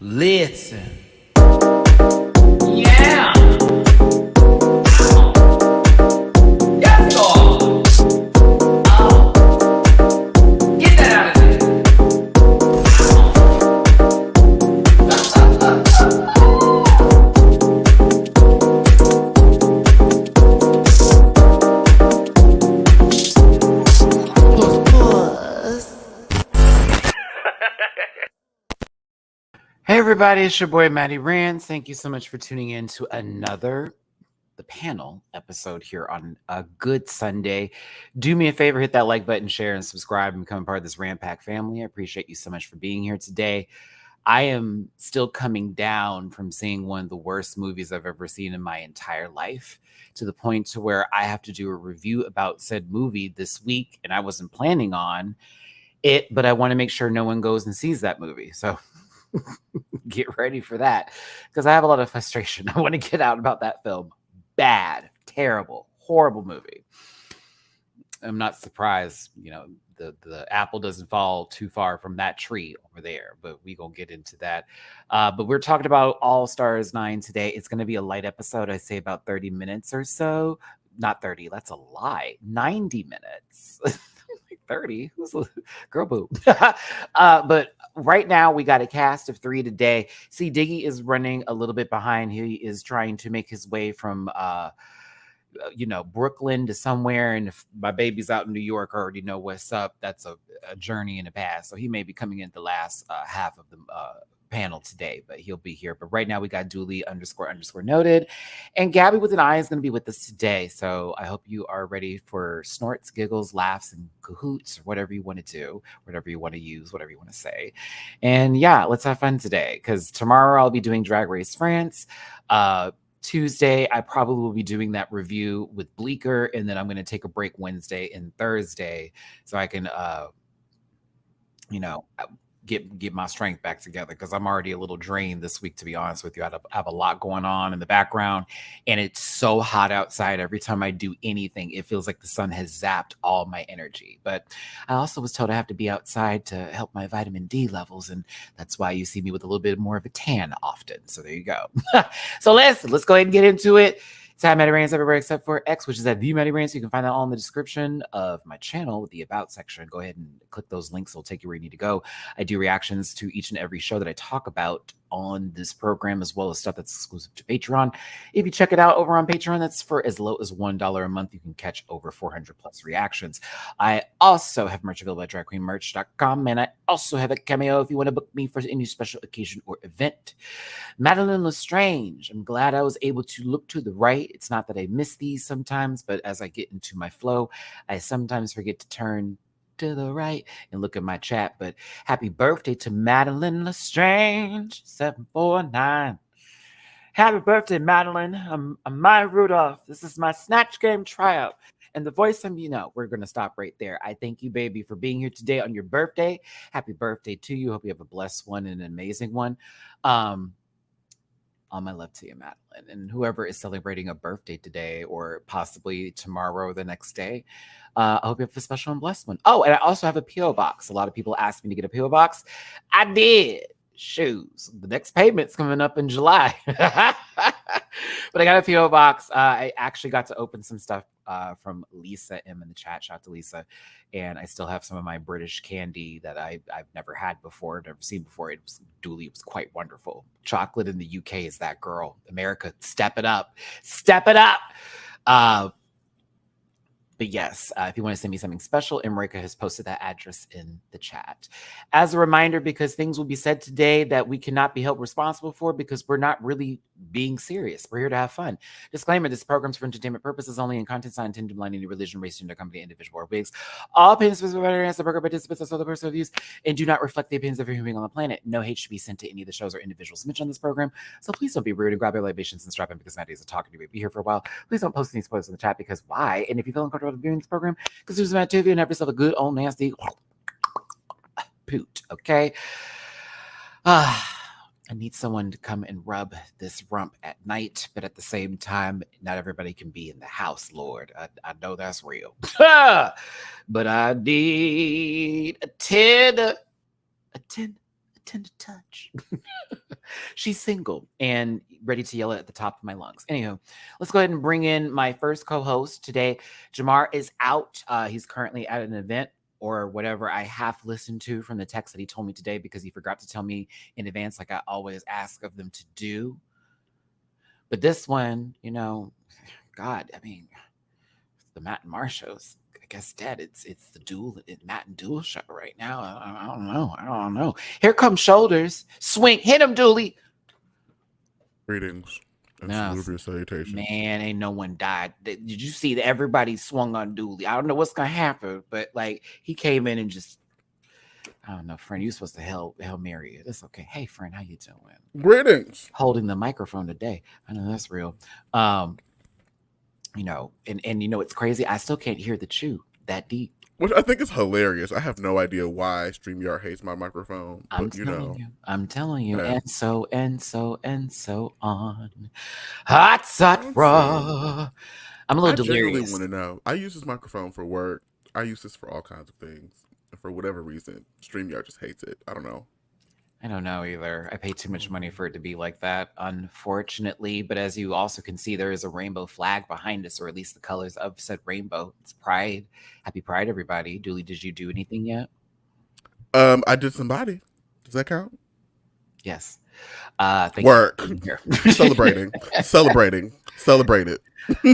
Listen. Yeah. Yes, Lord. Oh. Get that out of there. Hey everybody, it's your boy Matty Rance. Thank you so much for tuning in to another The Panel episode here on a good Sunday. Do me a favor, hit that like button, share, and subscribe and become a part of this Rant Pack family. I appreciate you so much for being here today. I am still coming down from seeing one of the worst movies I've ever seen in my entire life, to the point to where I have to do a review about said movie this week, and I wasn't planning on it, but I want to make sure no one goes and sees that movie. So get ready for that, because I have a lot of frustration I want to get out about that film. Bad, terrible, horrible movie. I'm not surprised, the apple doesn't fall too far from that tree over there, but we gonna get into that. But we're talking about All Stars 9 today. It's going to be a light episode. I say about 30 minutes or so. Not 30, that's a lie. 90 minutes. 30, who's a girl boob? But right now we got a cast of 3 today. See, Diggy is running a little bit behind. He is trying to make his way from Brooklyn to somewhere, and if my baby's out in New York, I already know what's up. That's a journey in the past, so he may be coming in the last half of the panel today, but he'll be here. But right now we got Dooley __ noted, and Gabby with an I is going to be with us today. So I hope you are ready for snorts, giggles, laughs, and cahoots, or whatever you want to do, whatever you want to use, whatever you want to say. And yeah, let's have fun today, because tomorrow I'll be doing Drag Race France. Tuesday, I probably will be doing that review with Bleecker, and then I'm going to take a break Wednesday and Thursday so I can, get my strength back together, because I'm already a little drained this week, to be honest with you. I have a lot going on in the background, and it's so hot outside. Every time I do anything, it feels like the sun has zapped all my energy. But I also was told I have to be outside to help my vitamin D levels, and that's why you see me with a little bit more of a tan often. So there you go. So let's go ahead and get into it. It's at Matty Rance everywhere except for X, which is at the Matty Rance. You can find that all in the description of my channel with the About section. Go ahead and click those links. It'll take you where you need to go. I do reactions to each and every show that I talk about on this program, as well as stuff that's exclusive to Patreon. If you check it out over on Patreon, that's for as low as $1 a month. You can catch over 400 plus reactions. I also have merch available at dragqueenmerch.com, and I also have a Cameo if you want to book me for any special occasion or event. Madeline Lestrange. I'm glad I was able to look to the right. It's not that I miss these sometimes, but as I get into my flow, I sometimes forget to turn to the right and look at my chat. But happy birthday to Madeline Lestrange 749. Happy birthday, Madeline. I'm Maya Rudolph. This is my Snatch Game tryout. And the voice, we're going to stop right there. I thank you, baby, for being here today on your birthday. Happy birthday to you. Hope you have a blessed one and an amazing one. All my love to you, Madeline. And whoever is celebrating a birthday today, or possibly tomorrow or the next day, I hope you have a special and blessed one. Oh, and I also have a P.O. box. A lot of people asked me to get a P.O. box. I did. Shoes. The next payment's coming up in July. But I got a P.O. box. I actually got to open some stuff from Lisa M in the chat. Shout out to Lisa. And I still have some of my British candy that I've never had before, never seen before. It was quite wonderful. Chocolate in the UK is that girl. America, step it up. Step it up. But yes, if you want to send me something special, Emrika has posted that address in the chat. As a reminder, because things will be said today that we cannot be held responsible for, because we're not really being serious. We're here to have fun. Disclaimer, this program's for entertainment purposes only, and content's not intended to blind any religion, race, gender, company, individual, or wigs. All opinions specific as the program participants are solely personal views and do not reflect the opinions of every human being on the planet. No hate should be sent to any of the shows or individuals mentioned on this program. So please don't be rude and grab your libations and strap in, because Maddie is a talking to me. Be here for a while. Please don't post any spoilers in the chat, because why? And if you feel uncomfortable viewing this program, because there's an activity and have yourself a good old nasty poot, okay? I need someone to come and rub this rump at night, but at the same time, not everybody can be in the house, Lord. I know that's real. But I need a 10 tender touch. She's single and ready to yell it at the top of my lungs. Anywho, let's go ahead and bring in my first co-host today. Jamar is out. He's currently at an event or whatever I half listened to from the text that he told me today because he forgot to tell me in advance, like I always ask of them to do. But this one, you know, God, I mean, the Matt and Mar shows. I guess dead. It's the Matt and Duel show right now. I don't know. Here comes Shoulders. Swing. Hit him, Dooley. Greetings. And No, salutations. man, ain't no one died. Did you see that everybody swung on Dooley? I don't know what's gonna happen, but like he came in and just, I don't know, friend. You're supposed to Hail Mary it. It's okay. Hey, friend, how you doing? Greetings. Holding the microphone today. I know that's real. You know, and you know it's crazy. I still can't hear the chew that deep. Which I think is hilarious. I have no idea why StreamYard hates my microphone. But I'm telling you, Yeah. and so on. Hot raw. I'm a little I genuinely delirious. want to know. I use this microphone for work. I use this for all kinds of things. And for whatever reason, StreamYard just hates it. I don't know. I don't know either. I pay too much money for it to be like that, unfortunately. But as you also can see, there is a rainbow flag behind us, or at least the colors of said rainbow. It's Pride. Happy Pride, everybody. Dooley, did you do anything yet? I did somebody. Does that count? Yes. Thank Work. you. Celebrating. Celebrate it.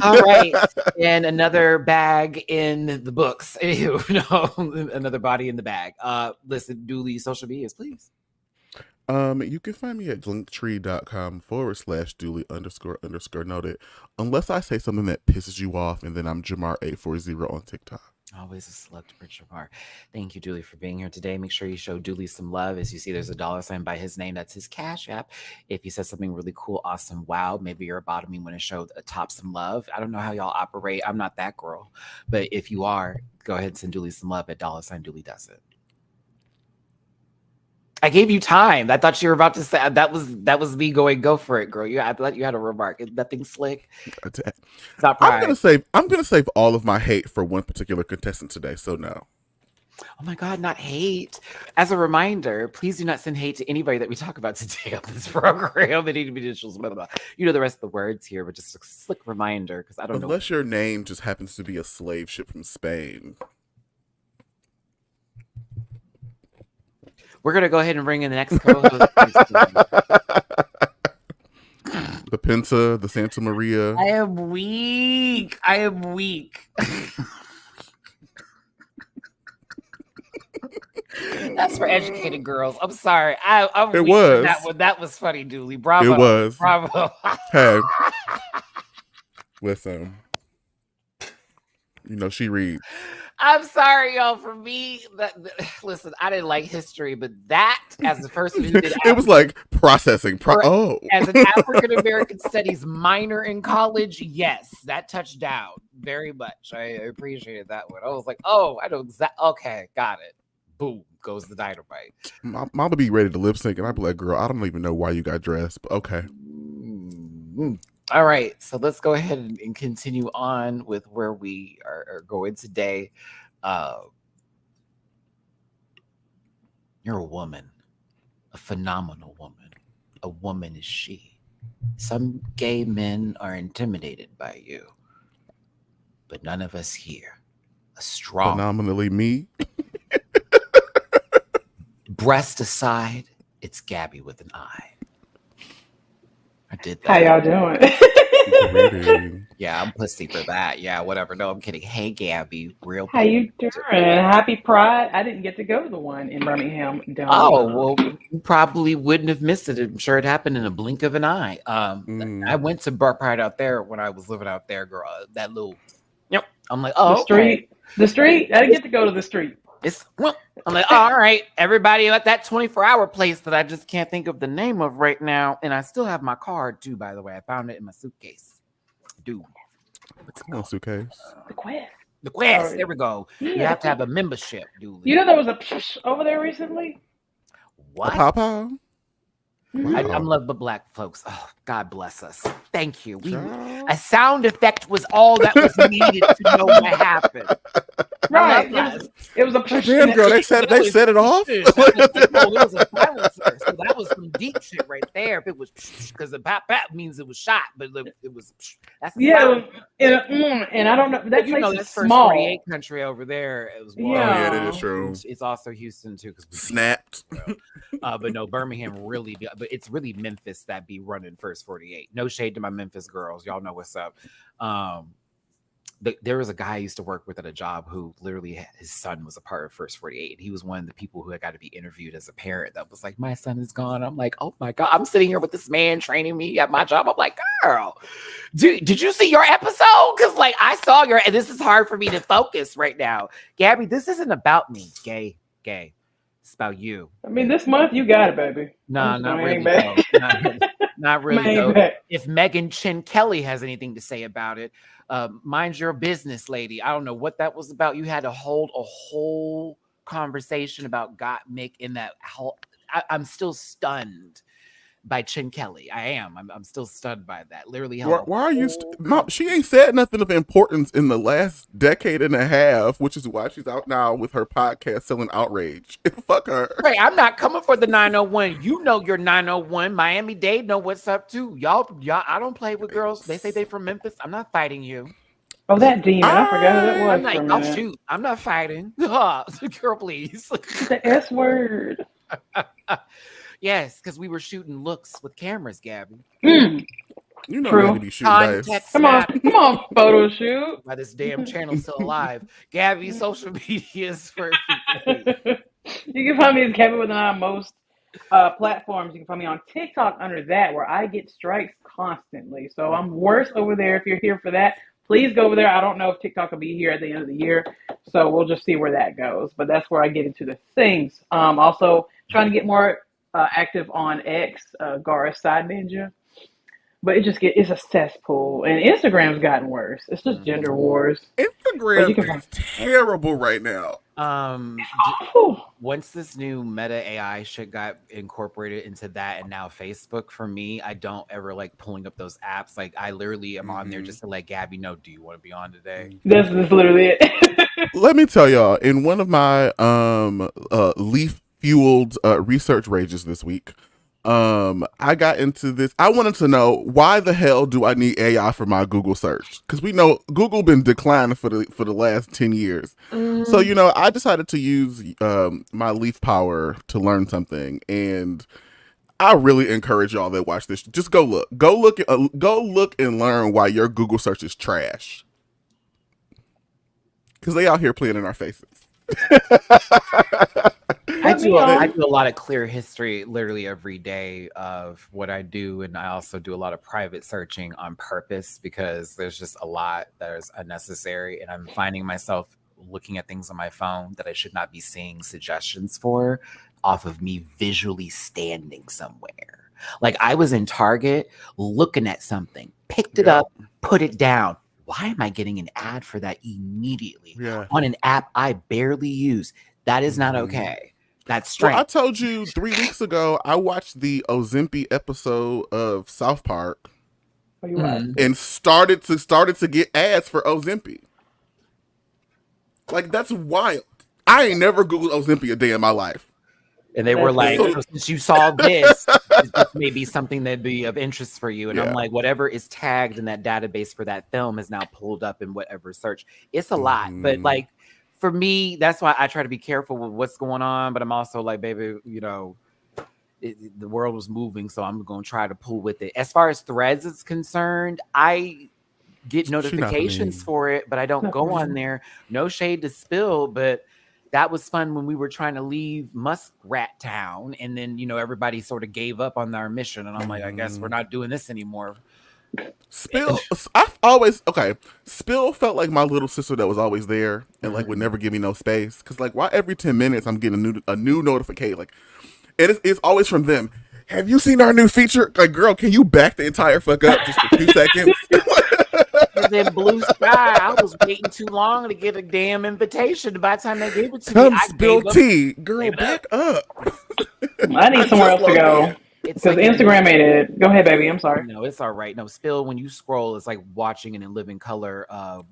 All right. And another bag in the books. Ew, no, another body in the bag. Listen, Dooley, social medias, please. You can find me at linktree.com/Dooley__noted. Unless I say something that pisses you off, and then I'm Jamar840 on TikTok. Always a select for Jamar. Thank you, Dooley, for being here today. Make sure you show Dooley some love. As you see, there's a $sign by his name. That's his Cash App. If he says something really cool, awesome, wow, maybe you're a bottom, you want to show a top some love. I don't know how y'all operate. I'm not that girl. But if you are, go ahead and send Dooley some love at $. Dooley does it. I gave you time. I thought you were about to say that was me going, go for it, girl. I thought you had a remark. Nothing slick. Stop pride. I'm gonna save all of my hate for one particular contestant today. So no. Oh my God, not hate. As a reminder, please do not send hate to anybody that we talk about today on this program. Initials, blah, blah, blah. You know the rest of the words here, but just a slick reminder because I don't know. Unless your name just happens to be a slave ship from Spain. We're going to go ahead and bring in the next co-host. The Pinta, the Santa Maria. I am weak. That's for educated girls. I'm sorry. I'm it weak was. That was funny, Dooley. Bravo. It was. Bravo. Hey. Listen. You know, she reads. I'm sorry, y'all. For me, listen, I didn't like history, but that, as the person who did it was like processing. As an African American studies minor in college, yes, that touched down very much. I appreciated that one. I was like, oh, I know exactly. Okay, got it. Boom, goes the dynamite. Mama be ready to lip sync, and I'd be like, girl, I don't even know why you got dressed, but okay. Mm-hmm. All right, so let's go ahead and continue on with where we are going today. You're a woman, a phenomenal woman. A woman is she. Some gay men are intimidated by you, but none of us here. A strong, phenomenally me. Breast aside, it's Gabby with an I. I did that. How y'all doing? Yeah, I'm pussy for that. Yeah, whatever. No, I'm kidding. Hey, Gabby. How you doing? Happy Pride. I didn't get to go to the one in Birmingham. Well, you probably wouldn't have missed it. I'm sure it happened in a blink of an eye. I went to Bar Pride out there when I was living out there, girl. That little, yep. I'm like, oh, the street. I didn't get to go to the street. I'm like, oh, all right, everybody at that 24-hour place that I just can't think of the name of right now. And I still have my card too, by the way. I found it in my suitcase. Dude. What's it called? Suitcase? The Quest. The Quest. There we go. Yeah. You have to have a membership, dude. You know there was a over there recently? What? A papa? Wow. I'm love the black folks. Oh, God bless us. Thank you. A sound effect was all that was needed to know what happened. I Right. love lies. It was a Damn, girl, they set it off. That was, no, it was a silencer. So that was some deep shit right there. If it was because the pop means it was shot, but it was that's a Yeah, silence. and I don't know. That You place know, is that's first 48 small. country over there. It was Oh yeah, that Yeah. is true. It's also Houston too, because Snapped. but no, Birmingham really, but it's really Memphis that be running first 48. No shade to my Memphis girls, y'all know what's up. There was a guy I used to work with at a job who literally his son was a part of First 48. And he was one of the people who had got to be interviewed as a parent that was like, my son is gone. I'm like, oh my God. I'm sitting here with this man training me at my job. I'm like, girl, did you see your episode? Because like I saw and this is hard for me to focus right now. Gabby, this isn't about me. Gay. It's about you. I mean, this month you got it, baby. Nah, I'm not just really. going back. Not really. Main Though. back. If Megan Chin Kelly has anything to say about it, mind your business, lady. I don't know what that was about. You had to hold a whole conversation about Gottmik in that whole. I'm still stunned by Chin Kelly. I am. I'm still stunned by that. Literally, Why are you? No, she ain't said nothing of importance in the last decade and a half, which is why she's out now with her podcast selling outrage. Fuck her. Right, I'm not coming for the 901. You know your 901. Miami-Dade know what's up too. Y'all. I don't play with girls. They say they from Memphis. I'm not fighting you. Oh, that demon. I forgot who that was. I'm like, for a oh minute. shoot. I'm not fighting. Girl, please. The S word. Yes, because we were shooting looks with cameras, Gabby. Mm. You know, True. you had to be shooting dice. Context Come on, matters. come on, photo shoot. Why this damn channel still alive? Gabby, social media is for. You can find me as Gabby with an eye on most platforms. You can find me on TikTok under that, where I get strikes constantly. So I'm worse over there. If you're here for that, please go over there. I don't know if TikTok will be here at the end of the year, so we'll just see where that goes. But that's where I get into the things. Also trying to get more active on X, Gara Side Ninja. But it's a cesspool, and Instagram's gotten worse. It's just gender wars. Instagram is terrible right now. Once this new Meta AI shit got incorporated into that, and now Facebook, for me, I don't ever like pulling up those apps. Like I literally am on there just to let Gabby know, do you want to be on today? That's literally it. Let me tell y'all, in one of my leaf fueled research rages this week, I got into this. I wanted to know, why the hell do I need AI for my Google search? Because we know Google been declining for the last 10 years. So, I decided to use my leaf power to learn something. And I really encourage y'all that watch this. Just go look and learn why your Google search is trash. Because they out here playing in our faces. I do a lot of clear history literally every day of what I do, and I also do a lot of private searching on purpose because there's just a lot that is unnecessary, and I'm finding myself looking at things on my phone that I should not be seeing suggestions for off of me visually standing somewhere. Like I was in Target looking at something, picked it up, put it down. Why am I getting an ad for that immediately on an app I barely use? That is not okay. That's strange. Well, I told you 3 weeks ago, I watched the Ozempic episode of South Park and started to get ads for Ozempic. Like, that's wild. I ain't never Googled Ozempic a day in my life. And they were like, so since you saw this may be something that'd be of interest for you. And I'm like, whatever is tagged in that database for that film is now pulled up in whatever search. It's a lot. But like, for me, that's why I try to be careful with what's going on. But I'm also like, baby, the world was moving, so I'm going to try to pull with it. As far as Threads is concerned, I get notifications for it, but I don't go on there. No shade to spill, but that was fun when we were trying to leave Muskrat Town, and then everybody sort of gave up on our mission, and I'm like, I guess we're not doing this anymore. Spill felt like my little sister that was always there and like would never give me no space. Cause like, why every 10 minutes I'm getting a new notification? Like, it's always from them. Have you seen our new feature? Like, girl, can you back the entire fuck up just for 2 seconds? And then Blue Sky, I was waiting too long to get a damn invitation. By the time they gave it to me, Come spill tea, girl. Back up. I need somewhere else to go. It's Because like Instagram ain't it. Go ahead, baby. I'm sorry. no, it's all right. No, Spill, when you scroll, it's like watching an in living color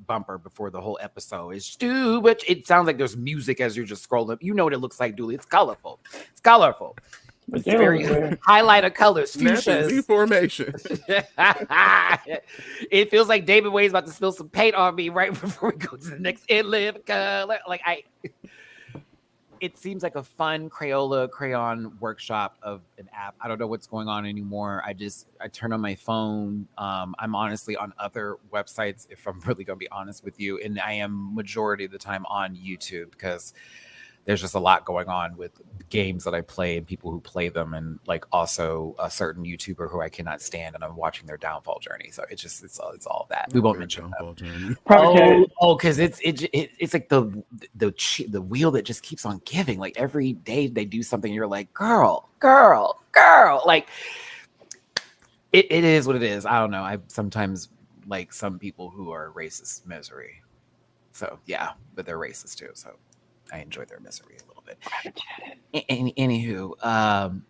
bumper before the whole episode. It's stupid. It sounds like there's music as you're just scrolling. You know what it looks like, Dooley. It's colorful. It's colorful. But It's very Jayla's weird. highlighter colors, Snap Z fuchsias. formation. It feels like David Wayne's about to spill some paint on me right before we go to the next in living color. It seems like a fun Crayola crayon workshop of an app. I don't know what's going on anymore. I turn on my phone. I'm honestly on other websites, if I'm really going to be honest with you. And I am majority of the time on YouTube because there's just a lot going on with games that I play and people who play them, and like also a certain YouTuber who I cannot stand, and I'm watching their downfall journey. So it's all that. We won't mention downfall that. journey. Because it's like the wheel that just keeps on giving. Like every day they do something, you're like, girl. Like it is what it is. I don't know. I sometimes like some people who are racist misery. So yeah, but they're racist too. So I enjoy their misery a little bit. Anywho, I'm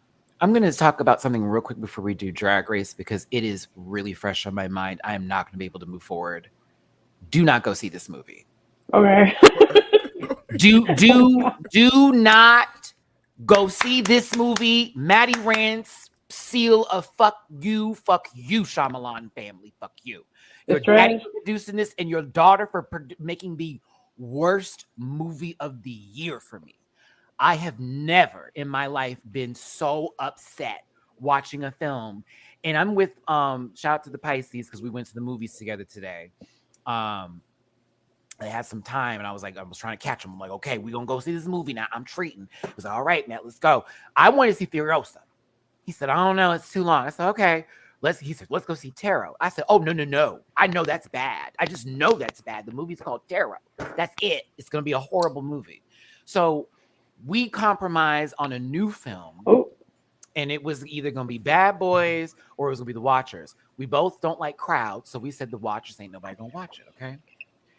going to talk about something real quick before we do Drag Race because it is really fresh on my mind. I am not going to be able to move forward. Do not go see this movie. Okay. do not go see this movie. Maddie Rance, seal of fuck you, Shyamalan family, fuck you. Your daddy for producing this and your daughter for making the worst movie of the year for me. I have never in my life been so upset watching a film. And I'm with shout out to the Pisces because we went to the movies together today. I had some time and I was trying to catch him. I'm like, okay, we're gonna go see this movie now. I'm treating. He was like, all right, Matt, let's go. I wanted to see Furiosa. He said, I don't know, it's too long. I said, okay. He said, let's go see Tarot. I said, oh, no. I know that's bad. I just know that's bad. The movie's called Tarot. That's it. It's going to be a horrible movie. So we compromised on a new film. Oh. And it was either going to be Bad Boys or it was going to be The Watchers. We both don't like crowds. So we said The Watchers ain't nobody going to watch it, okay?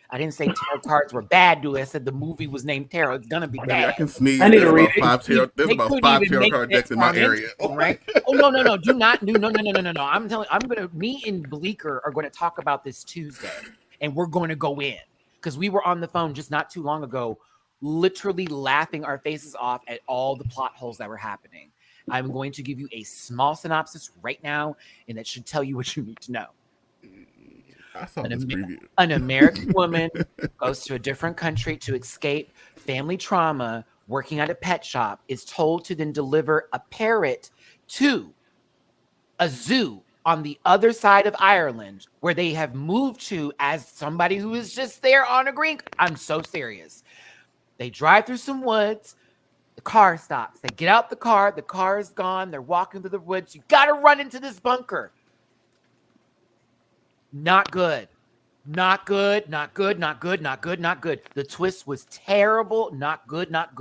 I didn't say tarot cards were bad, dude. I said the movie was named Tarot. It's gonna be bad. I can sneeze. I need to read it. There's about five tarot card decks in my area. Right? Oh no. Do not. No. Me and Bleeker are going to talk about this Tuesday, and we're going to go in because we were on the phone just not too long ago, literally laughing our faces off at all the plot holes that were happening. I'm going to give you a small synopsis right now, and that should tell you what you need to know. I saw this preview. An American woman goes to a different country to escape family trauma, working at a pet shop, is told to then deliver a parrot to a zoo on the other side of Ireland, where they have moved to as somebody who is just there on a green. I'm so serious. They drive through some woods. The car stops. They get out the car. The car is gone. They're walking through the woods. You got to run into this bunker. Not good. The twist was terrible. Not good at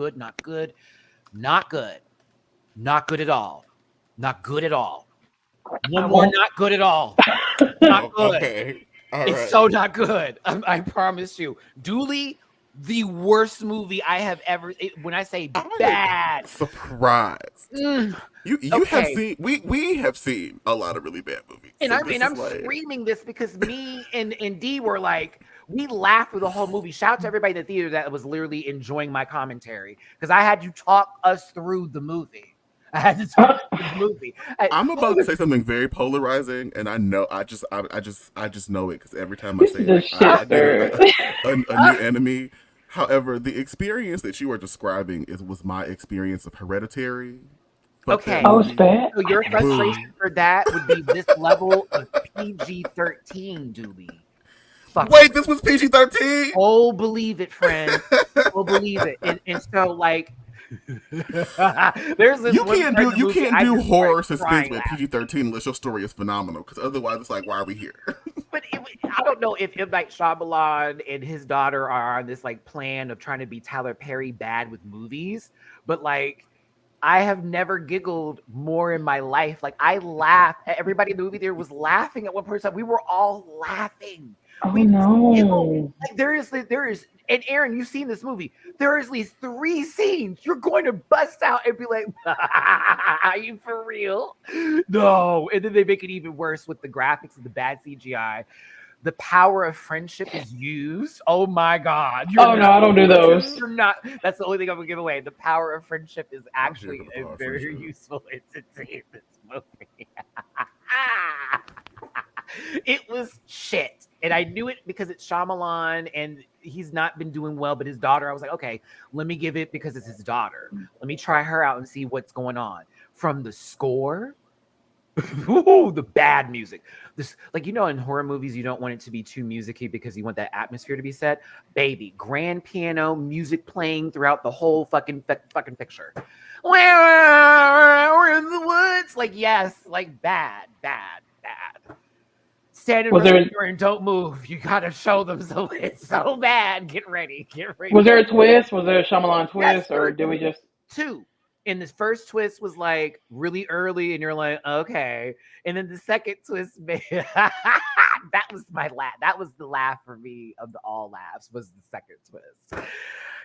all. One more, not good at all. Not good. Okay. It's so not good. I promise you. Dooley, the worst movie I have ever. When I say bad, surprised. You have seen we have seen a lot of really bad movies, and I'm screaming this because me and Dee were like, we laughed through the whole movie. Shout out to everybody in the theater that was literally enjoying my commentary because I had to talk us through the movie. I'm about to say something very polarizing, and I know I just know it because every time I say it, I a new enemy. However, the experience that you are describing was my experience of Hereditary. Okay. Oh, it's bad. So your frustration for that would be this level of PG-13, Dooley. Wait, this was PG-13? Oh, believe it, friend. Oh, believe it. And so, like, there's this you can't do horror suspense with laughing. PG-13 unless your story is phenomenal, because otherwise it's like, why are we here? But I don't know if M. Night Shyamalan and his daughter are on this like plan of trying to be Tyler Perry bad with movies, but like I have never giggled more in my life. Like I laughed. Everybody in the movie there was laughing at one point. We were all laughing. Oh We no. like there is, and Aaron, you've seen this movie. There is at least 3 scenes you're going to bust out and be like, "Are you for real?" No, and then they make it even worse with the graphics and the bad CGI. The power of friendship is used. Oh my God! Oh no, I don't do those. You're not. That's the only thing I'm gonna give away. The power of friendship is actually for the a power of very friendship. useful entity in this movie. It was shit. And I knew it because it's Shyamalan and he's not been doing well, but his daughter, I was like, okay, let me give it because it's his daughter. Let me try her out and see what's going on. From the score, ooh, the bad music. This, like, in horror movies, you don't want it to be too musicy because you want that atmosphere to be set. Baby, grand piano music playing throughout the whole fucking picture. We're in the woods. Like, yes, like bad. Stand in Was front there of the door and don't move. You gotta show them so it's so bad. Get ready. was there a twist? Was there a Shyamalan Yes, twist, or did we just? 2. And this first twist was like really early, and you're like, okay. And then the second twist, that was my laugh. That was the laugh for me of the all laughs. Was the second twist.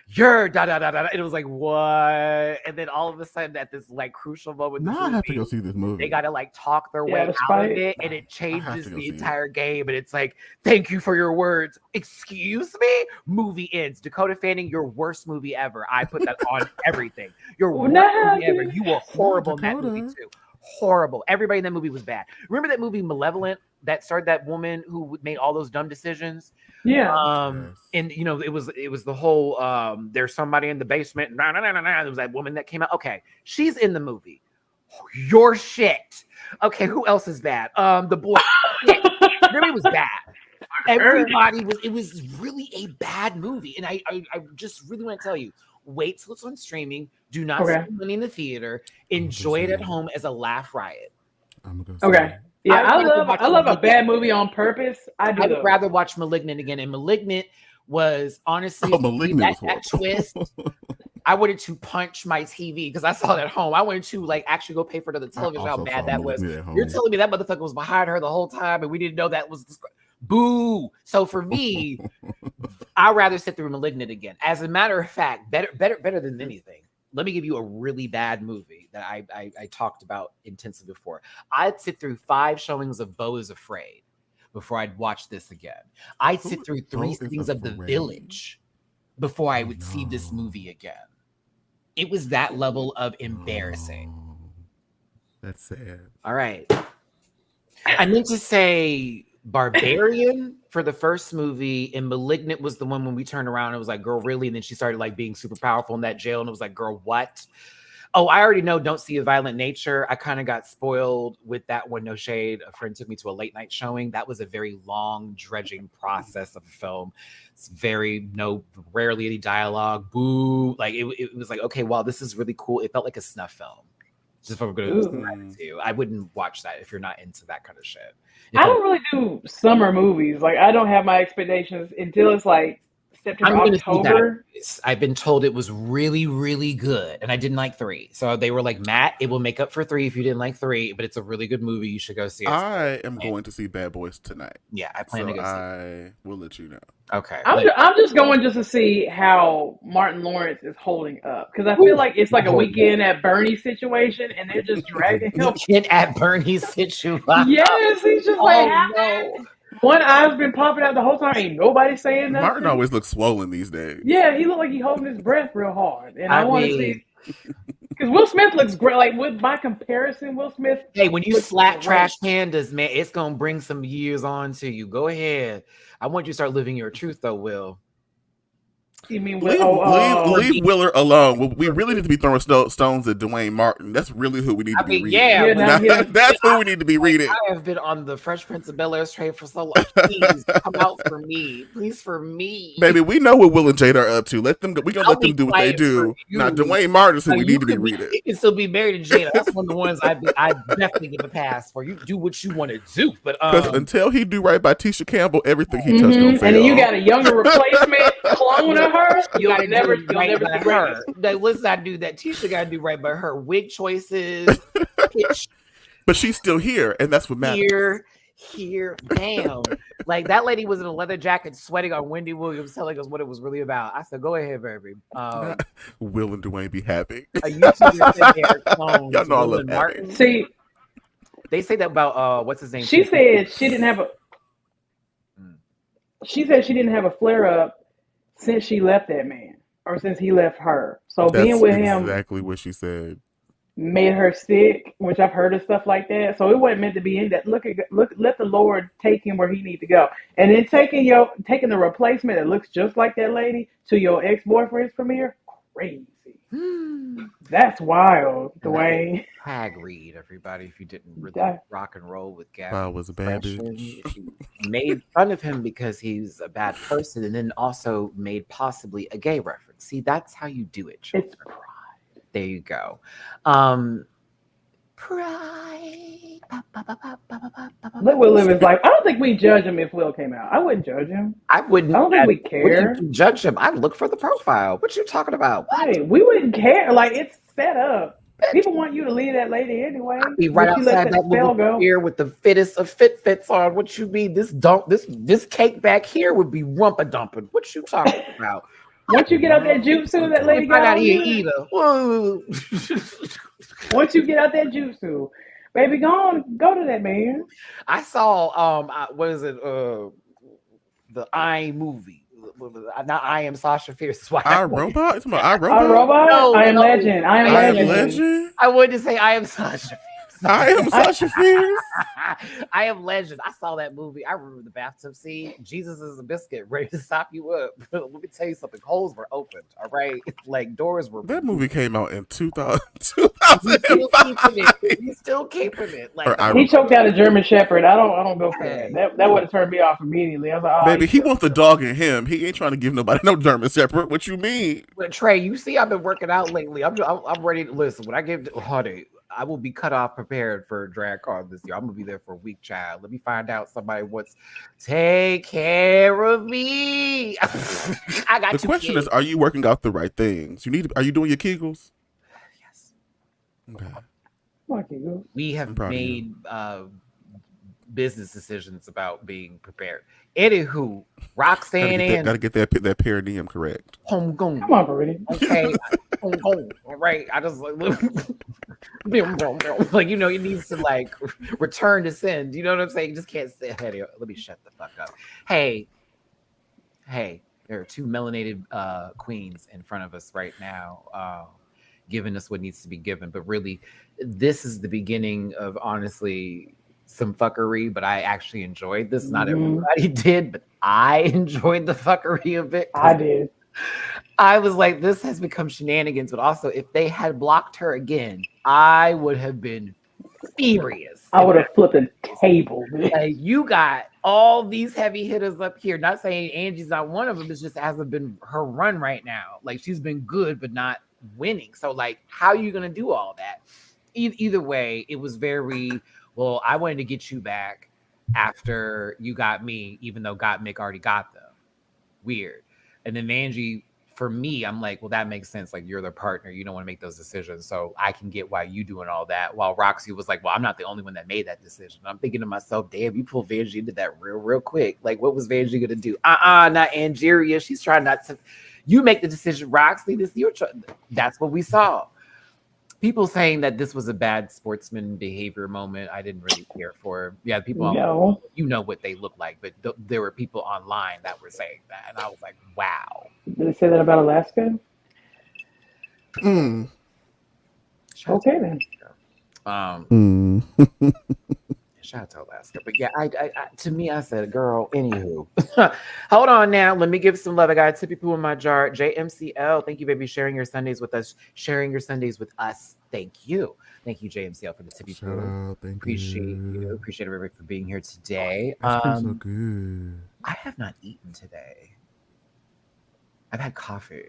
You're da da da da. And it was like, what? And then all of a sudden, at this like crucial moment, Now I have to go see this movie. they gotta like talk their Yeah, way the out of spite. it, and it have changes to go the see it. entire game. And it's like, thank you for your words. Excuse me. Movie ends. Dakota Fanning, your worst movie ever. I put that on everything. Your worst No, movie ever. dude. You were horrible in that Dakota. movie too. Horrible. Everybody in that movie was bad. Remember that movie Malevolent that starred that woman who made all those dumb decisions? Yeah. Yes. And it was the whole there's somebody in the basement. Nah. There was that woman that came out. Okay, she's in the movie. Your shit. Okay, who else is bad? The boy. Everybody was bad. Everybody was. It was really a bad movie, and I just really want to tell you. Wait till it's on streaming. Do not Okay. spend money in the theater. Enjoy it at home as a laugh riot. I'm gonna go see Okay. it. Yeah, I would rather watch I love a Malignant. bad movie on purpose. I do I would those. rather watch Malignant again, and Malignant was honestly Oh, Malignant that was twist. I wanted to punch my TV because I saw it at home. I wanted to like actually go pay for another television. How also bad saw that was. Malignant at home. You're telling me that motherfucker was behind her the whole time, and we didn't know that was boo. So for me, I'd rather sit through Malignant again. As a matter of fact, better than anything. Let me give you a really bad movie that I talked about intensely before. I'd sit through 5 showings of Beau is Afraid before I'd watch this again. I'd sit through 3 Beau is sittings of The Afraid? Village before I would No. see this movie again. It was that level of embarrassing. Oh, that's sad. All right. I meant to say Barbarian for the first movie, and Malignant was the one when we turned around and it was like, girl, really? And then she started like being super powerful in that jail, and it was like, girl, what? Oh, I already know Don't See a Violent Nature. I kind of got spoiled with that one. No shade. A friend took me to a late night showing. That was a very long, dredging process of a film. It's rarely any dialogue. Boo. Like it was like, okay, wow, this is really cool. It felt like a snuff film. Just if I'm going to describe it to you. I wouldn't watch that if you're not into that kind of shit. I don't really do summer movies. Like I don't have my expectations until it's like September, October. I've been told it was really, really good, and I didn't like 3. So they were like, Matt, it will make up for 3 if you didn't like 3, but it's a really good movie. You should go see it. I am going to see Bad Boys tonight. Yeah, I plan to go see it. I will let you know. Okay. I'm just going just to see how Martin Lawrence is holding up because I feel like it's like a Weekend at Bernie situation, and they're just dragging him. Weekend at Bernie's situation. Yes, he's just like no. one eye's been popping out the whole time. Ain't nobody saying nothing. Martin always looks swollen these days. Yeah, he looked like he holding his breath real hard, and I want to see because Will Smith looks great. Like with my comparison, Will Smith. Hey, when you looks slap great. trash pandas, man, it's gonna bring some years on to you. Go ahead. I want you to start living your truth, though, Will. You mean Leave Willard alone. We really need to be throwing stones at Dwayne Martin. That's really who we need to be reading. Yeah, that's who we need to be reading. I have been on the Fresh Prince of Bel-Air's train for so long. Please come out for me. Please, for me. Baby, we know what Will and Jada are up to. Let them go. We're going to let them do what they do. Now, Dwayne Martin's who we need to be reading. You can still be married to Jada. That's one of the ones I definitely give a pass for. You do what you want to do. But because until he do right by Tisha Campbell, everything he touched on fail. And then you got a younger replacement clone of her. You'll never see her. Let's not do that. Tisha got to do right by her. Wig choices. But she's still here, and that's what matters. here. Damn. Like that lady was in a leather jacket sweating on Wendy Williams telling us what it was really about. I said, go ahead, baby. Will and Dwayne be happy. A YouTuber said they are clones. Y'all know I Will love and Abby. Martin. See, They say that about what's his name? she said she didn't have a. She said she didn't have a flare up since she left that man, or since he left her. So That's being with him exactly what she said. made her sick, which I've heard of stuff like that. So it wasn't meant to be in that. Look, let the Lord take him where he needs to go, and then taking the replacement that looks just like that lady to your ex-boyfriend's premiere, crazy. That's wild, Dwayne. Tag read, everybody, if you didn't really That- rock and roll with Gabby. I was a bad bitch. She made fun of him because he's a bad person, and then also made possibly a gay reference. See, that's how you do it, children. It's pride. There you go. Pride. Look what Liv is like. I don't think we judge him if Will came out. I wouldn't judge him. I wouldn't. I don't think we care. Wouldn't you judge him. I'd look for the profile. What you talking about? Right. We wouldn't care. Like, it's set up. People want you to leave that lady anyway. I'd be right But she let outside that spell little go. here with the fittest of fits on. What you mean? This cake back here would be rumpa dumping. What you talking about? Once you get out that jutsu, that lady I got got on here you. either. Whoa. Once you get out that jutsu, baby, go to that man. I saw what is it? The I movie. Not I Am Sasha Fierce. I Robot? It's about I A Robot? robot? No, I am no. legend. I am I Am legend. Legend? I wanted to say I Am Sasha Fierce. I Am Sasha Fierce? I Am Legend. I saw that movie. I remember the bathtub scene. Jesus is a biscuit, ready to stop you up. Let me tell you something. Holes were opened. All right, like doors were. That movie came out in 2000, He's still keeping it. Like He choked out a German Shepherd. I don't go for that. That would have turned me off immediately. I was like, oh, Baby, he wants the dog in him. He ain't trying to give nobody no German Shepherd. What you mean? But Trey, you see, I've been working out lately. I'm ready to listen. When I give honey, I will be cut off prepared for a drag con this year. I'm gonna be there for a week, child. Let me find out somebody wants take care of me. I got The question is, are you working out the right things? Are you doing your Kegels? Yes. Okay. We have I'm proud of made business decisions about being prepared. Anywho, Roxanne and Gotta get that perineum correct. home gone. Come on, Brady. Okay, home. All right, I just like you know, it needs to like return to send. You know what I'm saying? You just can't say, hey, let me shut the fuck up. Hey, there are two melanated queens in front of us right now, giving us what needs to be given. But really, this is the beginning of honestly some fuckery, but I actually enjoyed this. Not everybody did, but I enjoyed the fuckery of it. I did. I was like, this has become shenanigans, but also if they had blocked her again, I would have been furious. I would have flipped a table. Like, you got all these heavy hitters up here. Not saying Angie's not one of them, it just hasn't been her run right now. Like, she's been good, but not winning. So, like, how are you going to do all that? Either way, it was very... Well, I wanted to get you back after you got me, even though Mick already got them. Weird. And then Angie, for me, I'm like, well, that makes sense. Like, you're their partner. You don't want to make those decisions. So I can get why you doing all that. While Roxy was like, well, I'm not the only one that made that decision. I'm thinking to myself, damn, you pulled Vanjie into that real quick. Like, what was Vanjie going to do? Not Angeria. She's trying not to. You make the decision, Roxy. That's what we saw. People saying that this was a bad sportsman behavior moment, I didn't really care for. Yeah, people, No. You know what they look like, but there were people online that were saying that, and I was like, wow. Did they say that about Alaska? Mm. Okay, then. Shout out to Alaska. But yeah, I to me, I said, girl, anywho. Hold on now. Let me give some love. I got a tippy poo in my jar. JMCL, thank you, baby, sharing your Sundays with us. Sharing your Sundays with us. Thank you. Thank you, JMCL, for the tippy poo. Appreciate you. Appreciate everybody for being here today. That's so good. I have not eaten today. I've had coffee.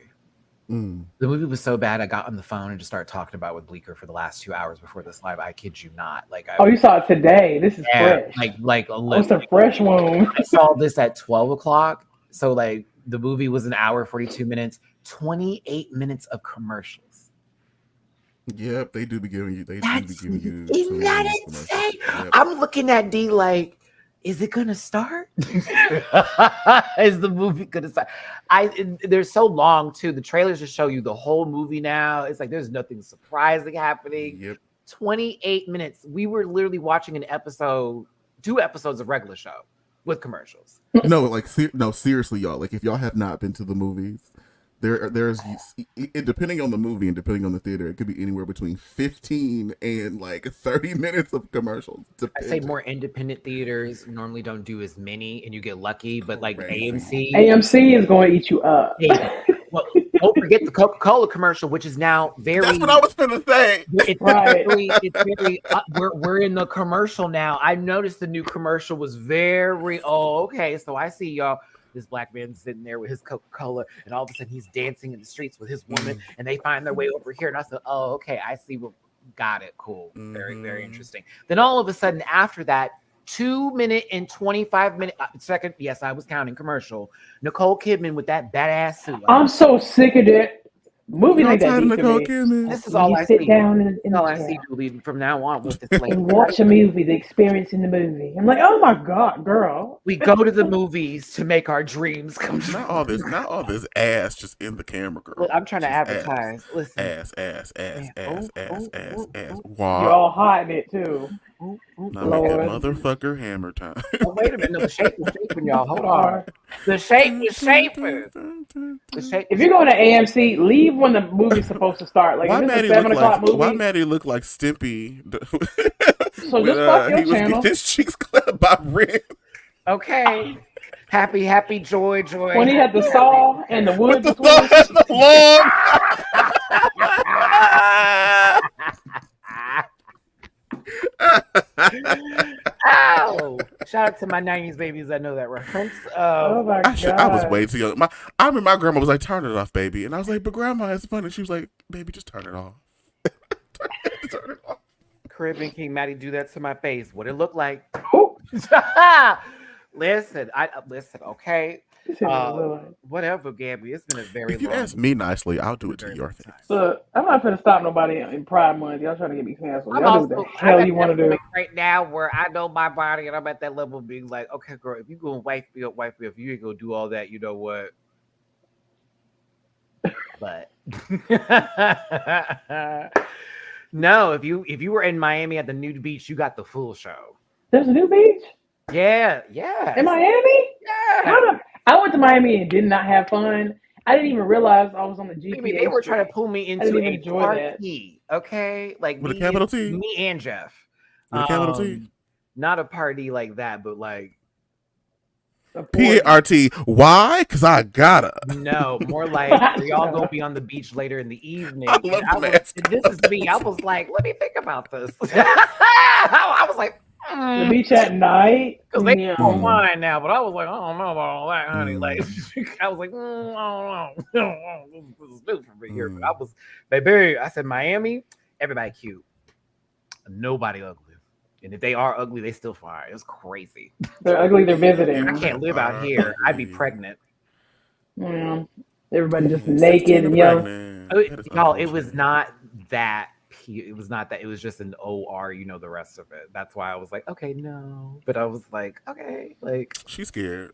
Mm. The movie was so bad, I got on the phone and just started talking about it with Bleeker for the last 2 hours before this live. I kid you not. Like, You saw it today. This is fresh. Like it's a fresh wound. I saw this at 12 o'clock. So like the movie was an hour, 42 minutes, 28 minutes of commercials. Yep, they do be giving you. Isn't that insane? Yep. I'm looking at D like, is it gonna start? Is the movie gonna start? They're so long too. The trailers just show you the whole movie now. It's like there's nothing surprising happening. Yep. 28 minutes. We were literally watching two episodes of regular show with commercials. No, like no, seriously, y'all. Like, if y'all have not been to the movies, there's depending on the movie and depending on the theater, it could be anywhere between 15 and like 30 minutes of commercials. I say more independent theaters normally don't do as many, and you get lucky. But like Crazy. AMC is going to eat you up. Well, don't forget the Coca-Cola commercial, which is now very. That's what I was going to say. It's very. We're in the commercial now. I noticed the new commercial was very. Oh, okay. So I see y'all. This black man sitting there with his Coca-Cola, and all of a sudden he's dancing in the streets with his woman, and they find their way over here. And I said, "Oh, okay. I see. What got it. Cool. Very, very interesting." Then all of a sudden, after that, 2-minute and 25-minute second. Yes, I was counting commercial. Nicole Kidman with that badass suit. I'm so sick of it. Movie like that. This is all I sit see. down in all I see, Julie, from now on with this lady. and watch a movie, the experience in the movie. I'm like, oh my God, girl. We go to the movies to make our dreams come true. Not all this ass just in the camera, girl. Look, I'm trying to advertise. Listen. Ass. Wow. You're all hot in it too. Now make that motherfucker hammer time. Oh, wait a minute. No, the shape was shaping, y'all. Hold on. The shape was shaping. If you're going to AMC, leave when the movie's supposed to start. Like, if it's a 7 o'clock movie. Why Maddie look like Stimpy? So just fuck your channel. His cheeks clapped by Ren. Okay. Happy, joy. When he had the saw and the wood. With the long. Ow! Shout out to my 90s babies that know that reference. Oh my God. I was way too young. I remember my grandma was like, "Turn it off, baby," and I was like, "But grandma, it's funny." She was like, "Baby, just turn it off." Turn it off. Crib and King Maddie do that to my face. What it look like? Listen, okay. Whatever, Gabby. It's been a very. If you long ask me nicely, I'll do it to your face. Look, I'm not gonna stop nobody in Pride Month. Y'all trying to get me canceled. I'm Y'all do what the hell you want to do right now, where I know my body and I'm at that level of being like, okay, girl, if you gonna wife me up. If you ain't gonna do all that, you know what? But no, if you were in Miami at the nude beach, you got the full show. There's a new beach. Yeah. In Miami? Yeah. I went to Miami and did not have fun. I didn't even realize I was on the GPS. They were trying to pull me into a party. Okay, like with a capital T. Me and Jeff. With a capital T. Not a party like that, but like PART. Why? Because I gotta. No, more like we all gonna be on the beach later in the evening. This is me. I was like, let me think about this. I was like. The beach at night. Because they don't wine now, but I was like, I don't know about all that, honey. Like, I was like, I don't know. This is new for me here. But I was, baby, I said, Miami, everybody cute. Nobody ugly. And if they are ugly, they still fine. It was crazy. They're ugly, they're visiting. I can't live out here. I'd be pregnant. Yeah. Everybody just naked and young. No, it was not that. It was not that. It was just an OR, the rest of it. That's why I was like, okay, no. But I was like, okay, like she's scared.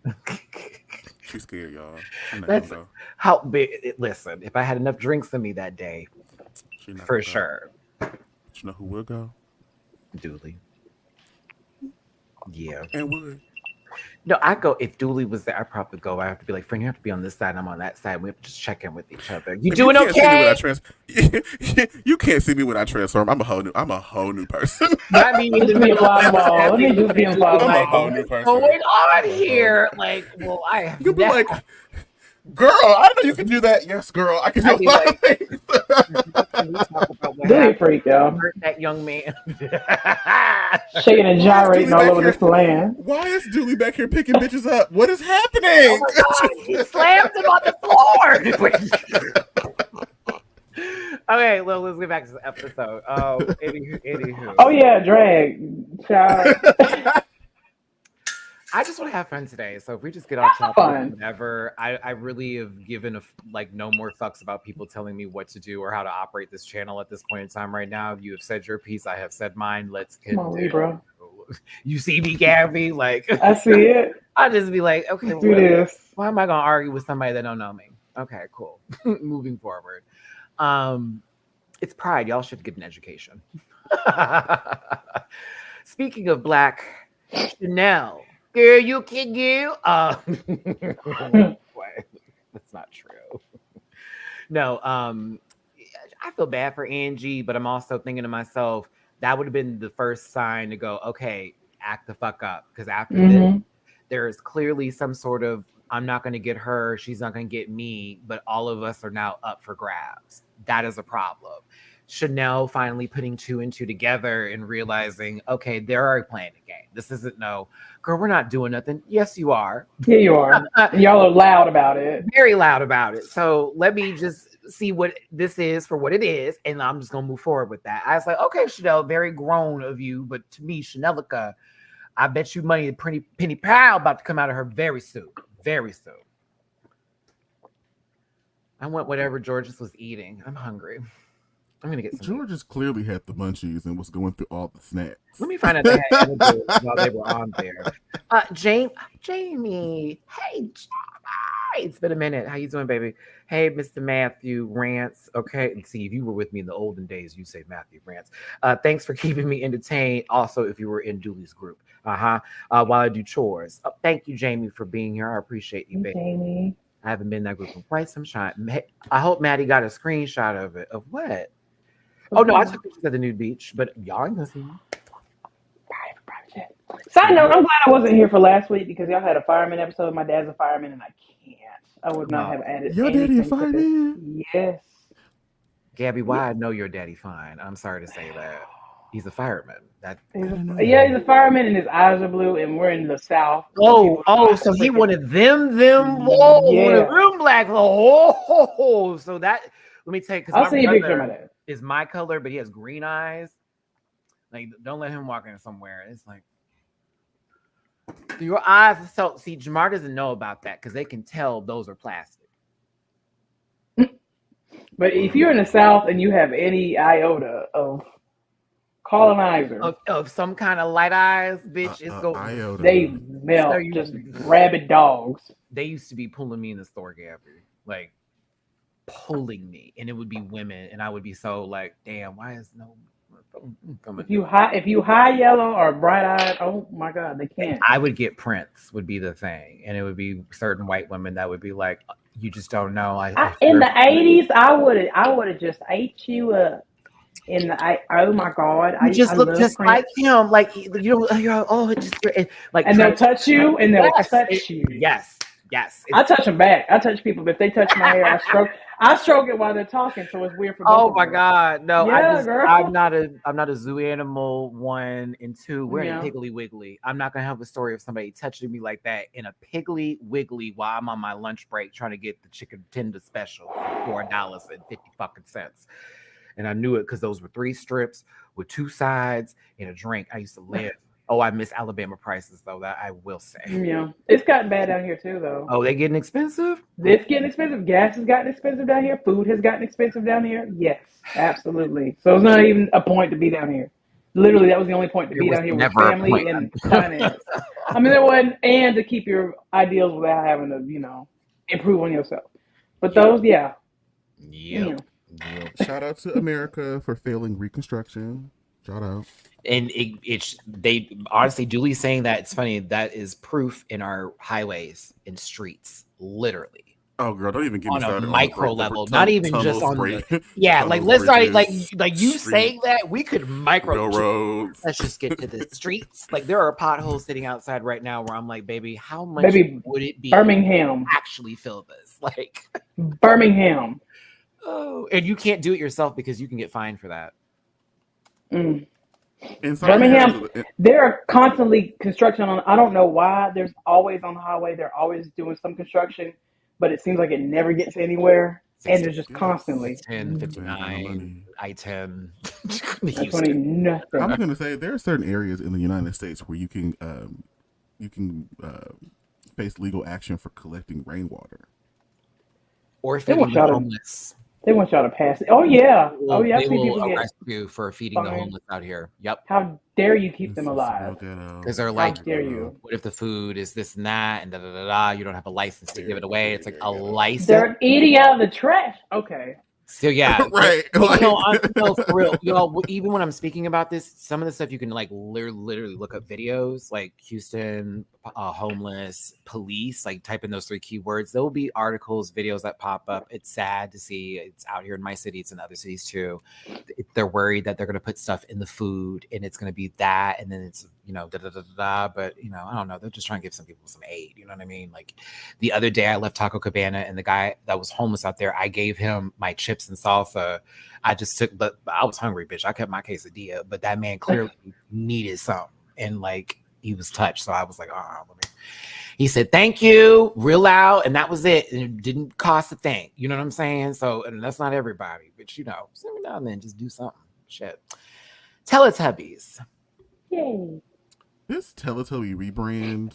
She's scared, y'all. That's how big. Listen, if I had enough drinks in me that day, for sure. But you know who will go? Dooley. Yeah. And would. No, I go. If Dooley was there, I'd probably go. I have to be like, friend, you have to be on this side. I'm on that side. We have to just check in with each other. You doing okay? You can't see me when I transform. I'm a whole new person. I mean, let me just be involved. I'm a whole new person. What's going on here? Like, well, I have. You'll be like, girl, I know you can do that. Yes, girl, I can do a lot of things. Really freak, y'all. Hurt that young man. Shaking and gyrating all over this land. Why is Dooley back here picking bitches up? What is happening? Oh my God, he slammed him on the floor. Okay, well, let's get back to the episode. Anywho. Oh yeah, drag. Child. I just want to have fun today. So if we just get off topic, whatever, I really have given no more fucks about people telling me what to do or how to operate this channel at this point in time right now. You have said your piece. I have said mine. Let's continue. Come on, bro. You see me, Gabby? Like, I see it. I just be like, okay, Let's do this. why am I gonna argue with somebody that don't know me? Okay, cool. Moving forward. It's pride. Y'all should get an education. Speaking of black, Chanel, girl, you can go. That's not true. No, I feel bad for Angie, but I'm also thinking to myself, that would have been the first sign to go, okay, act the fuck up. Because after this, there is clearly some sort of, I'm not going to get her, she's not going to get me, but all of us are now up for grabs. That is a problem. Chanel finally putting 2 and 2 together and realizing, okay, they're already playing the game. This isn't no, girl, we're not doing nothing. Yes, you are. Yeah, you are. And y'all are loud about it. Very loud about it. So let me just see what this is for what it is, and I'm just going to move forward with that. I was like, okay, Chanel, very grown of you, but to me, Chanelica, I bet you money penny pal about to come out of her very soon. Very soon. I want whatever Georges was eating. I'm hungry. I'm gonna get some. Georges clearly had the munchies and was going through all the snacks. Let me find out they had edibles while they were on there. Jamie, hey, Jamie. It's been a minute. How you doing, baby? Hey, Mr. Matthew Rants. Okay, and see if you were with me in the olden days, you say Matthew Rants. Thanks for keeping me entertained. Also, if you were in Dooley's group, while I do chores. Thank you, Jamie, for being here. I appreciate you, baby. Jamie. I haven't been in that group in quite some time. I hope Maddie got a screenshot of it. Of what? Oh no, I took pictures at the nude beach, but y'all ain't gonna see me. Side note, I'm glad I wasn't here for last week because y'all had a fireman episode. My dad's a fireman, and I can't. I would not have added. Your daddy a fireman? Yes. Gabby, why I know your daddy fine. I'm sorry to say that. He's a fireman. He's a fireman, and his eyes are blue, and we're in the South. So he wanted them. Wanted them black. So that. Let me tell you, because I'll see a picture of my dad. Is my color, but he has green eyes. Like, don't let him walk in somewhere. It's like your eyes. So see, Jamar doesn't know about that because they can tell those are plastic. But if you're in the South and you have any iota of colonizer of some kind of light eyes, bitch, it's go. They melt just rabid dogs. They used to be pulling me in the store, Gabby. Like. Pulling me, and it would be women, and I would be so like, damn, why is no coming? If you high yellow or bright eyed, oh my god, they can't. I would get Prince would be the thing, and it would be certain white women that would be like, you just don't know. In the 80s, I would have just ate you up. Oh my god, you just look just Prince. Like him, like you're it just like, and they'll touch you, and they'll touch you. Yes. I touch them back. I touch people. If they touch my hair, I stroke it while they're talking, so it's weird for both. Oh my god, no! Yeah, I'm not a zoo animal. 1 and 2. We're in a Piggly Wiggly. I'm not gonna have a story of somebody touching me like that in a Piggly Wiggly while I'm on my lunch break trying to get the chicken tender special for $4.50. And I knew it because those were 3 strips with 2 sides and a drink. I used to live. Oh, I miss Alabama prices, though, that I will say. Yeah. It's gotten bad down here, too, though. Oh, they getting expensive? It's getting expensive. Gas has gotten expensive down here. Food has gotten expensive down here. Yes, absolutely. So it's not even a point to be down here. Literally, that was the only point to be down here with family and finance. I mean, there wasn't, and to keep your ideals without having to, improve on yourself. But those, Yeah. Shout out to America for failing Reconstruction. Shout out. And they honestly, Julie's saying that it's funny. That is proof in our highways and streets, literally. Oh, girl, don't even get me started on a micro level, not even just on the like. Let's not like you saying that we could micro roads. Let's just get to the streets. Like there are potholes sitting outside right now where I'm like, baby, how much would it be? Birmingham actually fill this, like Birmingham. Oh, and you can't do it yourself because you can get fined for that. Birmingham, there are constantly construction on. I don't know why. There's always on the highway. They're always doing some construction, but it seems like it never gets anywhere. And there's just constantly 10, 59, I-10. Nothing. I'm going to say there are certain areas in the United States where you can face legal action for collecting rainwater. Or feeding the homeless. They want y'all to pass it. Oh yeah. Oh yeah. I've They seen will people get arrest you for feeding the fined. homeless out here. Yep. How dare you keep This them is alive? real ghetto. Because they're How like, dare you? what if the food is this and that and da da da da? You don't have a license to give it away. It's like a license. They're eating out of the trash. Okay. So yeah, Right, But, like- no, for real. Even when I'm speaking about this, some of the stuff you can like literally look up videos, like Houston homeless police, like type in those 3 keywords. There will be articles, videos that pop up. It's sad to see. It's out here in my city. It's in other cities too. They're worried that they're going to put stuff in the food and it's going to be that, and then it's da da da da da. But I don't know. They're just trying to give some people some aid. You know what I mean? Like the other day, I left Taco Cabana, and the guy that was homeless out there, I gave him my chips and salsa. I just took, but I was hungry, bitch. I kept my quesadilla, but that man clearly needed something, and like he was touched. So I was like, he said, thank you, real loud. And that was it. And it didn't cost a thing. You know what I'm saying? So, and that's not everybody, but every now and then just do something. Shit. Teletubbies. Yay. This Teletubby rebrand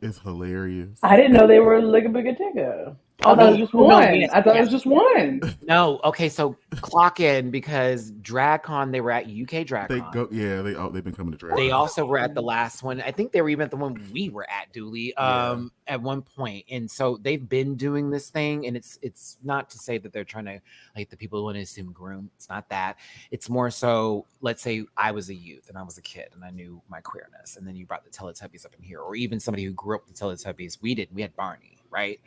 is hilarious. I didn't know they were Ligga Bigga Tigga. I thought it was just one. I thought it was just one. No, okay, so clock in, because DragCon, they were at UK DragCon. They've been coming to drag. They also were at the last one. I think they were even at the one we were at, Dooley, at one point. And so they've been doing this thing, and it's not to say that they're trying to, like, the people want to assume groom. It's not that. It's more so, let's say I was a youth and I was a kid and I knew my queerness, and then you brought the Teletubbies up in here, or even somebody who grew up with the Teletubbies. We had Barney, right?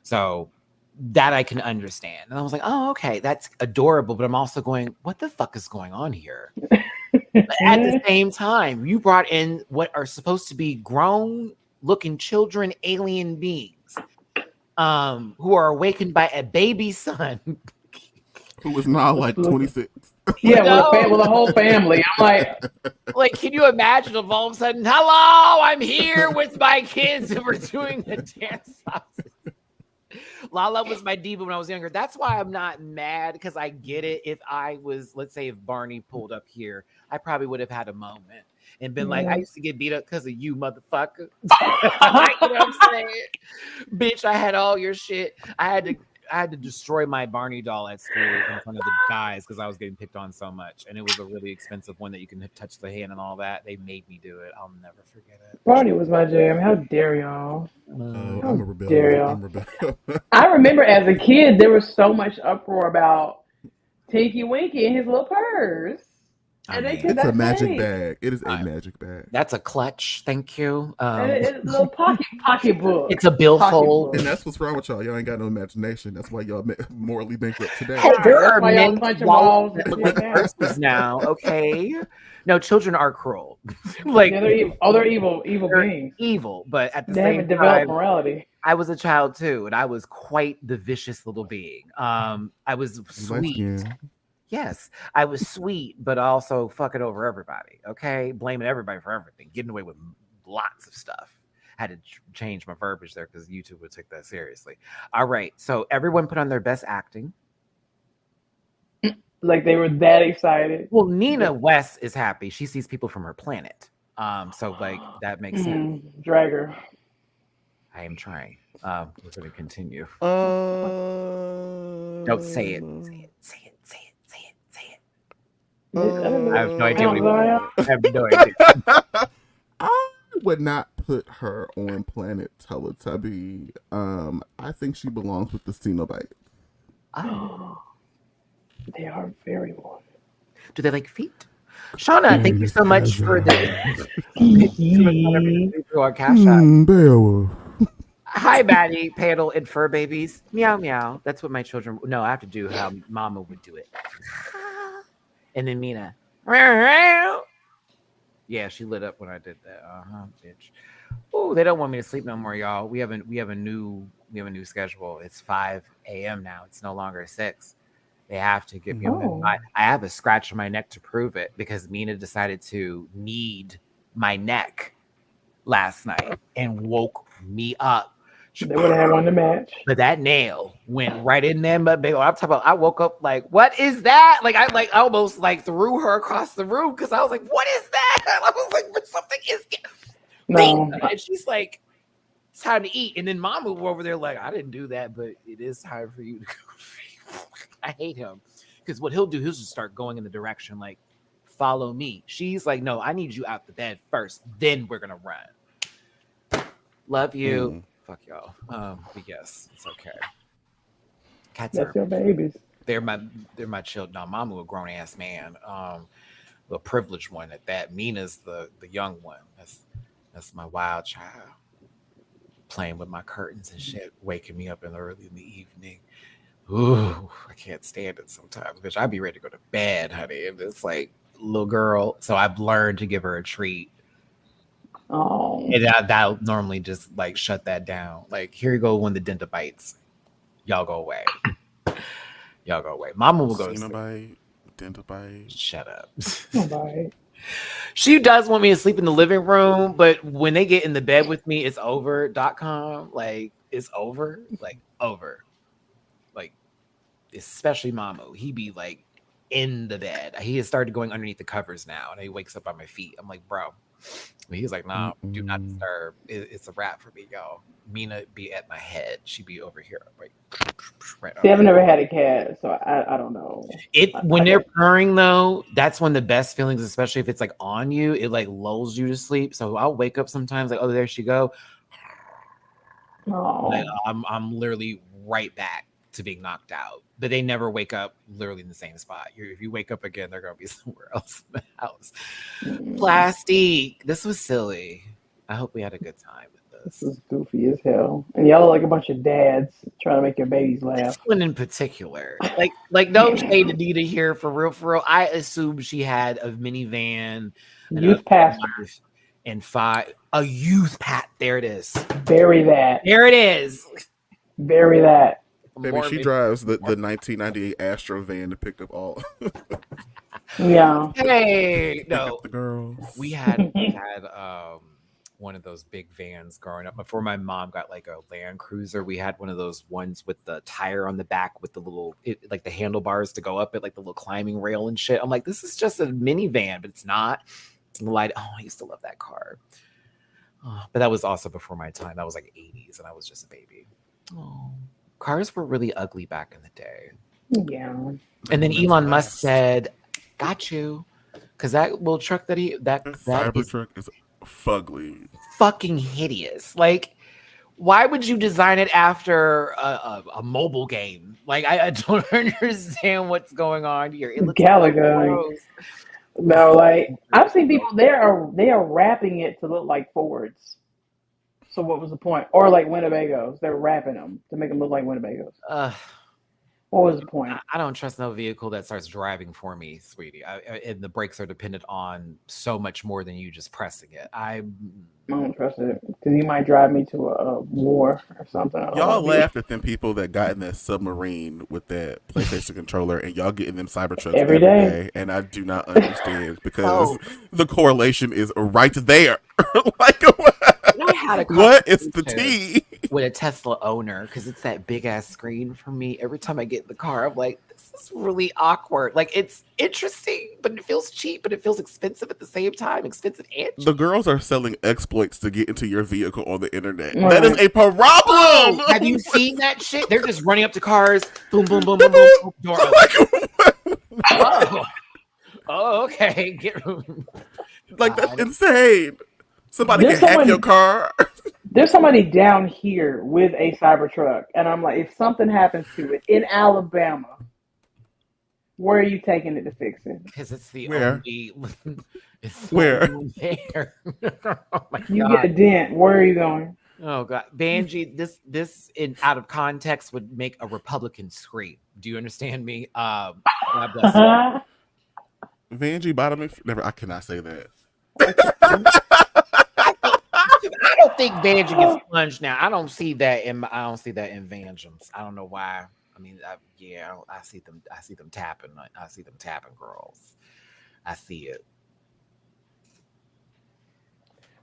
So that I can understand. And I was like, oh, okay, that's adorable. But I'm also going, what the fuck is going on here? At the same time, you brought in what are supposed to be grown looking children, alien beings, who are awakened by a baby son. Who is now like 26. Yeah, with a whole family. I'm like, can you imagine if all of a sudden, hello, I'm here with my kids and we're doing a dance off. Lala was my diva when I was younger. That's why I'm not mad, because I get it. If I was, let's say, if Barney pulled up here, I probably would have had a moment and been like, I used to get beat up because of you, motherfucker. You know what I'm saying? Bitch, I had all your shit. I had to destroy my Barney doll at school in front of the guys because I was getting picked on so much. And it was a really expensive one that you can touch the hand and all that. They made me do it. I'll never forget it. Barney was my jam. How dare y'all? I'm a rebel. I remember as a kid, there was so much uproar about Tinky Winky and his little purse. It's a magic bag. It is a magic bag. That's a clutch. Thank you. It's a little pocketbook. It's a billfold. And that's what's wrong with y'all. Y'all ain't got no imagination. That's why y'all morally bankrupt today. Hey, there are men punching walls now. Okay. No, children are cruel. Like, they're evil. Oh, they're evil beings. Evil, but at the they same haven't developed time, morality. I was a child too, and I was quite the vicious little being. I was sweet. Yes, I was sweet, but also fucking over everybody. Okay, blaming everybody for everything, getting away with lots of stuff. I had to change my verbiage there because YouTube would take that seriously. All right, so everyone put on their best acting. Like they were that excited. Well, Nina West is happy. She sees people from her planet. So like that makes sense. Drag her. I am trying. We're going to continue. Don't say it. Say it. I have no idea. I have no idea. I would not put her on Planet Teletubby. I think she belongs with the Cenobites. Oh. They are very warm. Do they like feet? Shauna, thank you so much for the our cash out. Hi, Maddie, panel, and fur babies. Meow, meow. That's what my children. No, I have to do how Mama would do it. And then Mina. Yeah, she lit up when I did that. Bitch. Oh, they don't want me to sleep no more, y'all. We have a new schedule. It's 5 a.m. now. It's no longer 6. They have to get me up at 5. I have a scratch on my neck to prove it because Mina decided to knead my neck last night and woke me up. They would have had one to match. But that nail went right in there. But baby, I'm talking about, I woke up like, what is that? Like I almost like threw her across the room because I was like, what is that? I was like, but something is no. And she's like, it's time to eat. And then Mama over there like, I didn't do that, but it is time for you to go. I hate him because what he'll do, he'll just start going in the direction like, follow me. She's like, no, I need you out the bed first. Then we're gonna run. Love you. Fuck y'all. But yes, it's okay. Cats That's are your babies. they're my children. Now, Mama a grown ass man. The privileged one at that. Mina's the young one. That's my wild child. Playing with my curtains and shit, waking me up early in the evening. Ooh, I can't stand it sometimes, bitch. I'd be ready to go to bed, honey. And it's like, little girl. So I've learned to give her a treat. Oh, And that'll normally just like shut that down. Like, here you go when the denta bites. Y'all go away. Y'all go away. Mama will go to sleep. Cenobite, Dentobite. Shut up. nobody. She does want me to sleep in the living room, but when they get in the bed with me, it's over.com. Like, it's over. Like, over. Like, especially Mamo. He be like in the bed. He has started going underneath the covers now, and he wakes up by my feet. I'm like, bro. He's like, nah, do not disturb. It's a wrap for me, y'all. Mina be at my head. She be over here. Right See, I've never had a cat, so I don't know. When they're purring though, that's one of the best feelings, especially if it's like on you. It like lulls you to sleep. So I'll wake up sometimes like, oh, there she go. Oh. Like, I'm literally right back to being knocked out. But they never wake up literally in the same spot. If you wake up again, they're gonna be somewhere else in the house. Plastic. This was silly. I hope we had a good time with This this. is goofy as hell. And y'all are like a bunch of dads trying to make your babies laugh. This one in particular, like no shade to Nita here for real. I assumed she had a minivan, Youth pastor. and a youth pat. There it is. Bury that. There it is. Bury that. Baby, she drives the 1998 Astro van to pick up all. Yeah. Hey, Pick no, up the girls. we had one of those big vans growing up. Before my mom got like a Land Cruiser, we had one of those ones with the tire on the back with the little like the handlebars to go up it, like the little climbing rail and shit. I'm like, this is just a minivan, but it's not. Light. Oh, I used to love that car. Oh, but that was also before my time. That was like 80s, and I was just a baby. Oh, cars were really ugly back in the day. Yeah. And then Elon Musk said, "Got you," because that little truck that Cybertruck is fugly, fucking hideous. Like, why would you design it after a mobile game? Like, I don't understand what's going on here. It looks Galaga. No, like I've seen people they are wrapping it to look like Fords. So what was the point? Or like Winnebagos, they're wrapping them to make them look like Winnebagos. What was the point? I don't trust no vehicle that starts driving for me, sweetie. And the brakes are dependent on so much more than you just pressing it. I don't trust it because you might drive me to a war or something. Y'all laughed at them people that got in that submarine with that PlayStation controller, and y'all getting them Cybertrucks every day. And I do not understand because the correlation is right there. Like, what is the tea? With a Tesla owner, because it's that big ass screen for me. Every time I get in the car, I'm like, this is really awkward. Like, it's interesting, but it feels cheap, but it feels expensive at the same time. Expensive and cheap. The girls are selling exploits to get into your vehicle on the internet. Right. That is a problem. Oh, have you seen that shit? They're just running up to cars. Boom, boom, boom, boom, boom. Door open. Oh, okay. Like, that's insane. Somebody can hack your car. There's somebody down here with a Cybertruck, and I'm like, if something happens to it in Alabama, where are you taking it to fix it? Because it's the only. Where? Oh my you God. get a dent. Where are you going? Oh God, Vanjie, this in out of context would make a Republican scream. Do you understand me? God bless you. Vanjie bottom. Never. I cannot say that. I don't think Vanjie gets plunged now. I don't see that in Vangems. I don't know why. I mean, I see them tapping. I see them tapping girls. I see it.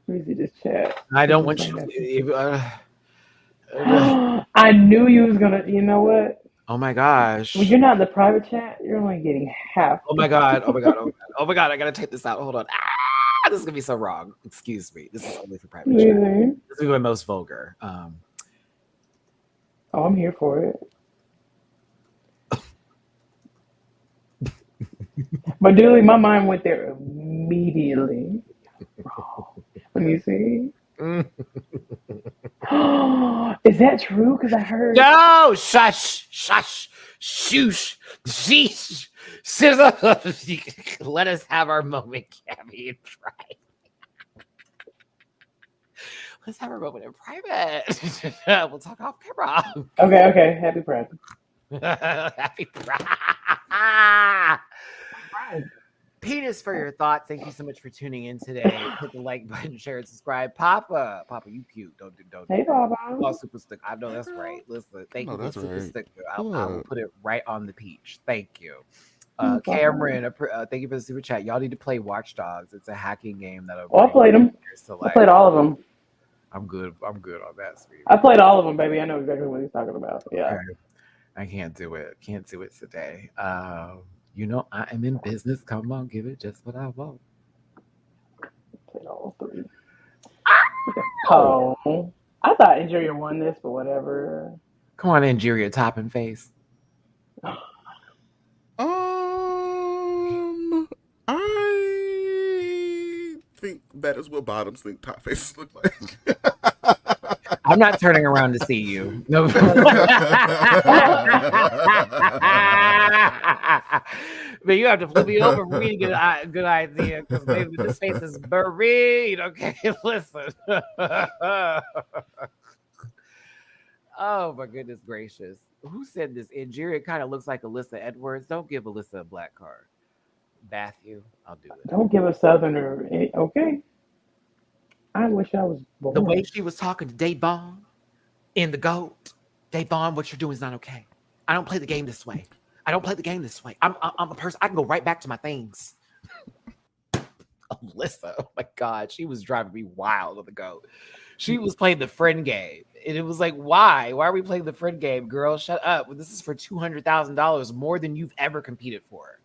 Let me see this chat. I don't want you. I knew you was gonna. You know what? Oh my gosh. When you're not in the private chat, you're only getting half. Oh my God. Oh my God. Oh my God. Oh my God. I gotta take this out. Hold on. This is gonna be so wrong. Excuse me. This is only for private chat. This is my most vulgar. Oh, I'm here for it. But Dooley, my mind went there immediately. Let me see. Is that true? Because I heard. No, shush, shush, shoosh, sheesh, scissor. Let us have our moment, Gabby, in private. Let's have our moment in private. We'll talk off camera. Okay. Happy Pride. Happy Pride. Pride. Penis for your thoughts. Thank you so much for tuning in today. Hit the like button, share, and subscribe. Papa, you cute. Don't. Hey, Baba. Oh, super sticker. I know that's right. Listen, thank you for the super sticker. I will put it right on the peach. Thank you. Cameron, thank you for the super chat. Y'all need to play Watch Dogs. It's a hacking game that I played them. I played all of them. I'm good on that, sweet. I played all of them, baby. I know exactly what he's talking about. Yeah. Okay. I can't do it. Can't do it today. You know, I am in business. Come on, give it just what I want. Played all three. Oh, I thought Injuria won this, but whatever. Come on, Injuria, top and face. I think that is what bottoms think top faces look like. I'm not turning around to see you. No. But you have to flip me over for me to get a good idea, because maybe this face is buried. Okay, listen. Oh my goodness gracious. Who said this? Injuria kind of looks like Alyssa Edwards. Don't give Alyssa a black card. Matthew, I'll do it. Don't give a Southerner any. Okay. I wish I was born. The way she was talking to Dave Vaughn in The GOAT. Dave Vaughn, what you're doing is not okay. I don't play the game this way. I'm a person. I can go right back to my things. Alyssa, oh my God, she was driving me wild on The GOAT. She was playing the friend game. And it was like, why? Why are we playing the friend game, girl? Shut up. This is for $200,000, more than you've ever competed for.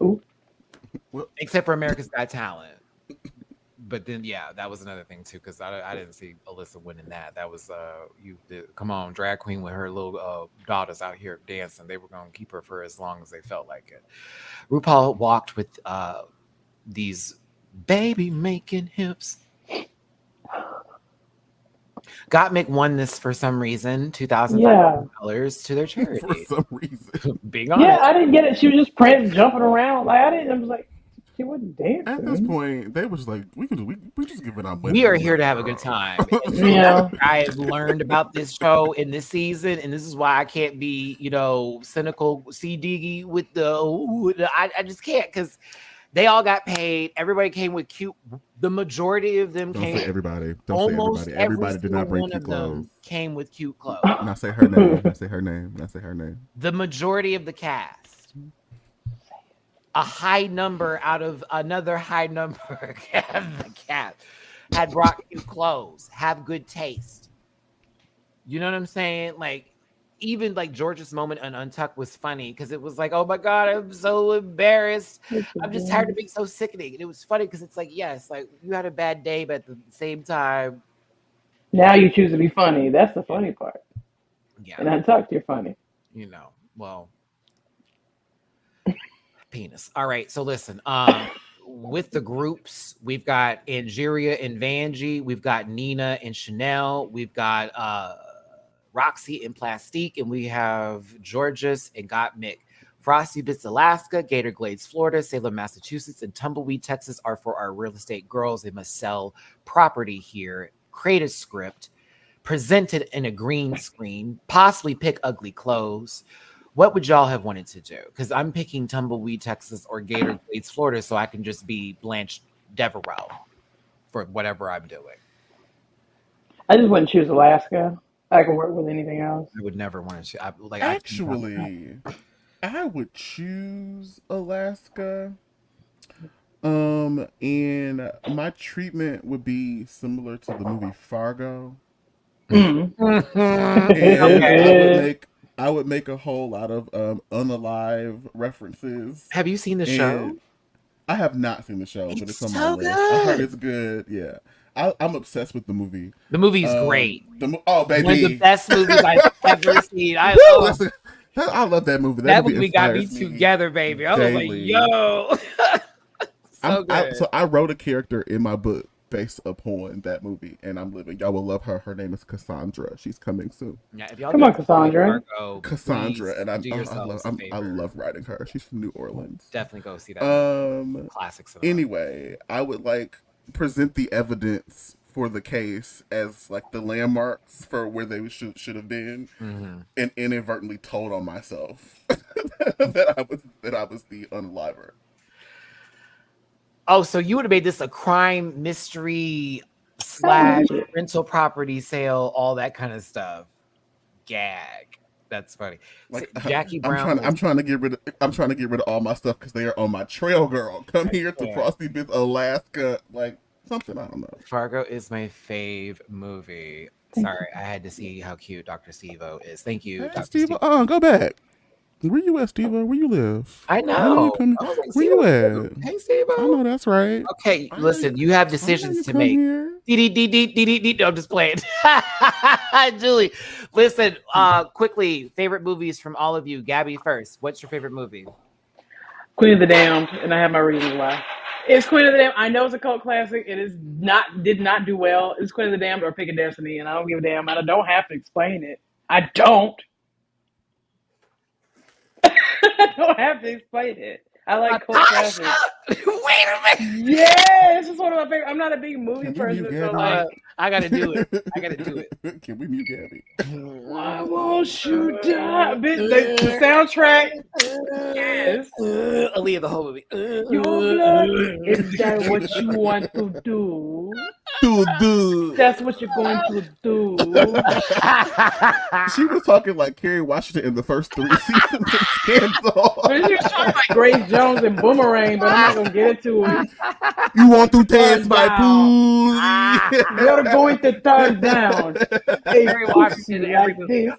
Ooh. Except for America's Got Talent. But then, yeah, that was another thing too, because I didn't see Alyssa winning that. That was come on, drag queen with her little daughters out here dancing. They were going to keep her for as long as they felt like it. RuPaul walked with these baby making hips. Gottmik won this for some reason, $2,500 to their charity. For some reason. Being honest. Yeah, I didn't get it. She was just prancing, jumping around. Like I was like, she wasn't dancing. At this point, they was like, we just giving our money. We are here to have a good time. Yeah. I have learned about this show in this season, and this is why I can't be, cynical, C-diggy with I just can't, because they all got paid. Everybody came with cute. The majority of them came. Don't say everybody. Almost Everybody did not bring cute clothes. Came with cute clothes. Not say her name. Not say her name. Not say her name. The majority of the cast. A high number out of another high number of the cast had brought cute clothes, have good taste. You know what I'm saying? Like, even like George's moment on Untucked was funny because it was like, oh my God, I'm so embarrassed. I'm just tired of being so sickening. And it was funny because it's like, yes, like you had a bad day, but at the same time, now you choose to be funny. That's the funny part. Yeah. And Untucked, you're funny. Well, penis. All right. So listen, with the groups, we've got Angeria and Vanjie, we've got Nina and Chanel, we've got Roxy and Plastique, and we have Georges and Gottmik. Frosty Bits Alaska, Gator Glades, Florida, Salem, Massachusetts, and Tumbleweed, Texas are for our real estate girls. They must sell property here, create a script, present it in a green screen, possibly pick ugly clothes. What would y'all have wanted to do? Because I'm picking Tumbleweed, Texas, or Gator Glades, Florida, so I can just be Blanche Devereaux for whatever I'm doing. I just wouldn't choose Alaska. I can work with anything else. I would never want to. I would choose Alaska. And my treatment would be similar to the movie Fargo. Okay. I would make a whole lot of unalive references. Have you seen the show? I have not seen the show, but it's on my list. Good. I heard it's good. Yeah. I'm obsessed with the movie. The movie's great. Baby. One of the best movies I've ever seen. I love that movie. That movie movie got me inspires together, baby. I was like, daily. yo. So good. So I wrote a character in my book based upon that movie, and I'm living. Y'all will love her. Her name is Cassandra. She's coming soon. Yeah, if y'all Come go on, to Cassandra. Fargo, Cassandra, please and do yourselves a favor. I love writing her. She's from New Orleans. Definitely go see that. Classics. Anyway, I would like present the evidence for the case as like the landmarks for where they should have been, and inadvertently told on myself that I was the unaliver. Oh, so you would have made this a crime mystery / rental property sale, all that kind of stuff. Gag. That's funny. Like Jackie Brown. I'm trying to get rid of all my stuff because they are on my trail, girl. Come here to Frosty Bits, Alaska. Like something, I don't know. Fargo is my fave movie. Sorry, I had to see how cute Dr. Steve-O is. Thank you, Hey, Dr. Steve-O. Go back. Where you at, Steve-O? Where you live? I know. Where you at? Hey, Steve-O. I know that's right. Okay, listen, you have decisions to make. No, I'm just playing. Julie, listen, quickly, favorite movies from all of you. Gabby first. What's your favorite movie? Queen of the Damned, and I have my reasons why. It's Queen of the Damned. I know it's a cult classic. It did not do well. It's Queen of the Damned or Pick a Destiny, and I don't give a damn. I don't have to explain it. I don't. I don't have to explain it. I like cult classics. Wait a minute. Yes, it's one of my favorite. I'm not a big movie person, so like I gotta do it. Can we mute Gabby? Why won't you die? The soundtrack. Yes. Aaliyah, the whole movie. Your blood. Is that what you want to do? That's what you're going to do. She was talking like Kerry Washington in the first 3 seasons of Scandal. She was talking like Grace Jones and Boomerang, but I'm not gonna get into it. You want to taste my pussy? You're going to turn down a pussy like this.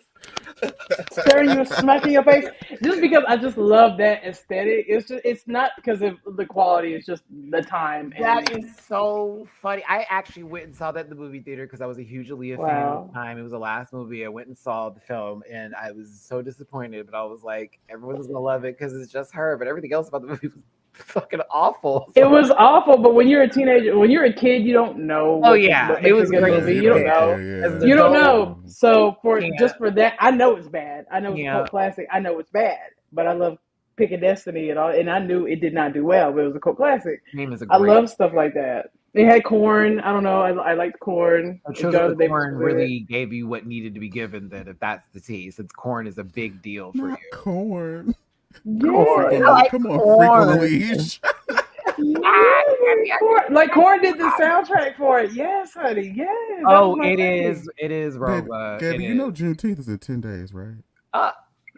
Staring you, smacking your face, just because I just love that aesthetic. It's not because of the quality. It's just the time. That is so funny. I actually went and saw that in the movie theater because I was a huge Aaliyah fan at the time. It was the last movie I went and saw the film, and I was so disappointed. But I was like, everyone's gonna love it because it's just her. But everything else about the movie was fucking awful. So. It was awful, but when you're a teenager, when you're a kid, you don't know. It was a good movie. You don't know. You don't know. So just for that, I know it's bad. I know it's a cult classic. I know it's bad, but I love Pick a Destiny and all, and I knew it did not do well, but it was a cult classic. I love stuff like that. It had corn. I don't know. I liked corn. Corn really gave you what needed to be given. Then, if that's the tea, since corn is a big deal for you. Corn. Yeah, come on, Freak like Corn did the soundtrack for it. Yes, honey. Yes. Oh, it is, Roba. Gabby, you know Juneteenth is in 10 days, right?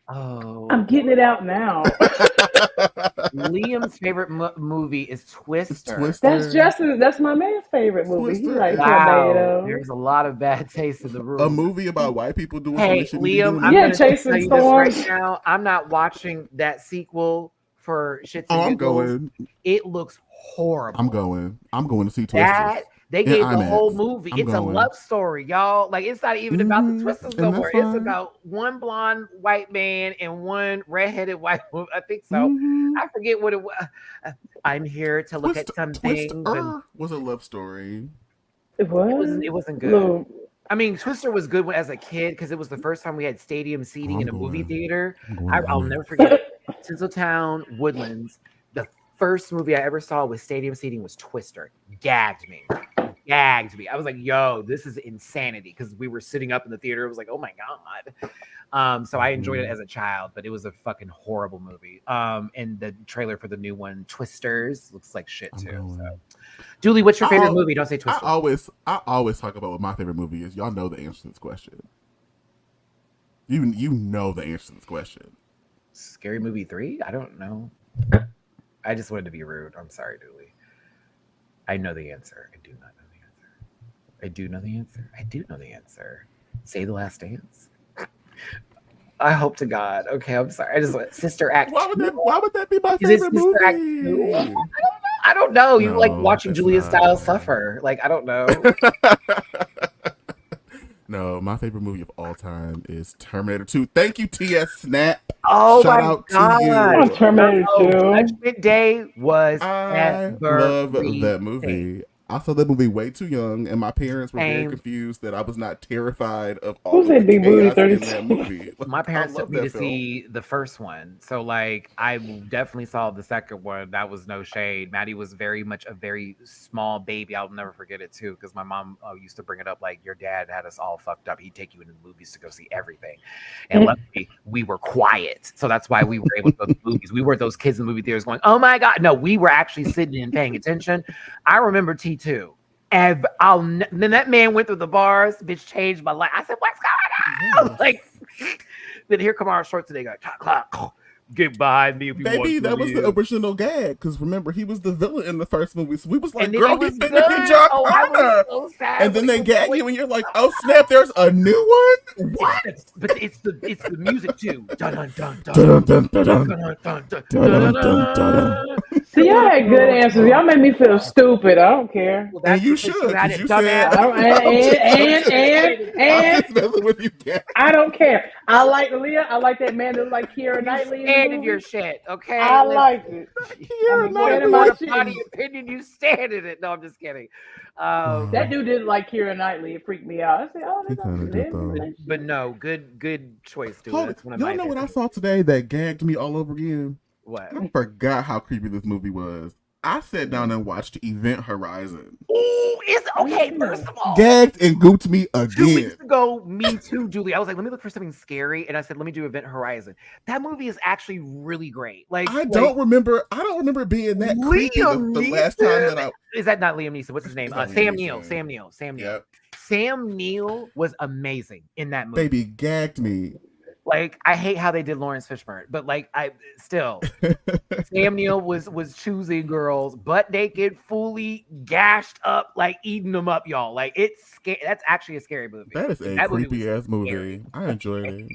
I'm getting it out now. Liam's favorite movie is Twister. That's my man's favorite movie. He likes wow. There's a lot of bad taste in the room. A movie about white people doing something shit. Liam, I'm chasing storms. Right now, I'm not watching that sequel for shits and I'm going. It looks horrible. I'm going to see Twister. They gave the whole movie. It's a love story, y'all. Like, it's not even about the twisters no more. It's about one blonde white man and one redheaded white woman. I think so. I forget what it was. I'm here to look at some things. Was a love story. It was? It wasn't good. No. I mean, Twister was good as a kid because it was the first time we had stadium seating in a movie theater. I'll never forget it. Tinseltown, Woodlands. The first movie I ever saw with stadium seating was Twister. Gagged me. I was like, yo, this is insanity. Because we were sitting up in the theater. It was like, oh my God. So I enjoyed it as a child, but it was a fucking horrible movie. And the trailer for the new one, Twisters, looks like shit too. So. Julie, what's your favorite movie? Don't say Twister. I always talk about what my favorite movie is. Y'all know the answer to this question. You know the answer to this question. Scary Movie 3? I don't know. I just wanted to be rude. I'm sorry, Julie. I know the answer. I do not know the answer. I do know the answer. Say The Last Dance. I hope to God. Okay, I'm sorry. I just want Sister Act. Why would that be my favorite movie? I don't know. You like watching Julia Stiles suffer. Like, I don't know. No, So my favorite movie of all time is Terminator 2. Thank you, T.S. Snap. Oh Shout my out God. to you. Oh, Terminator Oh, 2. Judgment Day was I love that everything. movie. I saw that movie way too young, and my parents were very Same. confused that I was not terrified of Who all of said the Big Booty chaos in 36? that movie. Like, My I parents took love me to that film. see the first one. So, like, I definitely saw the second one. That was no shade. Maddie was very much a very small baby. I'll never forget it, too, because my mom used to bring it up like, your dad had us all fucked up. He'd take you into the movies to go see everything. And luckily, we were quiet. So that's why we were able to go to the movies. We weren't those kids in the movie theaters going, oh my God. No, we were actually sitting and paying attention. I remember T2. And then that man went through the bars. Bitch changed my life. I said, "What's going on?" Yes. Like, then here come our shorts today. Got clock. Get behind me if you want Baby, to. that was the original gag. Because remember, he was the villain in the first movie. So we was like, And then girl, it was he's finna be good. John Oh, I Connor. was so sad. And then when they he was gag going- you, and you're like, oh snap, there's a new one. What? But it's the music too. Dun dun dun dun Dun, dun, dun, dun, dun dun. dun dun dun Dun, dun dun, dun, dun. See, y'all had good answers. Y'all made me feel stupid. I don't care. Well, And that's you because should, had because it, you dumbass. said, I don't, I'm and just messing with you, Gabby. I don't care. I like Leah. I like that man that looked like Keira Knightley in the Stand in movie. your shit, okay? I liked it. Keira I'm More standing than my a shit. body opinion, you stand in it. No, I'm just kidding. That dude didn't like Keira Knightley. It freaked me out. I said, "Oh, He that's kinda did, though. But no, good choice, dude. Hold That's one of y'all my know what I favorites. saw today that gagged me all over again? What? I forgot how creepy this movie was. I sat down and watched Event Horizon. Oh, it's okay. First of all, Gagged and gooped me 2 again. weeks ago, me too, Julie. I was like, let me look for something scary, and I said, let me do Event Horizon. That movie is actually really great. Like, I don't remember it being that creepy the last time that I is that not Liam Neeson? What's his name? It's not Sam Liam Neill. Neeson. Sam Neill. Sam Neill. Yep. Sam Neill was amazing in that movie. Baby gagged me. Like, I hate how they did Lawrence Fishburne, but like, I still Sam Neill was choosing girls butt naked, fully gashed up, like eating them up, y'all. Like, it's scary. That's actually a scary movie. That is a That movie creepy was ass movie. scary. I enjoyed it.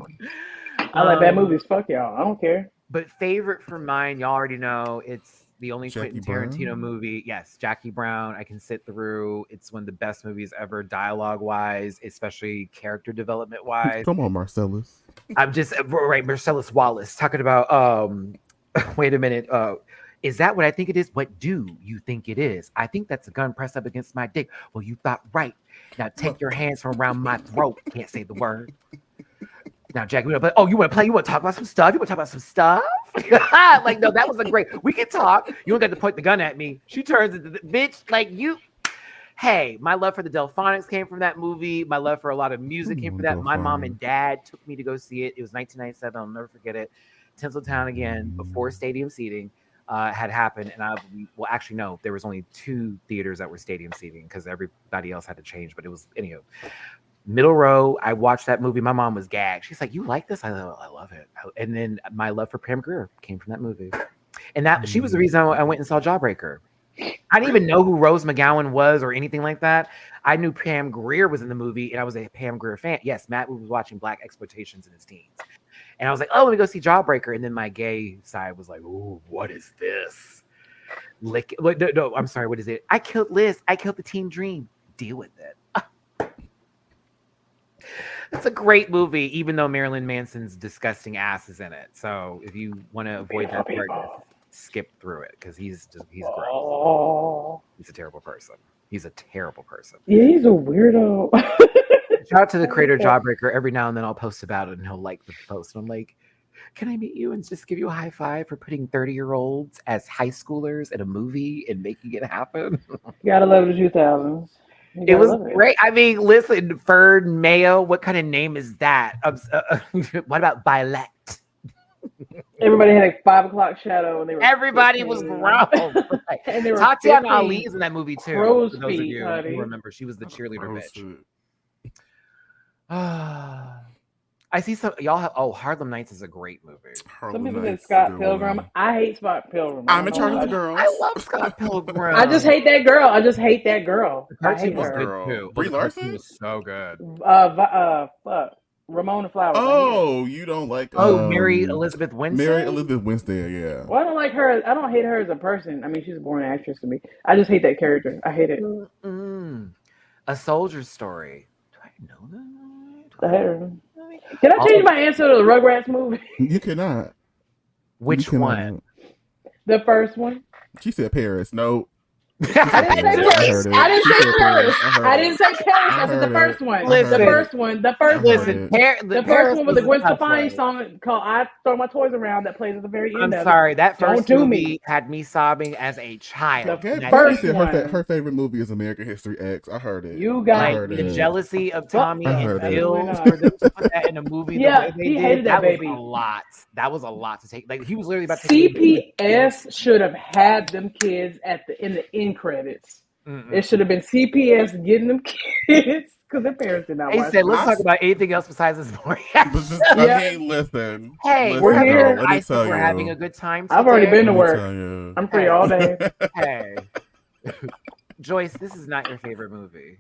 I like bad movies. Fuck y'all. I don't care. But favorite for mine, y'all already know, it's the only Jackie Quentin Tarantino Brown? movie. Yes, Jackie Brown. I can sit through. It's one of the best movies ever, dialogue wise, especially character development wise. Come on, Marcellus. I'm just right, Marcellus Wallace talking about. Wait a minute. Is that what I think it is? What do you think it is? I think that's a gun pressed up against my dick. Well, you thought right. Now take your hands from around my throat. Can't say the word. Now, Jack, but you want to play? You want to talk about some stuff? You want to talk about some stuff? Like, no, that was a great. We can talk. You don't got to point the gun at me. She turns into the bitch. Like, you. Hey, my love for the Delphonics came from that movie. My love for a lot of music came from that. My mom and dad took me to go see it. It was 1997. I'll never forget it. Tinseltown again, before stadium seating had happened. And actually, no, there was only 2 theaters that were stadium seating because everybody else had to change. But it was, anywho. Middle row, I watched that movie. My mom was gagged. She's like, "You like this?" I love it. And then my love for Pam Grier came from that movie. And that she was the reason I went and saw Jawbreaker. I didn't even know who Rose McGowan was or anything like that. I knew Pam Grier was in the movie, and I was a Pam Grier fan. Yes, Matt was watching Black exploitations in his teens. And I was like, oh, let me go see Jawbreaker. And then my gay side was like, ooh, what is this? No, I'm sorry, what is it? I killed Liz. I killed the Team Dream. Deal with it. It's a great movie, even though Marilyn Manson's disgusting ass is in it. So if you want to avoid that part, skip through it because he's gross. He's a terrible person. He's a terrible person. Yeah, he's a weirdo. Shout out to the creator Jawbreaker. Every now and then I'll post about it and he'll like the post. And I'm like, can I meet you and just give you a high five for putting 30-year-olds as high schoolers in a movie and making it happen? Gotta love the 2000s. It was great. I mean, listen, Ferd Mayo, what kind of name is that? What about Violet? Everybody had a 5 o'clock shadow, and they were. Everybody was grown. And they were Tatiana Ali's in that movie too. Crow's For those of feet, you honey. who remember, she was the cheerleader bitch. I see some y'all have. Oh, Harlem Nights is a great movie. Some people said Scott Pilgrim. I hate Scott Pilgrim. I'm in charge of the girls. I love Scott Pilgrim. I just hate that girl. The cartoon was good too. Brie Larson was so good. Fuck. Ramona Flowers. Oh, you don't like Mary Elizabeth Winstead? Mary Elizabeth Winstead, yeah. Well, I don't like her. I don't hate her as a person. I mean, she's a born actress to me. I just hate that character. I hate it. A Soldier's Story. Do I know that? Can I change my answer to the Rugrats movie? You cannot. Which You one? cannot. The first one. She said Paris. No. I didn't say Paris. I Paris. heard it. I didn't She say said Paris. heard I it. didn't say Paris. I said the heard first it. one. Listen. The first one. The first I one. heard Listen, The first one with the Gwen Stefani song called "I Throw My Toys Around" that plays at the very I'm end of sorry, it. that first Don't do movie me. had me sobbing as a child. The And Gabby first said one. her favorite movie is American History X. I heard it. You I got like heard the it. jealousy of Tommy I and heard it. Bill Absolutely for them to put that in a movie the Yeah, way they he did. hated that was baby. a lot. That was a lot to take. Like he was literally about to take CPS should have had them kids in the end credits. It should have been CPS getting them kids because their parents did not He watch said, it. "Let's talk about anything else besides this boring." But just, I mean, listen. Hey, listen, we're here. girl, let me I tell hope we're you. having a good time today. I've already been to Let me work. tell you. I'm free all day. Hey, Joyce, this is not your favorite movie.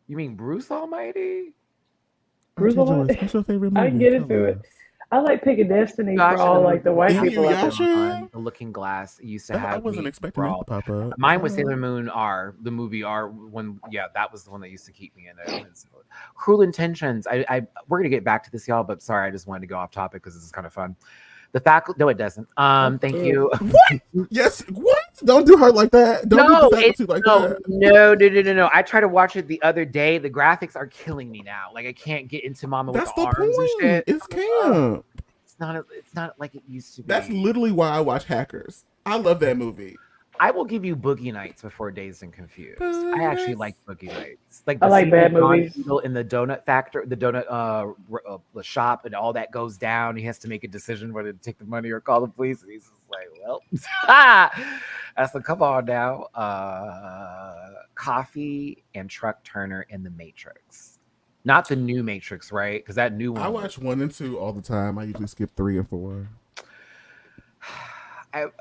You mean Bruce Almighty? Bruce Almighty? What's your favorite movie? I can get into Tell it. us. I like Picking Destiny Gosh, for all like the white Damn, people out there. Yasha? The Looking Glass used to have. I wasn't me expecting that to enthralled. pop up. Mine was Sailor Moon R, the movie R. When that was the one that used to keep me in it. Cruel Intentions. We're gonna get back to this, y'all, but sorry, I just wanted to go off topic because this is kind of fun. The faculty. No, it doesn't. Thank you. What? Yes. What? Don't do her like that. Don't do the faculty like that. No. I tried to watch it the other day. The graphics are killing me now. Like I can't get into Mama That's with the the arms and point. shit. It's camp. It's not like it used to be. That's literally why I watch Hackers. I love that movie. I will give you Boogie Nights before Dazed and Confused. I actually like Boogie Nights. Like I like bad movies. In the donut factory, the donut the shop, and all that goes down. He has to make a decision whether to take the money or call the police. And he's just like, well, that's like, come on now. Coffee and Truck Turner in the Matrix. Not the new Matrix, right? Because that new one. I watch 1 and 2 all the time. I usually skip 3 and 4.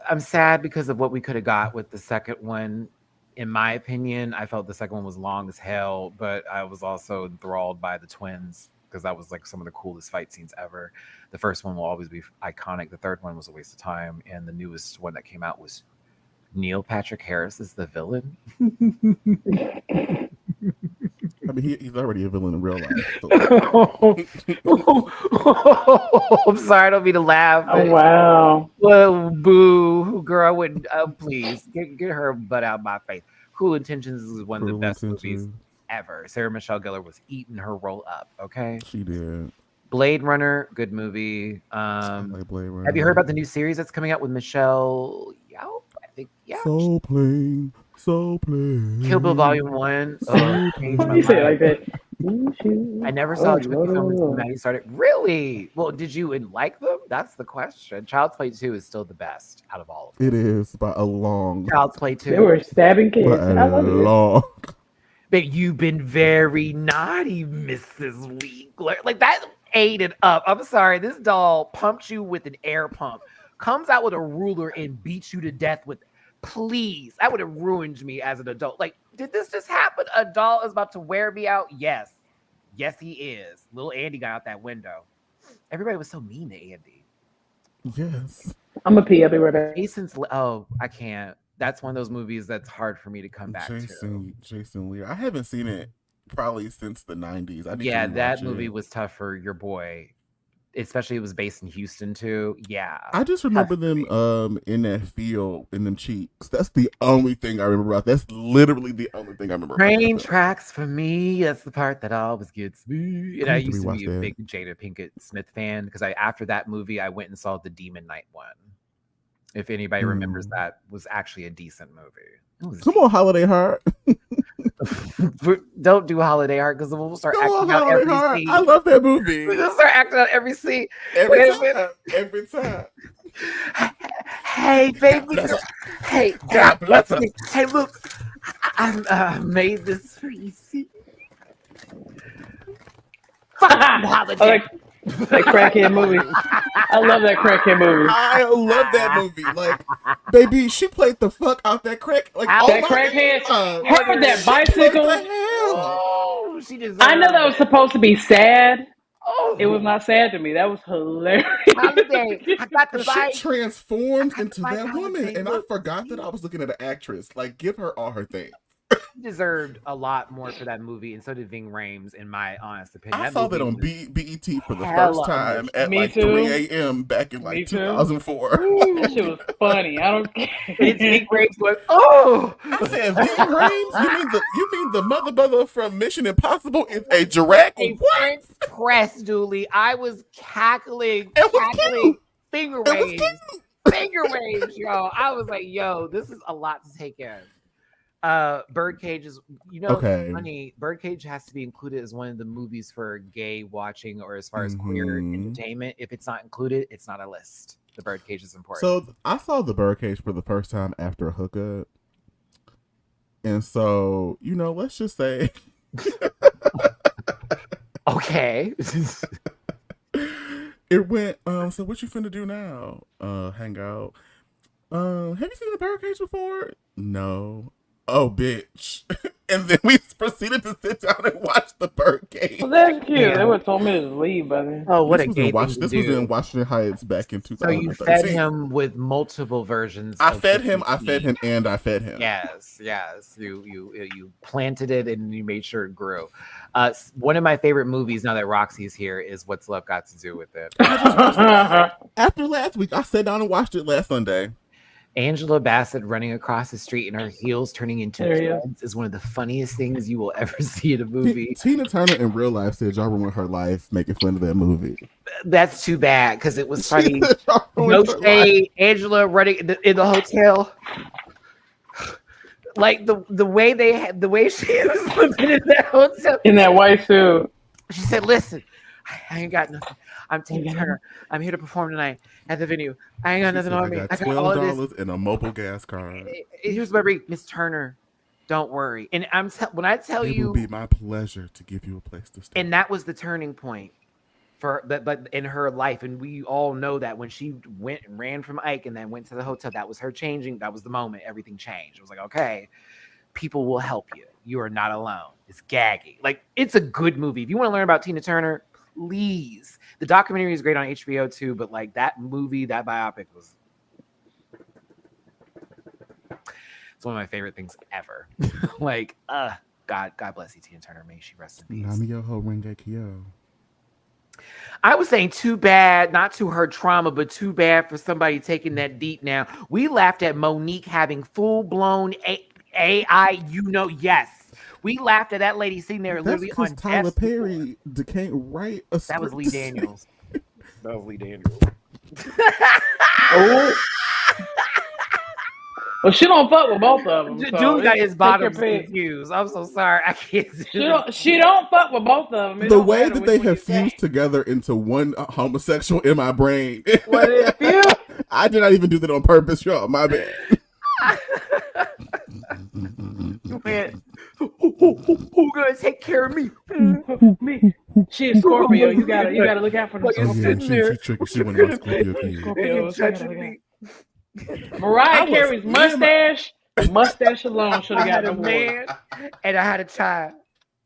I'm sad because of what we could have got with the second one. In my opinion, I felt the second one was long as hell, but I was also enthralled by the twins because that was like some of the coolest fight scenes ever. The first one will always be iconic. The third one was a waste of time, and the newest one that came out was Neil Patrick Harris is the villain. I mean, he's already a villain in real life. So. I'm sorry, I don't mean to laugh. Oh wow! Well, boo, girl, I wouldn't. Please get her butt out of my face. Cruel Intentions is one of the best movies ever. Sarah Michelle Gellar was eating her roll up. Okay, she did. Blade Runner, good movie. Like Blade Runner. Have you heard about the new series that's coming out with Michelle Yeoh? I think So plain. Kill Bill Volume 1. You say it like that. I never saw 20 films until Maddie started. Really? Well, did you like them? That's the question. Child's Play 2 is still the best out of all of them. It is by a long. Child's Play 2. They were stabbing kids. I love long. But you've been very naughty, Mrs. Wiegler. Like that ate it up. I'm sorry. This doll pumped you with an air pump, comes out with a ruler and beats you to death with. Please, that would have ruined me as an adult. Like, did this just happen? A doll is about to wear me out? Yes, he is. Little Andy got out that window. Everybody was so mean to Andy. Yes. I'm a pee. I'll be right back. I can't. That's one of those movies that's hard for me to come back to. Jason Lear. I haven't seen it probably since the 90s. That movie was tough for your boy. Especially it was based in Houston too. Yeah. I just remember them in that field in them cheeks. That's the only thing I remember about. That's literally the only thing I remember. Train tracks for me. That's the part that always gets me. And I used to be a big Jada Pinkett Smith fan because after that movie I went and saw the Demon Knight one. If anybody remembers, that was actually a decent movie. Come on, Holiday Heart. Don't do Holiday Heart because we'll start acting out every scene. I love that movie. We'll start acting out every scene. Every time. Hey, baby. Hey, God bless me. Hey, look. I made this for you. See? Holiday. That crackhead movie. I love that crackhead movie. I love that movie. Like, baby, she played the fuck out that crack. Like, that crackhead. Her with that bicycle. Oh, she deserved I know that was supposed to be sad. Oh, it was not sad to me. That was hilarious. Holiday. I got the bike. She transformed into that woman, and I forgot that I was looking at an actress. Like, give her all her things. He deserved a lot more for that movie, and so did Ving Rhames, in my honest opinion. I That saw that movie on was BET for the first hella time at Me like too. 3 a.m. back in Me like too. 2004. That shit was funny. I don't care. And it's Ving Rhames going, oh! I said, Ving Rhames? You mean the mother from Mission Impossible is a Jirac? A What? French press, Dooley. I was cackling, It was cute. finger It was waves, finger waves, yo. I was like, yo, this is a lot to take in. Birdcage is, Okay. funny. Birdcage has to be included as one of the movies for gay watching or as far as queer entertainment. If it's not included, it's not a list. The Birdcage is important. So I saw the Birdcage for the first time after a hookup. And so, let's just say. Okay. It went, so what you finna do now? Hang out. Have you seen the Birdcage before? No. Oh, bitch. And then we proceeded to sit down and watch the Birdcage. Well, that's cute. They would have told me to leave by then. Oh, what This a was gay in thing to This do. was in Washington Heights back in So you 2013. fed him with multiple versions. I of fed the him, cuisine. and I fed him. Yes. You planted it and you made sure it grew. One of my favorite movies now that Roxy's here is What's Love Got to Do with It. After last week, I sat down and watched it last Sunday. Angela Bassett running across the street and her heels turning into treads is one of the funniest things you will ever see in a movie. Tina Turner in real life said y'all ruined her life making fun of that movie. That's too bad because it was funny. No shade. Angela running in the hotel. Like the way she was living in that hotel. In that white suit. She said, listen, I ain't got nothing. I'm Tina Turner. I'm here to perform tonight at the venue. I ain't got nothing on me. I got $12 and a mobile gas card. Here's what I read. Miss Turner, don't worry. And when I tell you, it will be my pleasure to give you a place to stay. And that was the turning point for but in her life. And we all know that when she went and ran from Ike and then went to the hotel, that was her changing. That was the moment everything changed. It was like, okay, people will help you. You are not alone. It's gaggy. Like, it's a good movie. If you want to learn about Tina Turner, please. The documentary is great on HBO too, but like that movie, that biopic was, it's one of my favorite things ever. Like, God bless you, Tina Turner. May she rest in peace. I was saying too bad, not to her trauma, but too bad for somebody taking that deep now. We laughed at Monique having full-blown AI, yes. We laughed at that lady sitting there literally on Tyler Perry can't write a script. That was Lee Daniels. Oh. Well, she don't fuck with both of them. Julie got his bottoms confused. I'm so sorry. I can't. She don't fuck with both of them. The way that they have fused together into one homosexual in my brain. What is fused? I did not even do that on purpose, y'all. My bad. Man, who gonna take care of me? Me. She is Scorpio. You gotta look out for the She's tricky. She one of my Scorpio kids. Mariah Carey's mustache alone should have got a man and I had a child.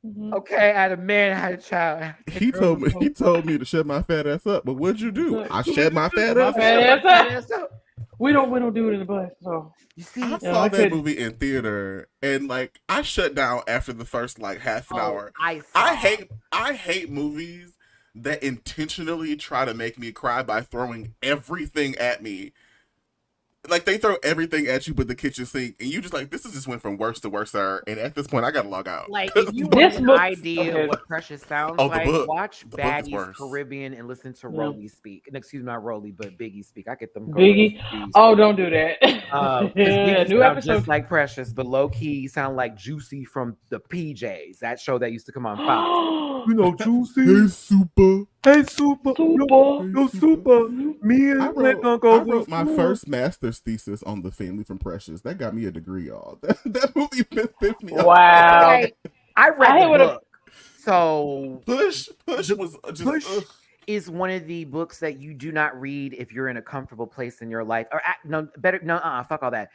Mm-hmm. Okay, I had a man, I had a child. He told me to shut my fat ass up, but what'd you do? I shut my fat ass up. We don't do it in the bus. So you see, I saw that movie in theater, and like I shut down after the first like half an hour. I hate movies that intentionally try to make me cry by throwing everything at me. Like, they throw everything at you but the kitchen sink, and you just like, this is just went from worse to worse, sir. And at this point, I gotta log out. Like, if you want an idea of what Precious sounds like, watch Baddies Caribbean and listen to Rolly speak. And excuse me, not Rolly, but Biggie speak. I get them. Biggie? Oh, don't do that. New episode just like Precious, but low key sound like Juicy from the PJs. That show that used to come on Fox. You know, Juicy. Hey, Super. Hey, Super. Yo, Super. Me and I wrote my first master's thesis on the family from Precious. That got me a degree, y'all. That movie pissed me off. Wow. I read the book. So Push was just Push is one of the books that you do not read if you're in a comfortable place in your life. Or fuck all that.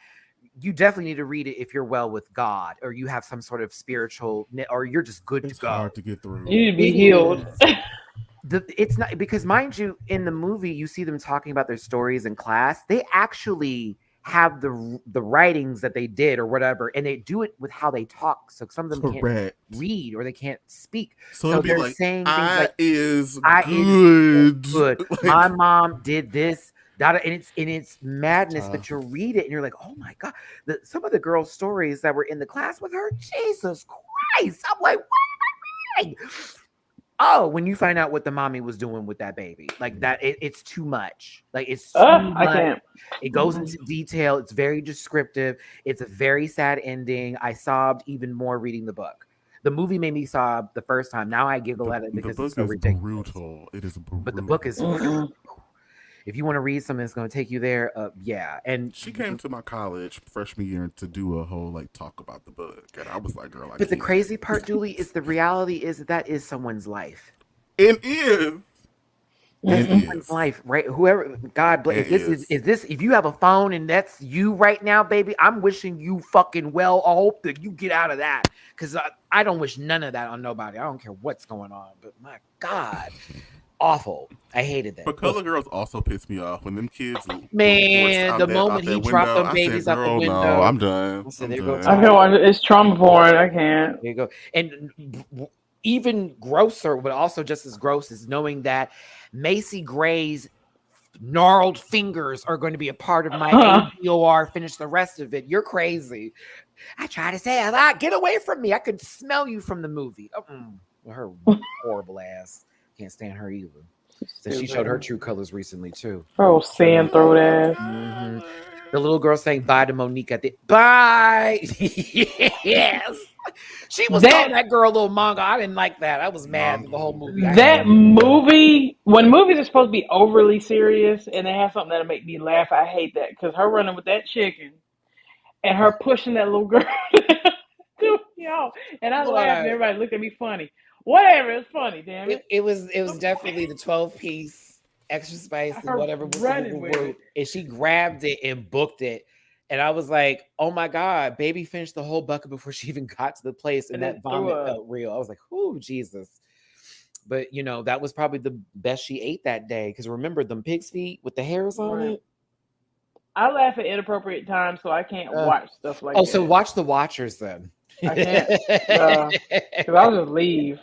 You definitely need to read it if you're well with God, or you have some sort of spiritual, or you're just good to go. It's hard to get through. You need to be healed. It's not because, mind you, in the movie you see them talking about their stories in class. They actually have the writings that they did or whatever, and they do it with how they talk. So some of them can't read or they can't speak. So they're like, saying things like is good. Like, my mom did this. And it's madness, but you read it and you're like, oh my God. Some of the girls' stories that were in the class with her, Jesus Christ. I'm like, what am I reading? Oh, when you find out what the mommy was doing with that baby, like that, it's too much. Like it's too much. I can't. It goes into detail. It's very descriptive. It's a very sad ending. I sobbed even more reading the book. The movie made me sob the first time. Now I giggle at it because it's so ridiculous. Brutal. It is brutal. But the book is. If you want to read something that's going to take you there, yeah. And she came to my college freshman year to do a whole like talk about the book, and I was like, "Girl, But the crazy part, Julie, is the reality is that is someone's life. It is. That's someone's life, right? Whoever, God bless. If you have a phone and that's you right now, baby, I'm wishing you fucking well. I hope that you get out of that because I don't wish none of that on nobody. I don't care what's going on, but my God. Awful. I hated that. But Color Girls also pissed me off when them kids. Man, the moment he dropped them babies out the window, no, I'm done. I feel like it's trauma porn. I can't. There you go. And even grosser, but also just as gross, is knowing that Macy Gray's gnarled fingers are going to be a part of my ADOR. Finish the rest of it. You're crazy. I try to say a lot. Get away from me. I could smell you from the movie. Her horrible ass. Can't stand her either. So she showed her true colors recently too. Oh, sand throat ass. Mm-hmm. The little girl saying bye to Monique at the bye. Yes, she was calling that girl a little manga. I didn't like that. I was mad with the whole movie. That movie, when movies are supposed to be overly serious and they have something that'll make me laugh, I hate that because her running with that chicken and her pushing that little girl, yo, and I laughed and everybody looked at me funny. Whatever, it's funny, damn it. It was definitely the 12-piece extra spicy, whatever with the group. And she grabbed it and booked it. And I was like, oh my God, baby finished the whole bucket before she even got to the place. And that vomit felt real. I was like, oh, Jesus. But, that was probably the best she ate that day. Because remember them pig's feet with the hairs on it? I laugh at inappropriate times, so I can't watch stuff like that. Oh, so watch The Watchers then. I can't. Because I'll just leave.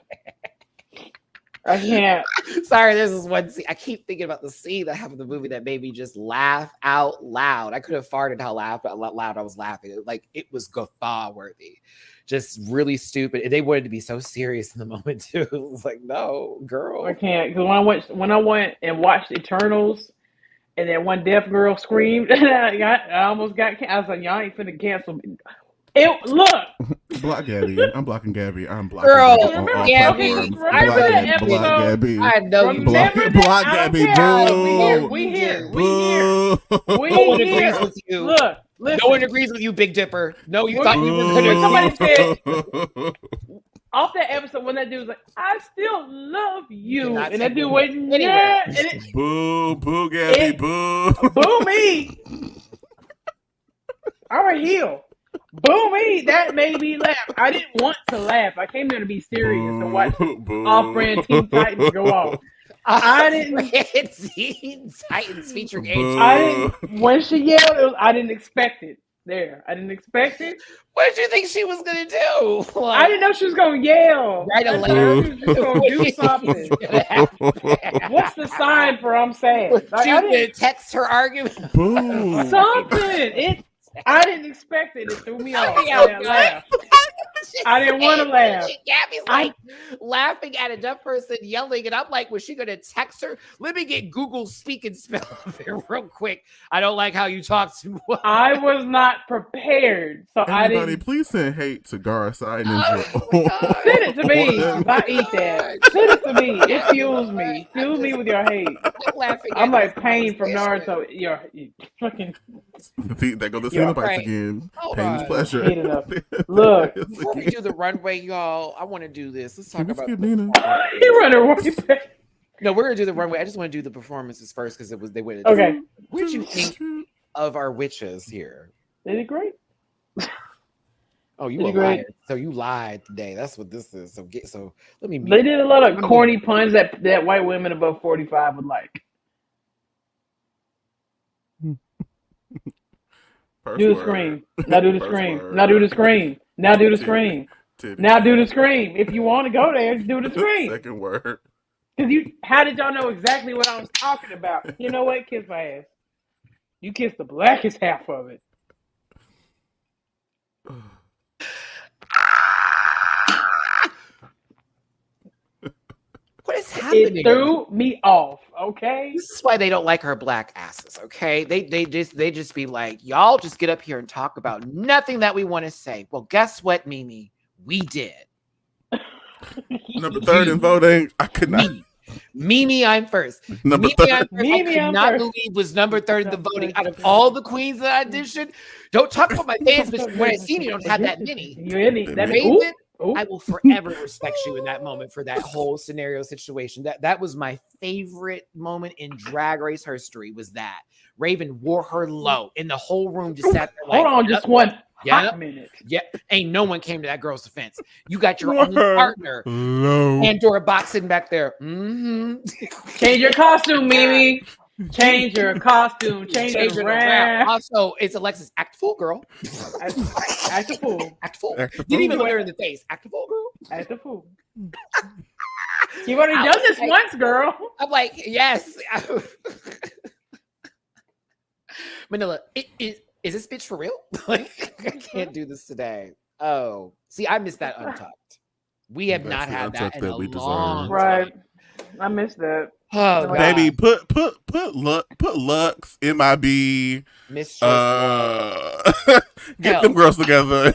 I can't. Sorry, there's this one scene. I keep thinking about the scene that happened in the movie that made me just laugh out loud. I could have farted how loud I was laughing. Like, it was guffaw worthy. Just really stupid. And they wanted to be so serious in the moment too. It was like, no, girl. I can't. Because when I went and watched Eternals, and that one deaf girl screamed, I almost got. I was like, y'all ain't finna cancel me. Look. Block Gabby. I'm blocking Gabby. I'm blocking Girl, Gabby. Gabby. I know you block Gabby. Boo. We here. No one agrees with you. Look. Listen. No one agrees with you, Big Dipper. No, you thought you were gonna. Somebody said off that episode when that dude was like, "I still love you," and that dude went, "Yeah." Boo, Gabby, boo, boo me. All right, heel. Boo me. That made me laugh. I didn't want to laugh. I came there to be serious and watch off-brand Teen Titans go off. I didn't. Teen Titans featuring when she yelled, I didn't expect it. I didn't expect it. What did you think she was gonna do? I didn't know she was gonna yell. Write a letter. She was gonna do something. What's the sign for I'm sad? She was gonna text her argument. Something. I didn't expect it. It threw me off. I didn't want to laugh. Gabby's like laughing at a deaf person yelling, and I'm like, was she gonna text her? Let me get Google speak and spell of it real quick. I don't like how you talk to me. I was not prepared, so Everybody, I didn't. Please send hate to Gara Side Ninja. Send it to me. I eat that. Send it to me. It fuels me. Fuel me with your hate. I'm like Pain from Naruto. You're fucking. There go the Cenobites again. Pain is pleasure. Look. Before we do the runway, y'all, I want to do this. Let's talk about Nina. He running right back. No, we're gonna do the runway. I just want to do the performances first because they went. Okay. What did you think of our witches here? They did great. Oh, you lied. So you lied today. That's what this is. So let me. They did a lot of corny puns that white women above 45 would like. First Do the word. scream. Now do the First scream. word. Now do the scream. Now do the Titty. scream. Titty. Now do the scream. If you want to go there, do the scream. Second word. Because how did y'all know exactly what I was talking about? You know what? Kiss my ass. You kissed the blackest half of it. What is happening? It threw me off. Okay. This is why they don't like her black asses. Okay, they just be like, y'all just get up here and talk about nothing that we want to say. Well, guess what, Mimi? We did. Number third in voting. I could not. Mimi, I'm first. Number Mimi, third. I'm first. I could not believe was number third in the voting. Out of all the queens that I auditioned, don't talk about my fans, but when I seen you, don't have that many. Raven, I will forever respect you in that moment for that whole scenario situation. That was my favorite moment in Drag Race history. Was that Raven wore her low, and the whole room just sat there like, hold on, just one hot minute. Yeah, ain't no one came to that girl's defense. You got your own partner, Pandora box sitting back there. Change your costume, Mimi. Change your costume. Change it around. Also, it's Alexis. Act full, girl. Act a fool. Act full. Didn't even look her in the face. Act a fool, girl. Act a fool. You've already done this once, girl. I'm like, yes. Manila, is this bitch for real? Like, I can't do this today. Oh, see, I missed that Untucked. We have not had that in a long time. Right. I missed that. Oh, baby, put Lux, MIB, get them girls together.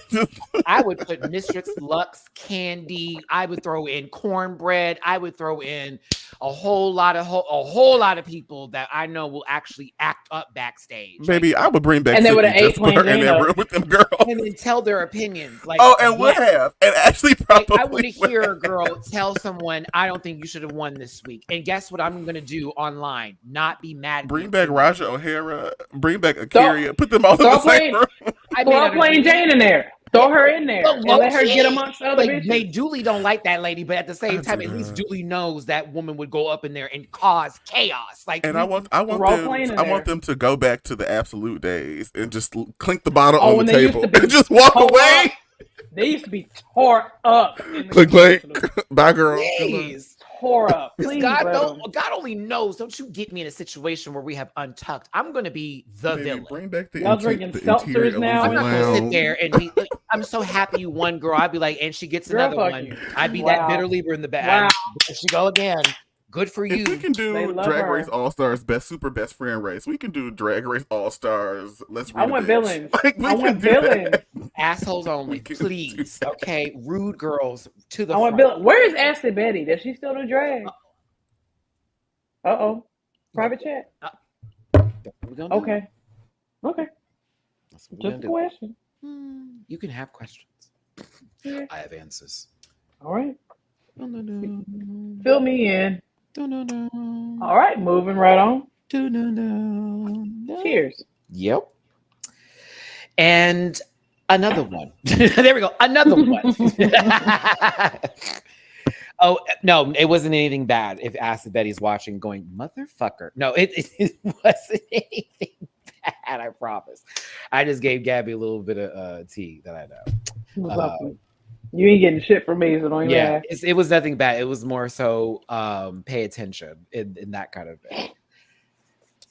I would put Mistress, Lux, Candy. I would throw in Cornbread. I would throw in a whole lot of people that I know will actually act up backstage. Baby, I would bring back and they would have ate in that room with them girls and then tell their opinions. Like, would have, and actually probably. Like, I want to hear a girl tell someone, "I don't think you should have won this week." And guess what? I'm going to do online. Not be mad. Bring back Raja O'Hara. Bring back Akaria. Put them all in the same room. Throw Plain Jane in there. Throw her in there and let her get amongst other bitches. They Dooley don't like that lady, but at the same time, at least Dooley knows that woman would go up in there and cause chaos. Like, and I want them to go back to the absolute days and just clink the bottle on the table and just walk away. They used to be tore up. Click, click. Bye, girl. Please. Tore up. Please, God only knows. Don't you get me in a situation where we have Untucked. I'm going to be the villain. Bring back the y'all drinking seltzers now. I'm not going to sit there and be like, I'm so happy you won, girl. I'd be like, and she gets another one. I'd be that bitter Libra in the back. Wow. There she go again. Good for you. If we can do Drag Race All Stars Super Best Friend Race, we can do Drag Race All Stars. I want villains. I want villains. Assholes only, please. Okay, rude girls to the. I want villains. Where is Ashley Betty? Does she still do drag? Private chat. Okay. Just a question. You can have questions. Yeah. I have answers. All right. Fill me in. All right, moving right on. Cheers. Yep. And another one. There we go. Another one. Oh, no, it wasn't anything bad. If Acid Betty's watching going, motherfucker. No, it wasn't anything bad, I promise. I just gave Gabby a little bit of tea that I know. You ain't getting shit from me, so don't even ask. It was nothing bad. It was more so pay attention in that kind of thing.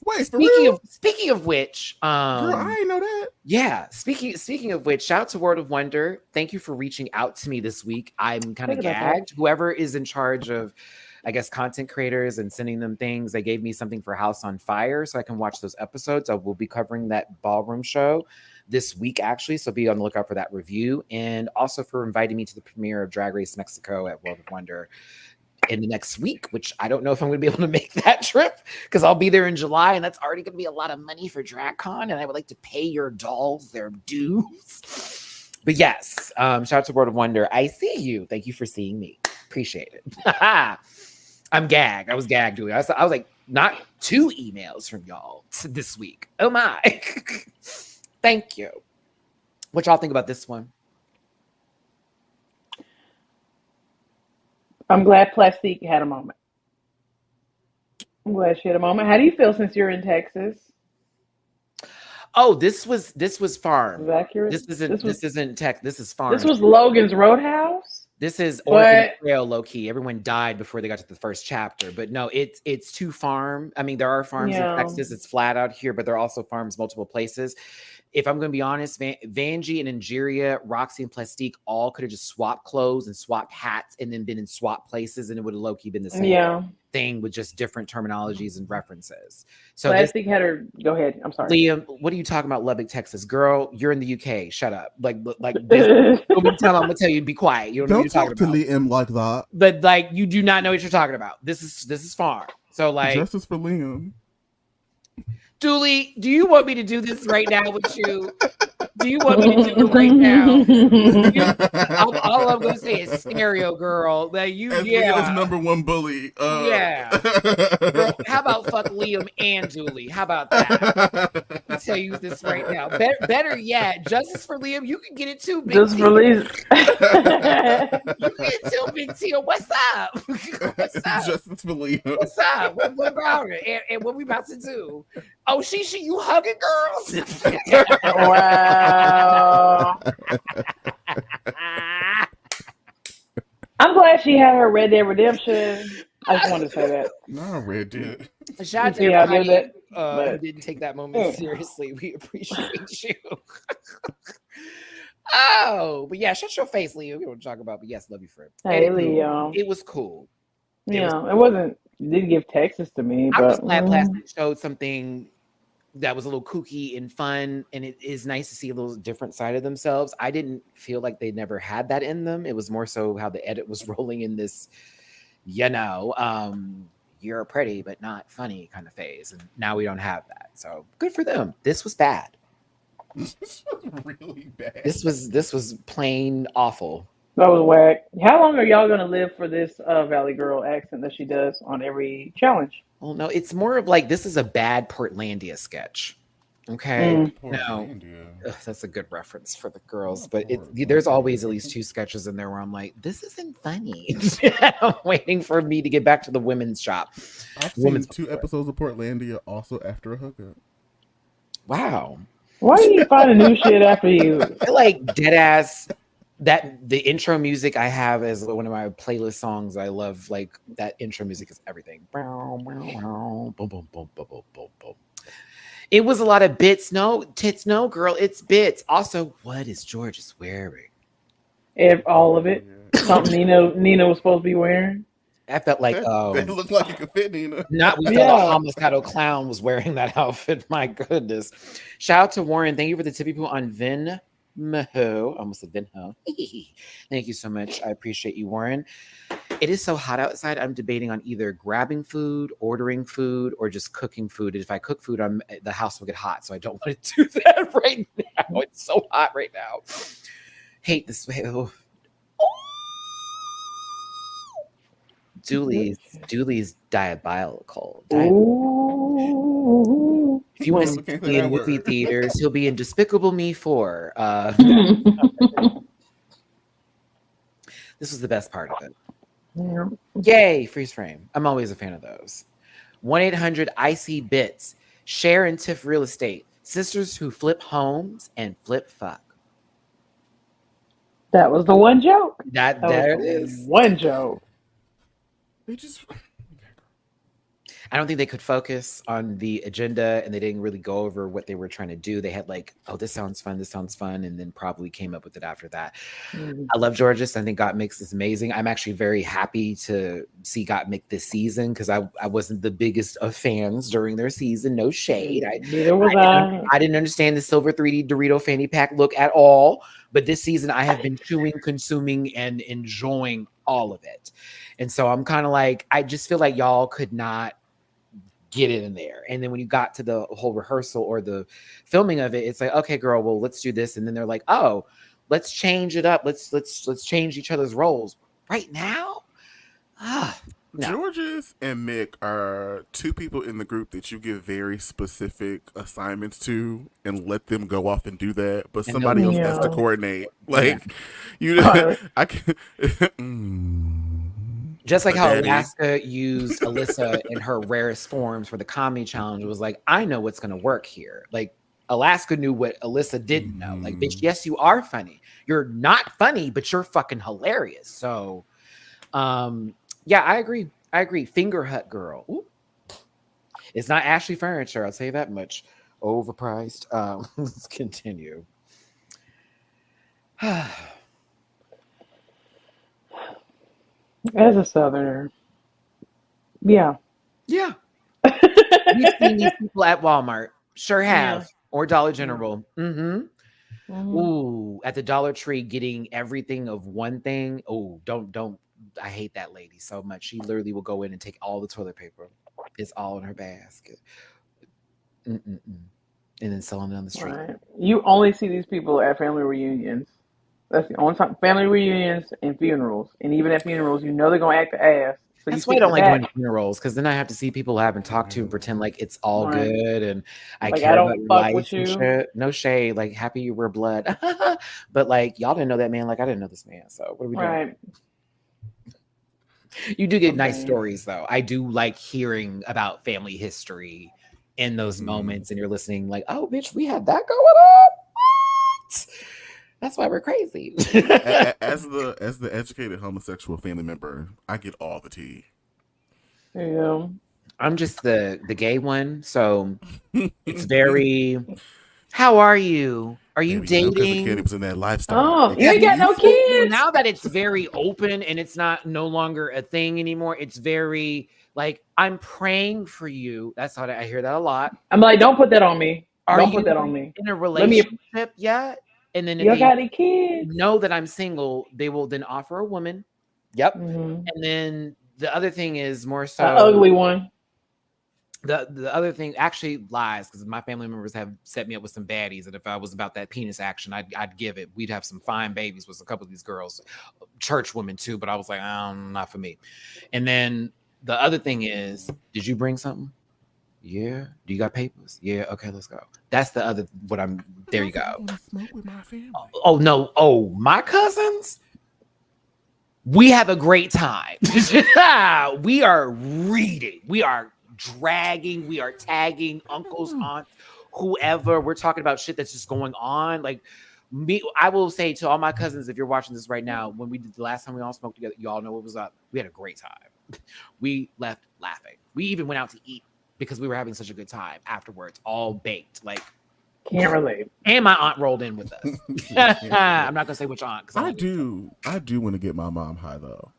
Wait, speaking of which, girl, I didn't know that. Yeah, speaking of which, shout out to World of Wonder. Thank you for reaching out to me this week. I'm kind of gagged. Whoever is in charge of, I guess, content creators and sending them things, they gave me something for House on Fire so I can watch those episodes. I will be covering that ballroom show this week, actually, so be on the lookout for that review, and also for inviting me to the premiere of Drag Race Mexico at World of Wonder in the next week, which I don't know if I'm going to be able to make that trip because I'll be there in July, and that's already going to be a lot of money for DragCon, and I would like to pay your dolls their dues. But yes, shout out to World of Wonder. I see you. Thank you for seeing me. Appreciate it. I'm gagged. I was gagged, Julie. I was like, not 2 emails from y'all this week. Oh my. Thank you. What y'all think about this one? I'm glad Plastique had a moment. I'm glad she had a moment. How do you feel since you're in Texas? Oh, this was farm. Is that accurate? This isn't tech. This is farm. This was Logan's Roadhouse. This is Oregon But Trail, low key. Everyone died before they got to the first chapter, but no, it's too farm. I mean, there are farms in Texas. It's flat out here, but there are also farms multiple places. If I'm going to be honest, Vanjie and Angeria, Roxy and Plastique all could have just swapped clothes and swapped hats and then been in swap places, and it would have low key been the same thing with just different terminologies and references. So Plastic had her. Go ahead. I'm sorry, Liam. What are you talking about, Lubbock, Texas? Girl, you're in the UK. Shut up. Like this. I'm gonna tell you, be quiet. You don't know what you're talking about. Don't talk to Liam like that. But like, you do not know what you're talking about. This is farm. So like, justice for Liam. Dooley, do you want me to do this right now with you? Do you want me to do it right now? All I'm gonna say is stereo, girl. That you, as Leo's number one bully. Yeah. Girl, how about fuck Liam and Dooley? How about that? I'll tell you this right now. Better yet, justice for Liam. You can get it too, Big just T. release. You can get it too, Big T. What's up? What's up? Justice for Liam. What's up? What about it? And what we about to do? Oh, she, you hugging girls? Wow. I'm glad she had her Red Dead Redemption. I just wanted to say that. Not Red Dead. Shout out to everybody who didn't take that moment seriously. We appreciate you. Oh, but yeah, shut your face, Leo. We don't talk about, but yes, love you, friend. Hey, Leo. It was cool. It wasn't. Didn't give Texas to me. I'm but just glad Plastic showed something that was a little kooky and fun, and it is nice to see a little different side of themselves. I didn't feel like they never had that in them. It was more so how the edit was rolling in this, you're pretty but not funny kind of phase, and now we don't have that. So good for them. This was bad. This was really bad. This was plain awful. That was whack. How long are y'all gonna live for this Valley Girl accent that she does on every challenge? Well, no, it's more of like, this is a bad Portlandia sketch. Okay. No, that's a good reference for the girls, but there's always at least two sketches in there where I'm like, this isn't funny. I'm waiting for me to get back to the women's shop. I've seen 2 episodes of Portlandia also after a hookup. Wow. Why do you find a new shit after you? I feel like dead ass. That the intro music I have as one of my playlist songs. I love, like, that intro music is everything. It was a lot of bits. No tits, no girl. It's bits. Also, what is George's wearing? All of it. Something Nina was supposed to be wearing. I felt like it looked like it could fit Nina. We thought Homicidal Clown was wearing that outfit. My goodness. Shout out to Warren. Thank you for the tippy poo on Venmo. Almost said Venmo. Thank you so much. I appreciate you, Warren. It is so hot outside. I'm debating on either grabbing food, ordering food, or just cooking food. If I cook food, the house will get hot, so I don't want to do that right now. It's so hot right now. Hate this way. Oh. Dooley's diabolical. If you want to see in movie theaters, he'll be in Despicable Me 4. This was the best part of it. Yeah. Yay, freeze frame. I'm always a fan of those. 1-800-IC-BITS. Share and Tiff Real Estate. Sisters who flip homes and flip fuck. That was the one joke. There it is. One joke. I don't think they could focus on the agenda, and they didn't really go over what they were trying to do. They had like, oh, this sounds fun, and then probably came up with it after that. I love Georges. I think Gottmik is amazing. I'm actually very happy to see Gottmik this season, because I wasn't the biggest of fans during their season. No shade. I didn't understand the silver 3D Dorito fanny pack look at all, but this season I have been chewing, consuming, and enjoying all of it. And so I'm kind of like, I just feel like y'all could not get it in there. And then when you got to the whole rehearsal or the filming of it, it's like, okay, girl, well, let's do this. And then they're like, oh, let's change it up. Let's change each other's roles right now. No. Georges and Mick are 2 people in the group that you give very specific assignments to and let them go off and do that, but somebody else has to coordinate. Like, I can. Just like how Alaska used Alyssa in her rarest forms for the comedy challenge. It was like, I know what's going to work here. Like, Alaska knew what Alyssa didn't know. Like, bitch, Mhm. yes, you are funny. You're not funny, but you're fucking hilarious. So, yeah, I agree. I agree. Finger Hut girl. Ooh. It's not Ashley Furniture. I'll tell you that much. Overpriced. Let's continue. As a Southerner, yeah. Yeah. We've seen these people at Walmart. Sure Yeah. have. Or Dollar Yeah. General. Ooh, at the Dollar Tree getting everything of one thing. Oh, don't. I hate that lady so much. She literally will go in and take all the toilet paper. It's all in her basket. Mm-mm-mm. And then selling it on the street. Right. You only see these people at family reunions. That's the only time. Family reunions and funerals. And even at funerals, you know they're going to act the ass. So you That's why I sit in don't the like going back. to funerals because then I have to see people I haven't talked to and pretend like it's all Right. good and I Like, I care about don't your fuck life with and you. shit. No shade, like happy you were blood. But like y'all didn't know that man, like I didn't know this man. So what are we doing? Right. You do get nice Okay. stories though. I do like hearing about family history in those moments and you're listening like, oh bitch, we had that going on. What? That's why we're crazy. As the educated homosexual family member, I get all the tea. Yeah. I'm just the gay one, so it's very. How are you? Are you Baby, cousin Kenny dating? was in that lifestyle. Oh, you ain't got no Well, kids. now that it's very open and it's not no longer a thing anymore, it's very like I'm praying for you. That's how I hear that a lot. I'm like, don't put that on me. Are Don't put you that on me. in a Let me. relationship yet? And then if You they got any kids? know that I'm single, they will then offer a woman. Yep. Mm-hmm. And then the other thing is more An so ugly one. the other thing actually lies because my family members have set me up with some baddies, and if I was about that penis action, I'd give it. We'd have some fine babies with a couple of these girls, church women too. But I was like, not for me. And then the other thing is, did you bring something? Yeah. Do you got papers? Yeah. Okay, let's go. That's the other. What I'm. There you go. Smoke with my family. Oh no. Oh, my cousins. We have a great time. We are reading. We are dragging. We are tagging uncles, aunts, whoever. We're talking about shit that's just going on. Like me, I will say to all my cousins, if you're watching this right now, when we did the last time we all smoked together, y'all know what was up. We had a great time. We left laughing. We even went out to eat because we were having such a good time afterwards, all baked. Like Can't relate. and my aunt rolled in with us. I'm not gonna say which aunt because I do want to get my mom high though.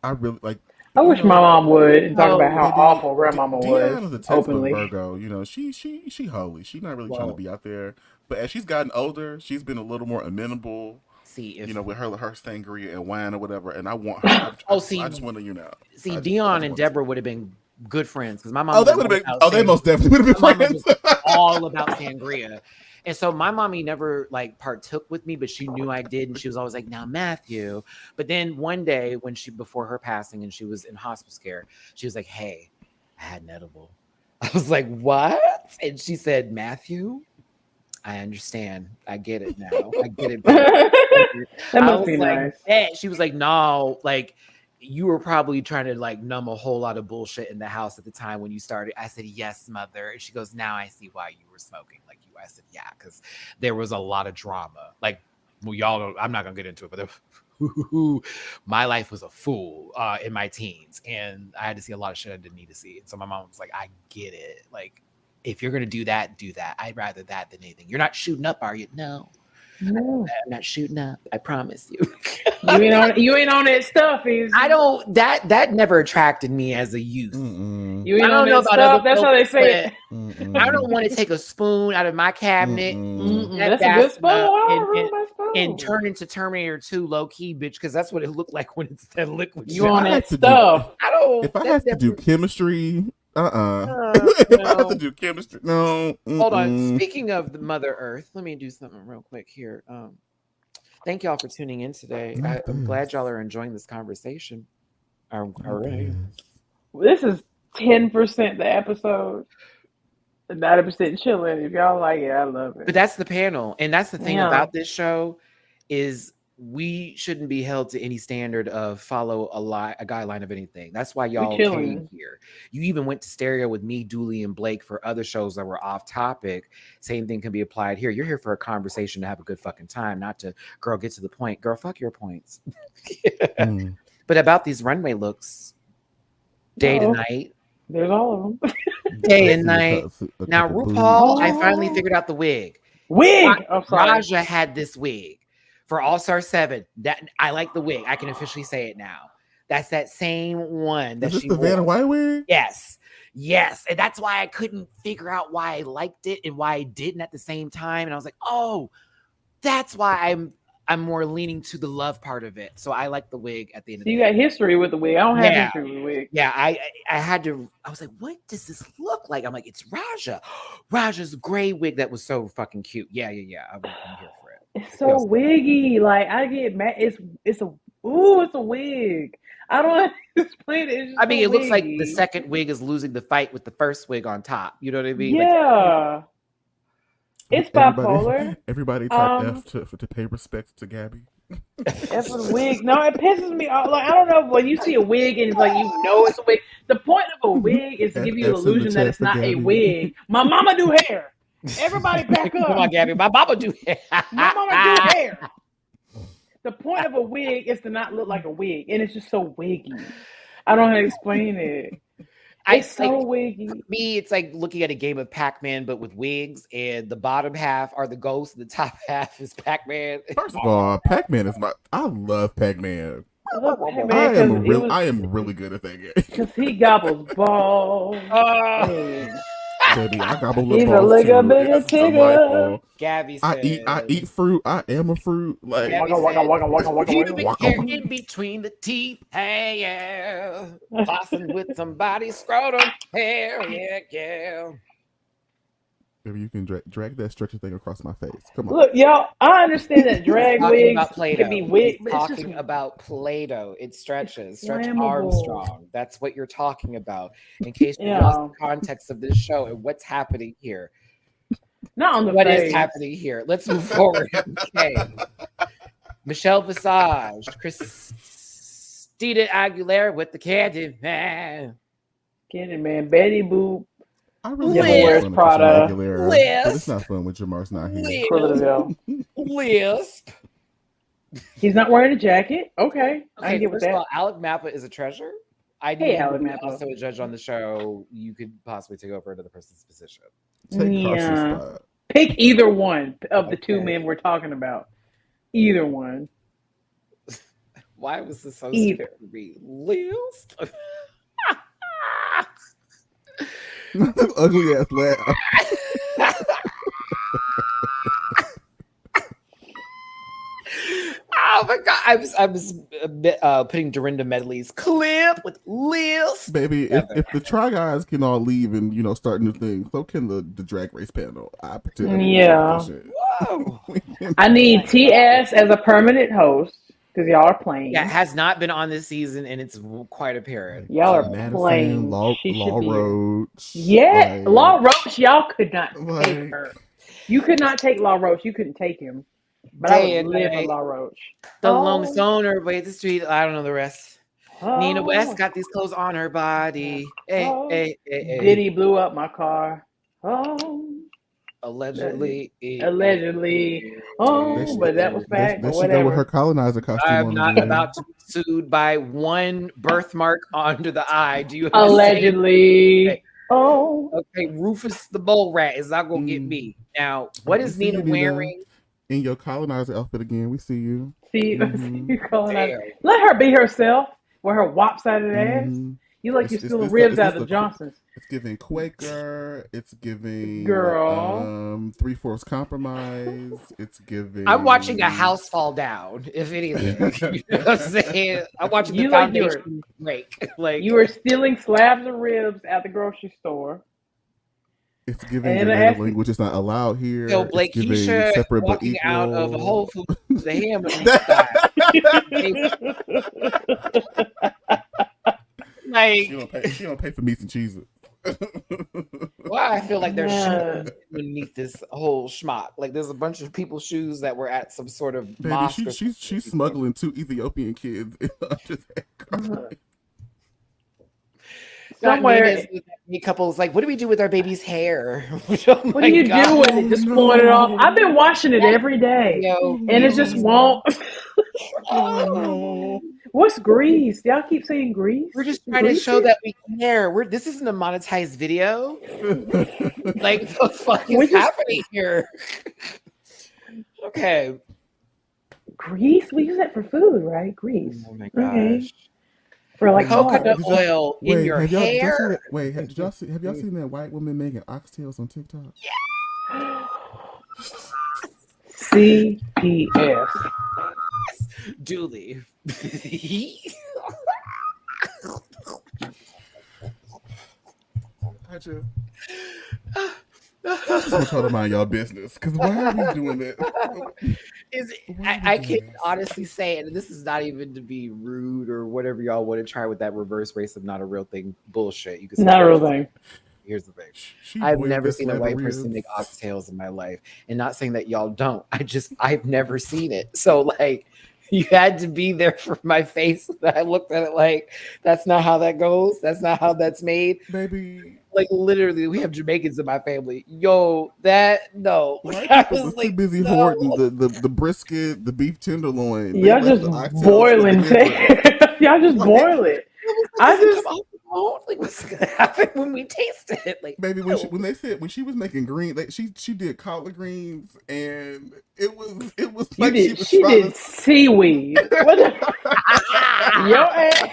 I really like. I wish my mom would and talk about how Baby, awful grandmama was Deanna's a textbook openly. Virgo. You know, she holy. She's not really trying to be out there. But as she's gotten older, she's been a little more amenable. See, if with her sangria and wine or whatever. And I want her. I just want to, See, Dion and Deborah would have been good friends because my mom. They would have been. They most definitely would have been friends. All about sangria. And so my mommy never like partook with me, but she knew I did. And she was always like, now Matthew. But then one day when before her passing and she was in hospice care, she was like, hey, I had an edible. I was like, what? And she said, Matthew, I understand. I get it now. I get it. That must be like, nice. hey. She was like, no, like you were probably trying to like numb a whole lot of bullshit in the house at the time when you started. I said, yes, mother. And she goes, now I see why you were smoking like you. I said, yeah, because there was a lot of drama. Like, well, y'all don't, I'm not going to get into it, but my life was a fool in my teens. And I had to see a lot of shit I didn't need to see. And so my mom was like, I get it. Like, if you're going to do that, do that. I'd rather that than anything. You're not shooting up, are you? No. No. I'm not shooting up. I promise you. You ain't on that stuff. I don't. That never attracted me as a youth. You ain't on that stuff. That's how they say it. I don't want to take a spoon out of my cabinet. That's a good spoon. And turn into Terminator 2 low key, bitch, because that's what it looked like when it's that liquid. You on that stuff? I don't. If I have to do chemistry. If I have to do chemistry, no. Hold on. Speaking of the Mother Earth, let me do something real quick here. Thank y'all for tuning in today. I'm glad y'all are enjoying this conversation. All right. This is 10% the episode, 90% chilling. If y'all like it, I love it. But that's the panel, and that's the thing about this show is we shouldn't be held to any standard of follow a guideline of anything. That's why y'all came here. You even went to stereo with me, Dooley, and Blake for other shows that were off topic. Same thing can be applied here. You're here for a conversation to have a good fucking time, not to, girl, get to the point. Girl, fuck your points. But about these runway looks, day to night. There's all of them. Day and night. Now, RuPaul, I finally figured out the wig. I'm sorry. Raja had this wig for All-Star 7. That I like the wig. I can officially say it now. That's that same one that Is this she the wore. Vanna White wig? Yes. And that's why I couldn't figure out why I liked it and why I didn't at the same time. And I was like, oh, that's why I'm more leaning to the love part of it. So I like the wig at the end of the day. You got history with the wig. I don't have history with the wig. Yeah, I had to. I was like, what does this look like? I'm like, it's Raja. Raja's gray wig that was so fucking cute. Yeah. I'm here for it. It's so wiggy. Like, I get mad. It's a wig. I don't want to explain it. I mean, it looks like the second wig is losing the fight with the first wig on top. You know what I mean? Yeah. It's bipolar. Everybody type F to pay respect to Gabby. F for the wig. No, it pisses me off. Like, I don't know, when you see a wig and it's like, you know it's a wig. The point of a wig is to give you the illusion that it's not a wig. My mama do hair. Everybody back up. Come on, Gabby. My mama do hair. My mama do hair. The point of a wig is to not look like a wig, and it's just so wiggy. I don't know how to explain it. It's so wiggy. For me, it's like looking at a game of Pac-Man, but with wigs, and the bottom half are the ghosts, and the top half is Pac-Man. First of all, Pac-Man is I love Pac-Man. I am really good at that game. Because he gobbles balls. Baby, I gobble He's balls a liquor too. bigger tigger. Gabby said, I eat fruit. I am a fruit. Like in between the teeth. Hey, yeah. Flossing with somebody's scrotum. Hell yeah. Baby, you can drag that stretcher thing across my face. Come on. Look, y'all, I understand that drag wigs can be wig. Talking about Play-Doh. It stretches. Stretch Armstrong. That's what you're talking about. In case you lost the context of this show and what's happening here. Not on the What face. is happening here? Let's move forward. Okay. Michelle Visage. Christina Aguilera with the Candy Man. Candy Man. Betty Boop. I really wears Prada. But it's not fun when Jamar's not here. Lisp. He's not wearing a jacket. Okay. I can get with first that. of all, Alec Mappa is a treasure. Alec Mappa. Also a judge on the show. You could possibly take over another person's position. Pick either one of the two men we're talking about. Either one. Why was this so stupid to be? Lisp. Ugly ass laugh. Oh my god! I was putting Dorinda Medley's clip with Lisp. Baby, if the Try Guys can all leave and start new things, so can the Drag Race panel. I pretend. Whoa! I need TS as a permanent host. Because y'all are playing. Yeah, it has not been on this season, and it's quite apparent. Y'all are playing. Law Roach. Yeah, Law Roach, y'all could not take her. You could not take Law Roach. You couldn't take him. But I would live with Law Roach. The Lone Stoner, Wait the Street. I don't know the rest. Nina West got these clothes on her body. Hey. Diddy blew up my car. Allegedly. But that was bad. There she go with her colonizer costume. I'm not about to be sued by one birthmark under the eye. Do you allegedly? Okay. Okay. Rufus the Mole Rat is not gonna get me. Now, what is Nina wearing? In your colonizer outfit again. We see you. See you colonizer. Let her be herself. With her wop sided ass. You like you're stealing ribs out of the Johnsons. It's giving Quaker. It's giving girl. 3/4 compromise. It's giving. I'm watching a house fall down. If anything, you know what I'm saying. I'm watching the foundation break. Like you were stealing slabs of ribs at the grocery store. It's giving another language is not allowed here. So Blake Keisha separate walking but equal. out of a Whole Foods, the ham. Like she don't pay for meats and cheeses. Why I feel like there's Yeah. shoes beneath this whole schmuck. Like there's a bunch of people's shoes that were at some sort of Baby, mosque or she's something. smuggling 2 Ethiopian kids under that carpet. Somewhere. Nina's with that gay couple's like, what do we do with our baby's hair? What do you do with it? Just pulling it off. I've been washing it every day, and it just won't. Oh no. What's grease? Y'all keep saying grease. We're just trying to show that we care. This isn't a monetized video. Like, what the fuck is happening here? Okay. Grease? We use that for food, right? Grease. Oh my gosh. Okay. For like coconut oil in your hair. Have y'all seen that white woman making oxtails on TikTok? Yeah. CPS. Julie. I just want y'all to mind y'all business. Because why are we doing it? I can honestly say, and this is not even to be rude or whatever y'all want to try with that reverse racism, not a real thing bullshit. You can not a real thing. Here's the thing. I've never seen a white person make oxtails in my life. And not saying that y'all don't. I've never seen it. So like you had to be there for my face. I looked at it like, that's not how that goes. That's not how that's made. Baby. Like literally, we have Jamaicans in my family. Yo, no. I was too busy hoarding the brisket, the beef tenderloin. Y'all just boiling. Y'all just boil it. Like what's gonna happen when we taste it? Like, baby, when she was making green, like she did collard greens, and it was like she did seaweed. Your ass.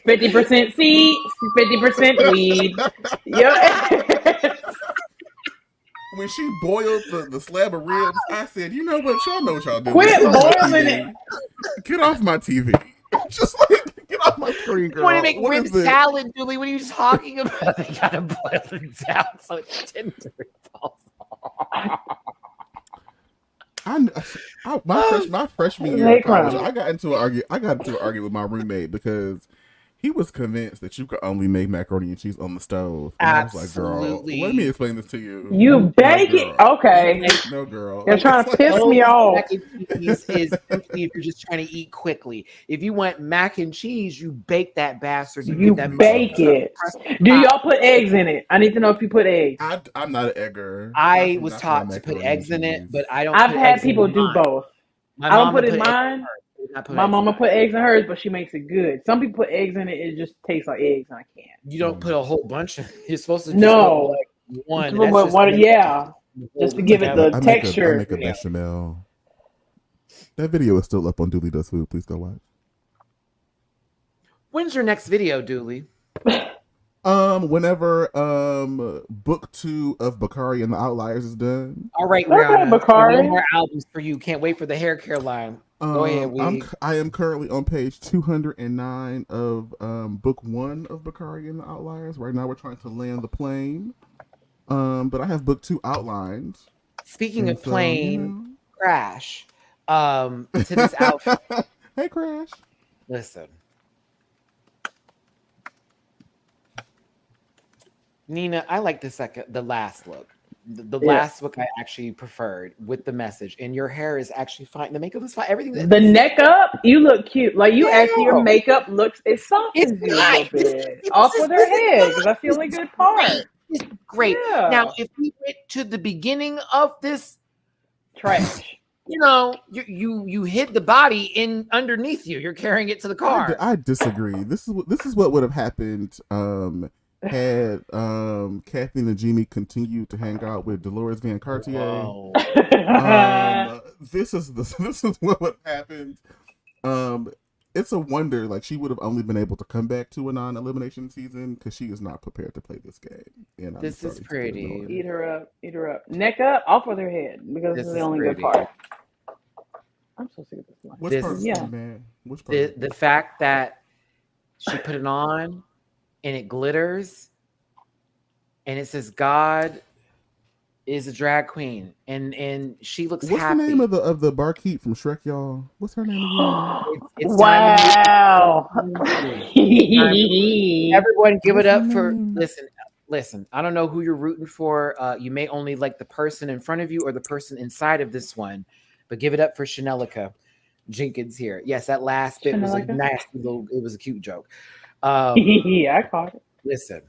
50% seed, 50% weed. When she boiled the slab of ribs, I said, "You know what? Y'all know what y'all doing. Quit boiling it. Get off my TV. Just like get off my screen, girl. You want to make rib salad, Julie? What are you talking about? They gotta boil it down so it's tender. My freshman year of college, I got into an argument with my roommate because he was convinced that you could only make macaroni and cheese on the stove. And I was like, girl, let me explain this to you. You bake it? Okay. No, girl. You're trying to piss me off. Mac and cheese is if you're just trying to eat quickly. If you want mac and cheese, you bake that bastard. You bake it. Do y'all put eggs in it? I need to know if you put eggs. I'm not an egger. I was taught to put eggs in it, but I don't. I've had people do both. I don't put it in mine. My mama put eggs in hers, but she makes it good. Some people put eggs in it; it just tastes like eggs, and I can't. You don't put a whole bunch of. You're supposed to just no put like one. Yeah, just to give it the texture. I make a bechamel. That video is still up on Dooley Does Food. Please go watch. When's your next video, Dooley? Whenever book 2 of Bakari and the Outliers is done. All right, Rihanna. Bakari. No more albums for you. Can't wait for the hair care line. Go ahead, I am currently on page 209 of book 1 of Bakari and the Outliers. Right now we're trying to land the plane. But I have book 2 outlined. Speaking of plane, Crash. To this outfit. Hey, Crash. Listen. Nina, I like the last look. The last look I actually preferred with the message. And your hair is actually fine. The makeup is fine. Everything. The neck up, you look cute. Like you actually, your makeup looks, it softens you a little bit. Off with her head, because that's the only good part. It's great. Yeah. Now, if we went to the beginning of this trash, you hid the body in underneath you. You're carrying it to the car. I disagree. This is what would have happened. Had Kathy and Najimy continued to hang out with Dolores Van Cartier. Wow. This is what would have happened. It's a wonder, like she would have only been able to come back to a non-elimination season because she is not prepared to play this game. And this is pretty. Eat her up. Neck up, off with her head because this is the only good part. I'm so sick of this one. Which part is good, man? Which part? The fact that she put it on. And it glitters, and it says God is a drag queen, and she looks What's happy. The name of the barkeep from Shrek, y'all? What's her name again? It's wow! Everyone, give it up for listen. listen, I don't know who you're rooting for. You may only like the person in front of you or the person inside of this one, but give it up for Chanelica Jenkins here. Yes, that last bit was a Chanelica? nasty little, it was a cute joke. Yeah, I caught it. Listen,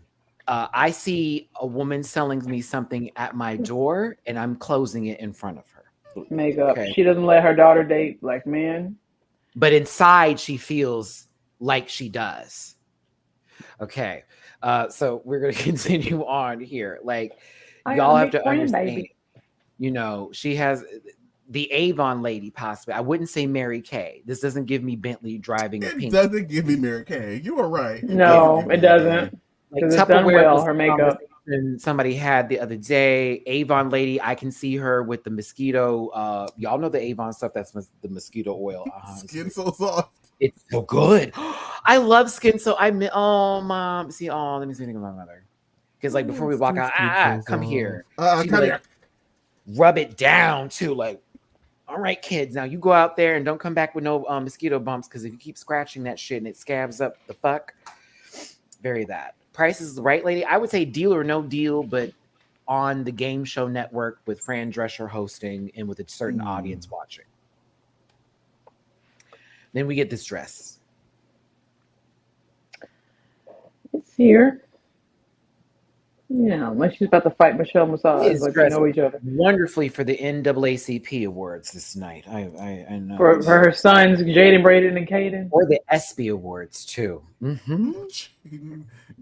I see a woman selling me something at my door and I'm closing it in front of her. Makeup. Okay. She doesn't let her daughter date black men. But inside she feels like she does. Okay. So we're gonna continue on here. Like, y'all have to understand, baby. you know, she has the Avon lady, possibly. I wouldn't say Mary Kay. This doesn't give me Bentley driving a It pink. doesn't give me Mary Kay. You are right. No, it doesn't. Like Because it's done Tupperware well, was her the makeup. conversation somebody had the other day. Avon lady, I can see her with the mosquito. Y'all know the Avon stuff. That's the mosquito oil. Skin so soft. It's so good. I love skin. So oh, mom. See, let me see anything about my mother. Because like before we walk out, come here. She come like, here. rub it down too. Like, all right, kids, now you go out there and don't come back with no mosquito bumps. Because if you keep scratching that shit and it scabs up the fuck, very that. Price is right, lady. I would say deal or no deal, but on the game show network with Fran Drescher hosting and with a certain audience watching. Then we get this dress. It's here. Yeah, unless she's about to fight Michelle Massage, It's like they dressed know each other. wonderfully for the NAACP awards this night. I know. For her sons, Jaden, Braden, and Caden. Or the ESPY awards too. Mm-hmm.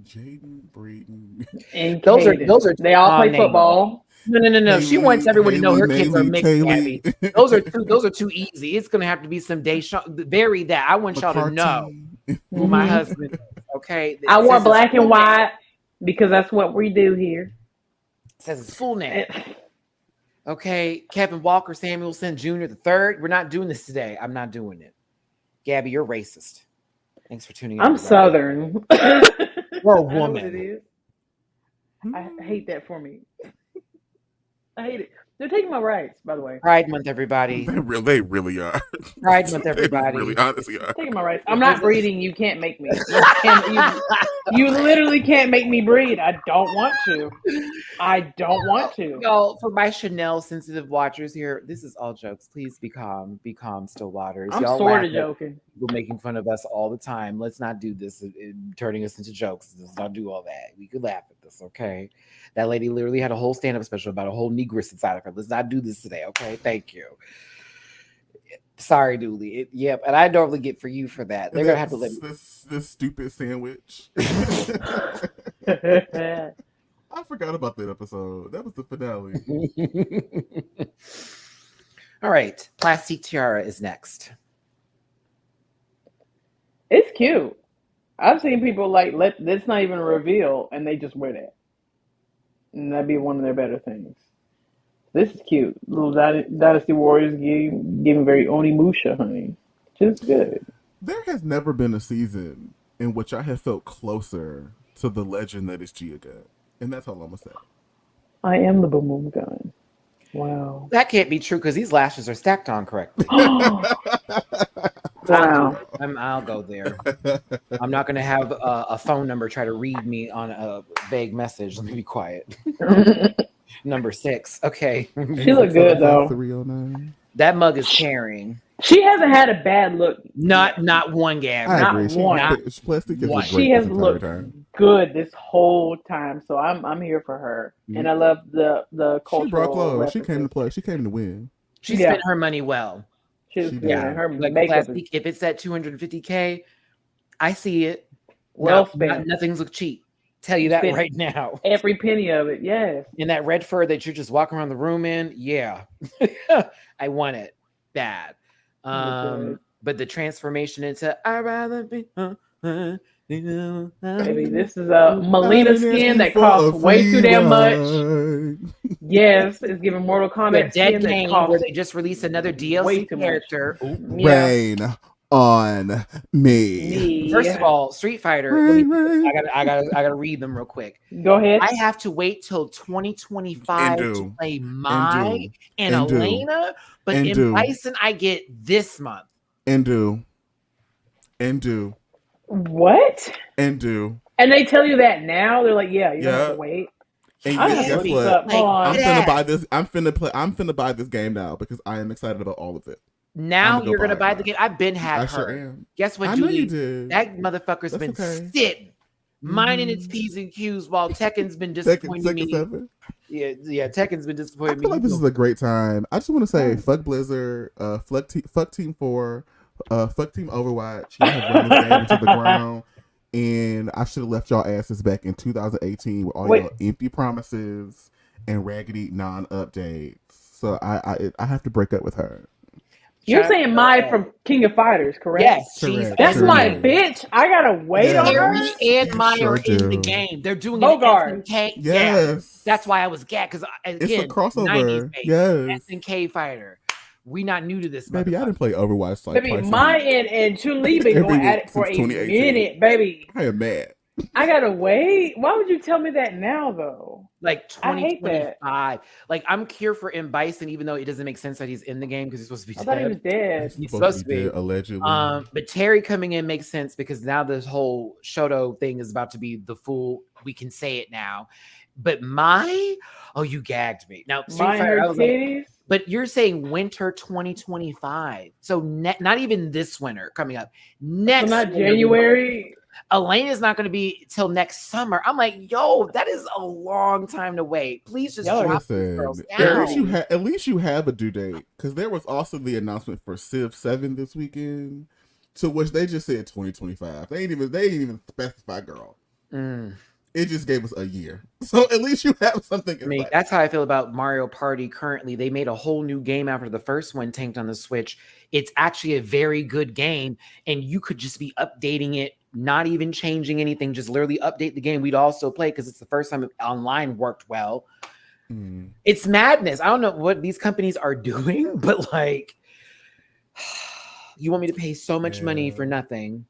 Jaden, Braden, and those Caden. are They all play names. football. No. She wants everyone to know her kids are mixed, Haley. Gabby. Those are too easy. It's gonna have to be some day vary that. I want y'all to know who my husband is. Okay. I wore black and white because that's what we do here. It says his full name. Okay, Kevin Walker Samuelson Jr. the third. We're not doing this today. I'm not doing it. Gabby, you're racist. Thanks for tuning in. I'm Southern. You're a I know what it woman. is. I hate that for me. I hate it. They're taking my rights, by the way. Pride Month, everybody. They really are. Pride Month, everybody. They really honestly are. Taking my rights. I'm not breeding. You can't make me. You literally can't make me breed. I don't want to. I don't want to. Y'all, for my Chanel sensitive watchers here, this is all jokes. Please be calm. Be calm, still waters. I'm Y'all sort of laugh at joking. people making fun of us all the time. Let's not do this, turning us into jokes. Let's not do all that. We could laugh at this, okay? That lady literally had a whole stand-up special about a whole negress inside of her. Let's not do this today, okay? Thank you. Sorry, Dooley. Yep, and I normally get for you for that. They're gonna have to let me. This stupid sandwich. I forgot about that episode. That was the finale. All right, Plastique Tiara is next. It's cute. I've seen people like that's not even a reveal, and they just wear that, and that'd be one of their better things. This is cute. Little Dynasty Warriors giving very Onimusha, honey. Just good. There has never been a season in which I have felt closer to the legend that is Gia Gunn. And that's all I'm going to say. I am the boom boom gun. Wow. That can't be true because these lashes are stacked on correctly. Wow. I'll go there. I'm not going to have a phone number try to read me on a vague message. Let me be quiet. Number 6. Okay. She looked good though. 309. That mug is carrying. She hasn't had a bad look. Not one, Gab. I Not agree. one. Plastic is one. great She has this entire looked time. good this whole time, so I'm here for her. And I love the cultural. She brought clothes. references. She came to play. She came to win. She spent her money well. She was She good. did. And her Like makeup Plastique, is if it's at $250K, I see it. well spent. Nothing's look cheap. Tell you that Spent right now. every penny of it. Yes. In that red fur that you're just walking around the room in, yeah. I want it bad. But the transformation into I'd rather be Baby, this is a Melina skin that costs way too damn much. Yes, it's giving Mortal the Kombat Dead skin that Game costs where they just released another way DLC too much. character. Yeah. Rain on me. First of all, Street Fighter. I gotta read them real quick. Go ahead. I have to wait till 2025 to Indu. play Mai and Indu. Elena, but in Indu. Bison I get this month. Endu. What? Endu. And they tell you that now. They're like, yeah, you're gonna have to Yeah. wait. And I yes, gotta guess look this what? up. Like, Hold on. I'm get finna ass. buy this. I'm finna buy this game now because I am excited about all of it. Now I'ma go you're gonna buy it buy the now. game. I've been had I her. sure am. Guess what, I know you Julie? did. That motherfucker's That's been okay. sitting, minding its Mm-hmm. P's and Q's while Tekken's been Second, disappointing second, me. seven. Yeah, Tekken's been I disappointing me. feel like this is a great time. I just want to say, Right. fuck Blizzard, fuck Team 4, fuck Team Overwatch. Y'all have run this game into the ground, and I should have left y'all asses back in 2018 with all Wait. y'all empty promises and raggedy non-updates. So I have to break up with her. You're saying Mai from King of Fighters, correct? Yes, she's Correct. That's Sure my is. bitch. I gotta wait on her. Terry and You Maya sure are in the do. game. They're doing Bogart. an SNK. Yeah, Yes. that's why I was gagged because It's a again, 90s crossover. baby, Yes. SNK fighter. We not new to this, Baby, I motherfucker. didn't play Overwatch like Baby, twice a Mai week. and Chun Li been Every going at week it for since a 2018. minute, baby. I am mad. I gotta wait. Why would you tell me that now, though? Like I hate that. 2025. Like I'm here for M. Bison, even though it doesn't make sense that he's in the game because he's supposed to be I thought he was dead. dead. He's supposed to be. dead, allegedly. But Terry coming in makes sense because now this whole Shoto thing is about to be the full. We can say it now. But you gagged me. Now, Street Mai and Fighter, her I was like, titties. but you're saying winter 2025. So not even this winter coming up. So Next not winter, January. Elena's not going to be till next summer. I'm like, yo, that is a long time to wait. Please just Y'all are drop these Listen, girls down. at least you have a due date because there was also the announcement for Civ 7 this weekend, to which they just said 2025. They ain't even specify, girl. It just gave us a year, so at least you have something. I mean, that's how I feel about Mario Party currently. They made a whole new game after the first one tanked on the Switch. It's actually a very good game, and you could just be updating it, not even changing anything, just literally update the game. We'd also play because it's the first time online worked well. It's madness. I don't know what these companies are doing, but like, you want me to pay so much money for nothing?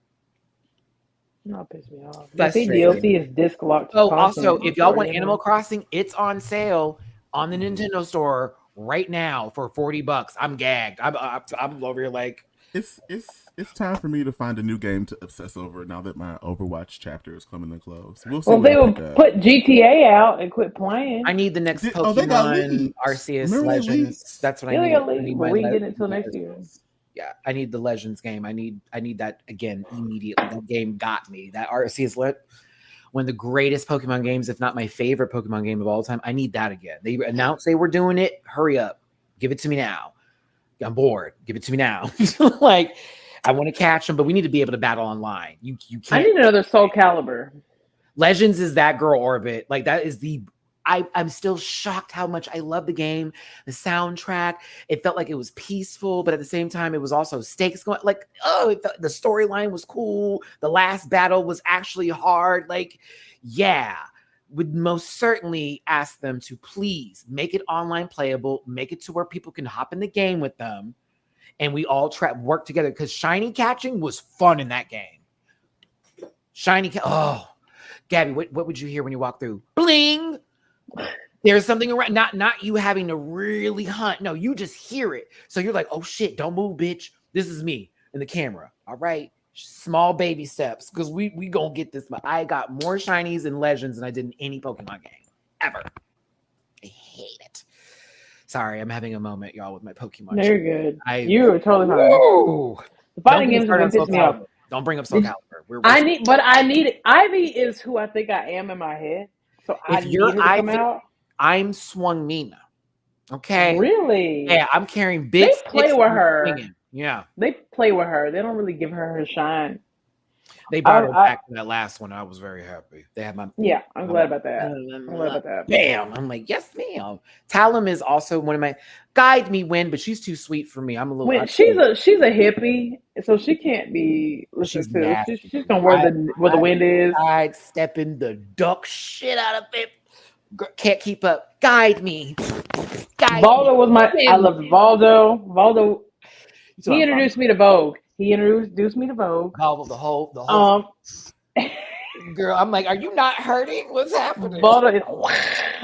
No, piss me off. That's The DLC is disc locked. Oh, also, if y'all want Animal Crossing, it's on sale on the Nintendo Store right now for $40. I'm gagged. I'm over here like it's time for me to find a new game to obsess over now that my Overwatch chapter is coming to close. We'll see. Well, they will put GTA out and quit playing. I need the next they Pokemon got leaked. Arceus Remember Legends. That's what I need. Got leaked, but we can get it until next year. Yeah, I need the Legends game. I need that again immediately. That game got me. That Arceus one of the greatest Pokemon games, if not my favorite Pokemon game of all time. I need that again. They announced they were doing it. Hurry up. Give it to me now. I'm bored. Give it to me now. Like, I want to catch them, but we need to be able to battle online. You can't. I need another Soul Calibur. Legends is that girl Orbit. Like, that is the... I'm still shocked how much I love the game, the soundtrack. It felt like it was peaceful, but at the same time, it was also stakes going. Like, the storyline was cool. The last battle was actually hard. Like, yeah, would most certainly ask them to please make it online playable, make it to where people can hop in the game with them, and we all work together. Because shiny catching was fun in that game. Gabby, what would you hear when you walk through? Bling. There's something around, not you having to really hunt. No, you just hear it. So you're like, oh shit, don't move, bitch. This is me in the camera. All right. Small baby steps. Because we gonna get this. I got more shinies and legends than I did in any Pokemon game. Ever. I hate it. Sorry, I'm having a moment, y'all, with my Pokemon. No, you're good. You were totally fine. The fighting games are gonna piss me off. Don't bring up Soul Calibur. I need it. Ivy is who I think I am in my head. So if you're Ivy, I'm Swung Mina. Okay. Really? Yeah, I'm carrying big. They play with her. Swinging. Yeah. They play with her. They don't really give her shine. They brought her back to that last one. I was very happy. They had my. Yeah, I'm glad about that. I'm glad about that. Bam! I'm like, yes, ma'am. Talum is also one of my guide me when, but she's too sweet for me. I'm a little. She's a hippie, so she can't be listened to. She's gonna where the wind is. I'd step in the duck shit out of it. Can't keep up. Guide me. Valdo was my. I loved Valdo. Valdo. He introduced me to Vogue. The whole. Girl, I'm like, are you not hurting? What's happening? Valdo.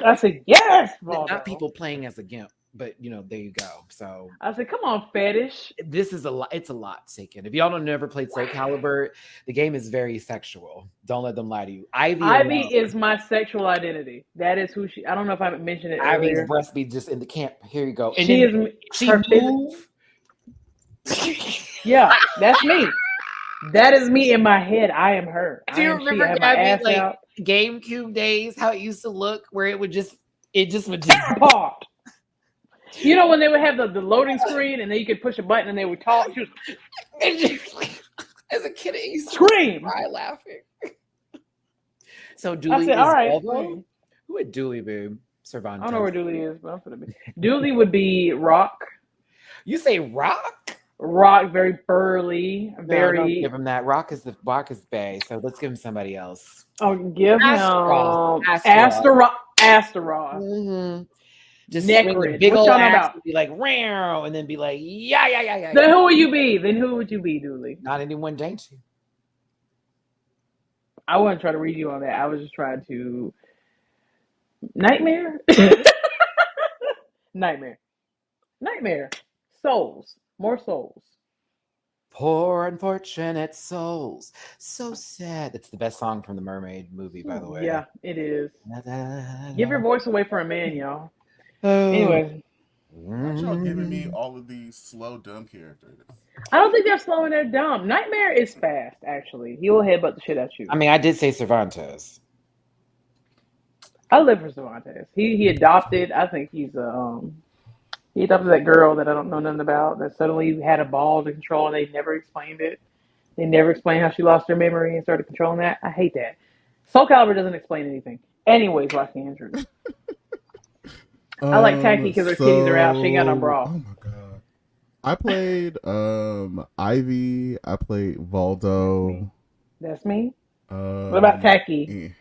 I said yes. Valdo. Not people playing as a gimp. But there you go. So I said, come on, fetish. this is a lot. It's a lot taken. If y'all don't never played Soul Calibur, the game is very sexual. Don't let them lie to you. Ivy Ivy alone. is my sexual identity. That is who she. I don't know if I mentioned it Ivy's earlier. breast be just in the camp. Here you go. And She then is she her move. Yeah, that's me. That is me in my head. I am her. Do I you am she. I remember have my Gabby, ass like out. GameCube days? How it used to look, where it would just Part. You know when they would have the loading screen and then you could push a button and they would talk. She was, as a kid, I used to scream. cry laughing. So I Dooley said, is all right. Volvo. Who would Dooley be? I Cervantes. don't know where Dooley is, but I'm gonna be. Dooley would be Rock. You say Rock? Rock, very burly, No, very. don't give him that. Rock is Bay. So let's give him somebody else. Oh, give Astaroth. him Astaroth. Mm-hmm. Just Neck swing a ridge. big What old y'all know ass about? and be like, "Row," and then be like, yeah. Then who would you be? Dooley? Not anyone dainty. I wasn't trying to read you on that. I was just trying to Nightmare. Nightmare. Souls. More souls. Poor unfortunate souls. So sad. It's the best song from the Mermaid movie, by the way. Yeah, it is. Give your voice away for a man, y'all. Anyway. Why y'all giving me all of these slow, dumb characters? I don't think they're slow and they're dumb. Nightmare is fast, actually. He will headbutt the shit at you. I mean, I did say Cervantes. I live for Cervantes. He adopted. I think he adopted that girl that I don't know nothing about. That suddenly had a ball to control, and they never explained it. They never explained how she lost her memory and started controlling that. I hate that. Soul Calibur doesn't explain anything. Anyways, Rocky Andrews. I like Tacky because her titties are out. She ain't got no bra. Oh my god. I played Ivy. I played Voldo. That's me. What about Tacky?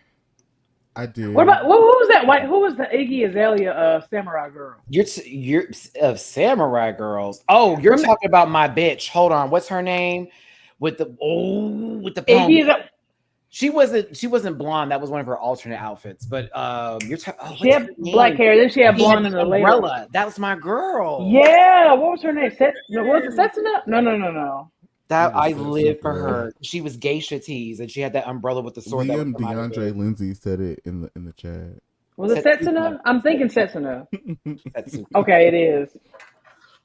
I did. What about who was that white? Who was the Iggy Azalea samurai girl? You're of Samurai Girls. Oh, you're talking about my bitch. Hold on, what's her name? With the Iggy is she wasn't blonde. That was one of her alternate outfits. But you're talking. she had black hair. Then she had blonde in the umbrella. later. That was my girl. Yeah, what was her name? Was it Setsuna? No. That I live for her. She was Geisha Tees, and she had that umbrella with the sword. Liam DeAndre Lindsay said it in the chat. Was it Setsuna? I'm thinking Setsuna. Okay, it is.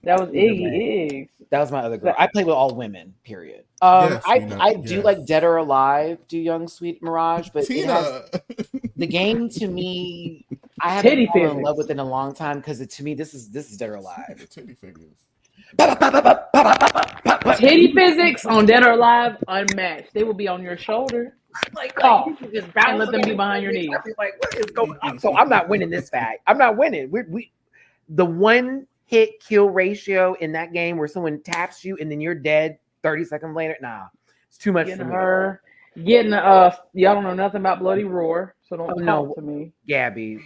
That was Iggy. That was my other girl. I played with all women. Period. Yes, I do like Dead or Alive. Do Young Sweet Mirage, but Tina. The game to me, I haven't fallen in love with it in a long time because to me this is Dead or Alive. Titty figures. Titty physics on Dead or Alive unmatched. They will be on your shoulder. Like just and let them be behind your knees. Like, what is going on? So I'm not winning this fight. I'm not winning. We the one hit kill ratio in that game where someone taps you and then you're dead 30 seconds later. Nah, it's too much for me. Y'all don't know nothing about Bloody Roar, so don't talk to me. Gabby,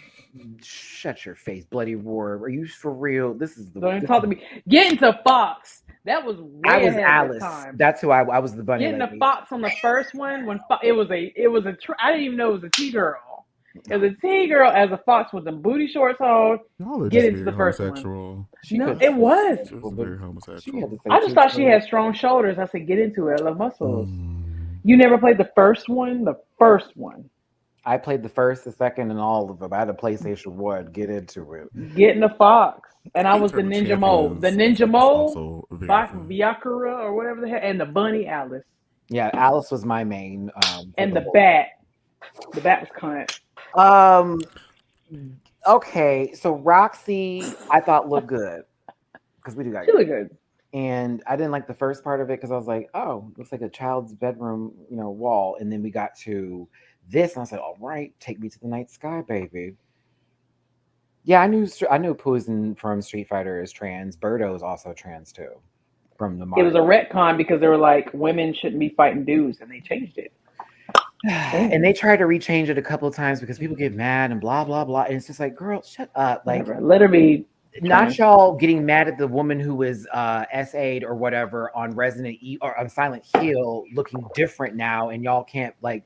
shut your face. Bloody Roar. Are you for real? This is don't even talk to me. Getting to Fox. That was way I was ahead Alice. Of time. That's who I was. The bunny. Getting lady. the Fox on the first one when I didn't even know it was a T girl. It was a T girl as a Fox with them booty shorts on. Y'all are get just into the first one. No, it was. Very homosexual. I just thought she had strong shoulders. I said, get into it. I love muscles. You never played the first one? The first one. I played the first, the second, and all of them. I had a PlayStation 1. Get into it. Getting the Fox. And I was the Ninja Mole. The Ninja Mole, Vyakura, or whatever the hell, and the Bunny Alice. Yeah, Alice was my main. And the Bat. The Bat was cunt. Okay, so Roxy, I thought looked good. Because we do got she looked good. And I didn't like the first part of it because I was like, oh, looks like a child's bedroom, wall. And then we got to this, and I was like, all right, take me to the night sky, baby. Yeah, I knew Poison from Street Fighter is trans. Birdo is also trans too. From the It was a retcon because they were like, women shouldn't be fighting dudes, and they changed it. And they tried to rechange it a couple of times because people get mad and blah blah blah. And it's just like, girl, shut up. Like, let her be. Not y'all getting mad at the woman who was SA'd or whatever on Resident Evil or on Silent Hill looking different now, and y'all can't like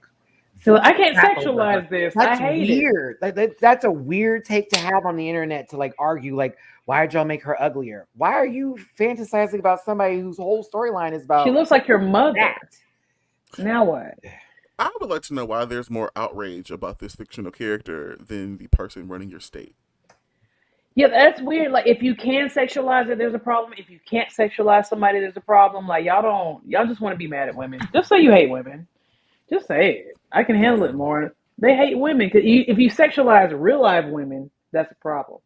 So I can't crap over her. sexualize this. I That's hate it. weird. That's a weird take to have on the internet to like argue. Like, why did y'all make her uglier? Why are you fantasizing about somebody whose whole storyline is about? She looks like your mother. that? Now what? I would like to know why there's more outrage about this fictional character than the person running your state. Yeah, that's weird. Like, if you can sexualize it, there's a problem. If you can't sexualize somebody, there's a problem. Like, y'all just want to be mad at women. Just say you hate women. Just say it. I can handle it more. They hate women. If you sexualize real life women, that's a problem.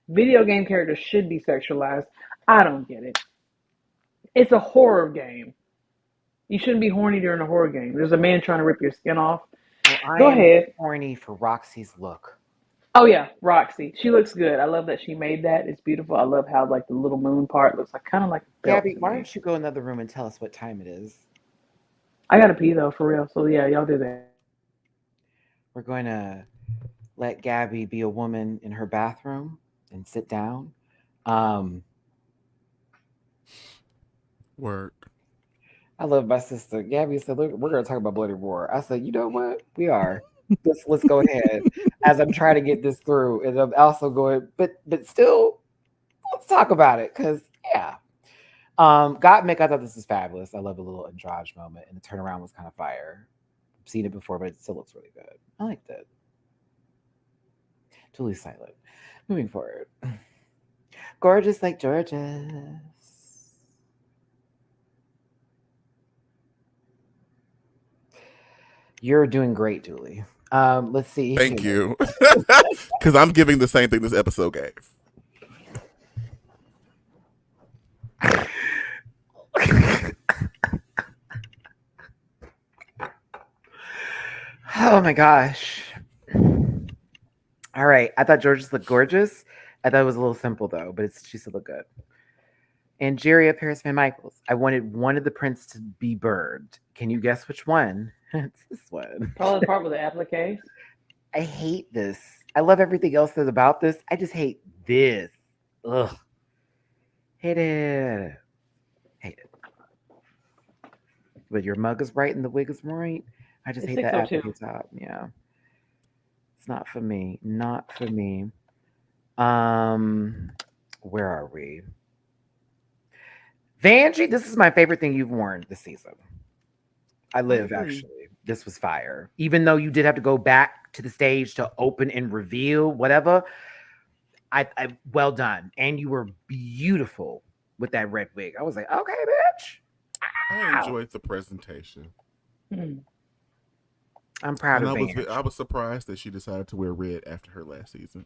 Video game characters should be sexualized. I don't get it. It's a horror game. You shouldn't be horny during a horror game. There's a man trying to rip your skin off. Well, Go I am ahead. horny for Roxy's look. Oh yeah, Roxy. She looks good. I love that she made that. It's beautiful. I love how like the little moon part looks like kind of like a belt Gabby, to why me. don't you go in another room and tell us what time it is? I gotta pee though, for real. So yeah, y'all do that. We're going to let Gabby be a woman in her bathroom and sit down. Work. I love my sister. Gabby said, "Look, we're going to talk about Bloody Roar." I said, "You know what? We are. Let's go ahead." As I'm trying to get this through, and I'm also going, but still, let's talk about it because yeah. Gottmik, I thought this was fabulous. I love a little androgyny moment, and the turnaround was kind of fire. I've seen it before, but it still looks really good. I liked it. Totally silent. Moving forward. Gorgeous like Georges. You're doing great, Julie. Let's see. Thank you. Because I'm giving the same thing this episode gave. Oh my gosh. All right. I thought Georges looked gorgeous. I thought it was a little simple though, but she still looked good. Angeria Paris Van Michaels. I wanted one of the prints to be burned. Can you guess which one? It's this one. Probably the part with the appliques. I hate this. I love everything else that's about this. I just hate this. Ugh. Hate it. Hate it. But your mug is right and the wig is right. I just hate that 602. applique top. Yeah. It's not for me. Not for me. Where are we? Vanjie, this is my favorite thing you've worn this season. I live, actually. This was fire. Even though you did have to go back to the stage to open and reveal whatever, I well done. And you were beautiful with that red wig. I was like, okay, bitch. I enjoyed the presentation. I'm proud of Vanjie. I was surprised that she decided to wear red after her last season.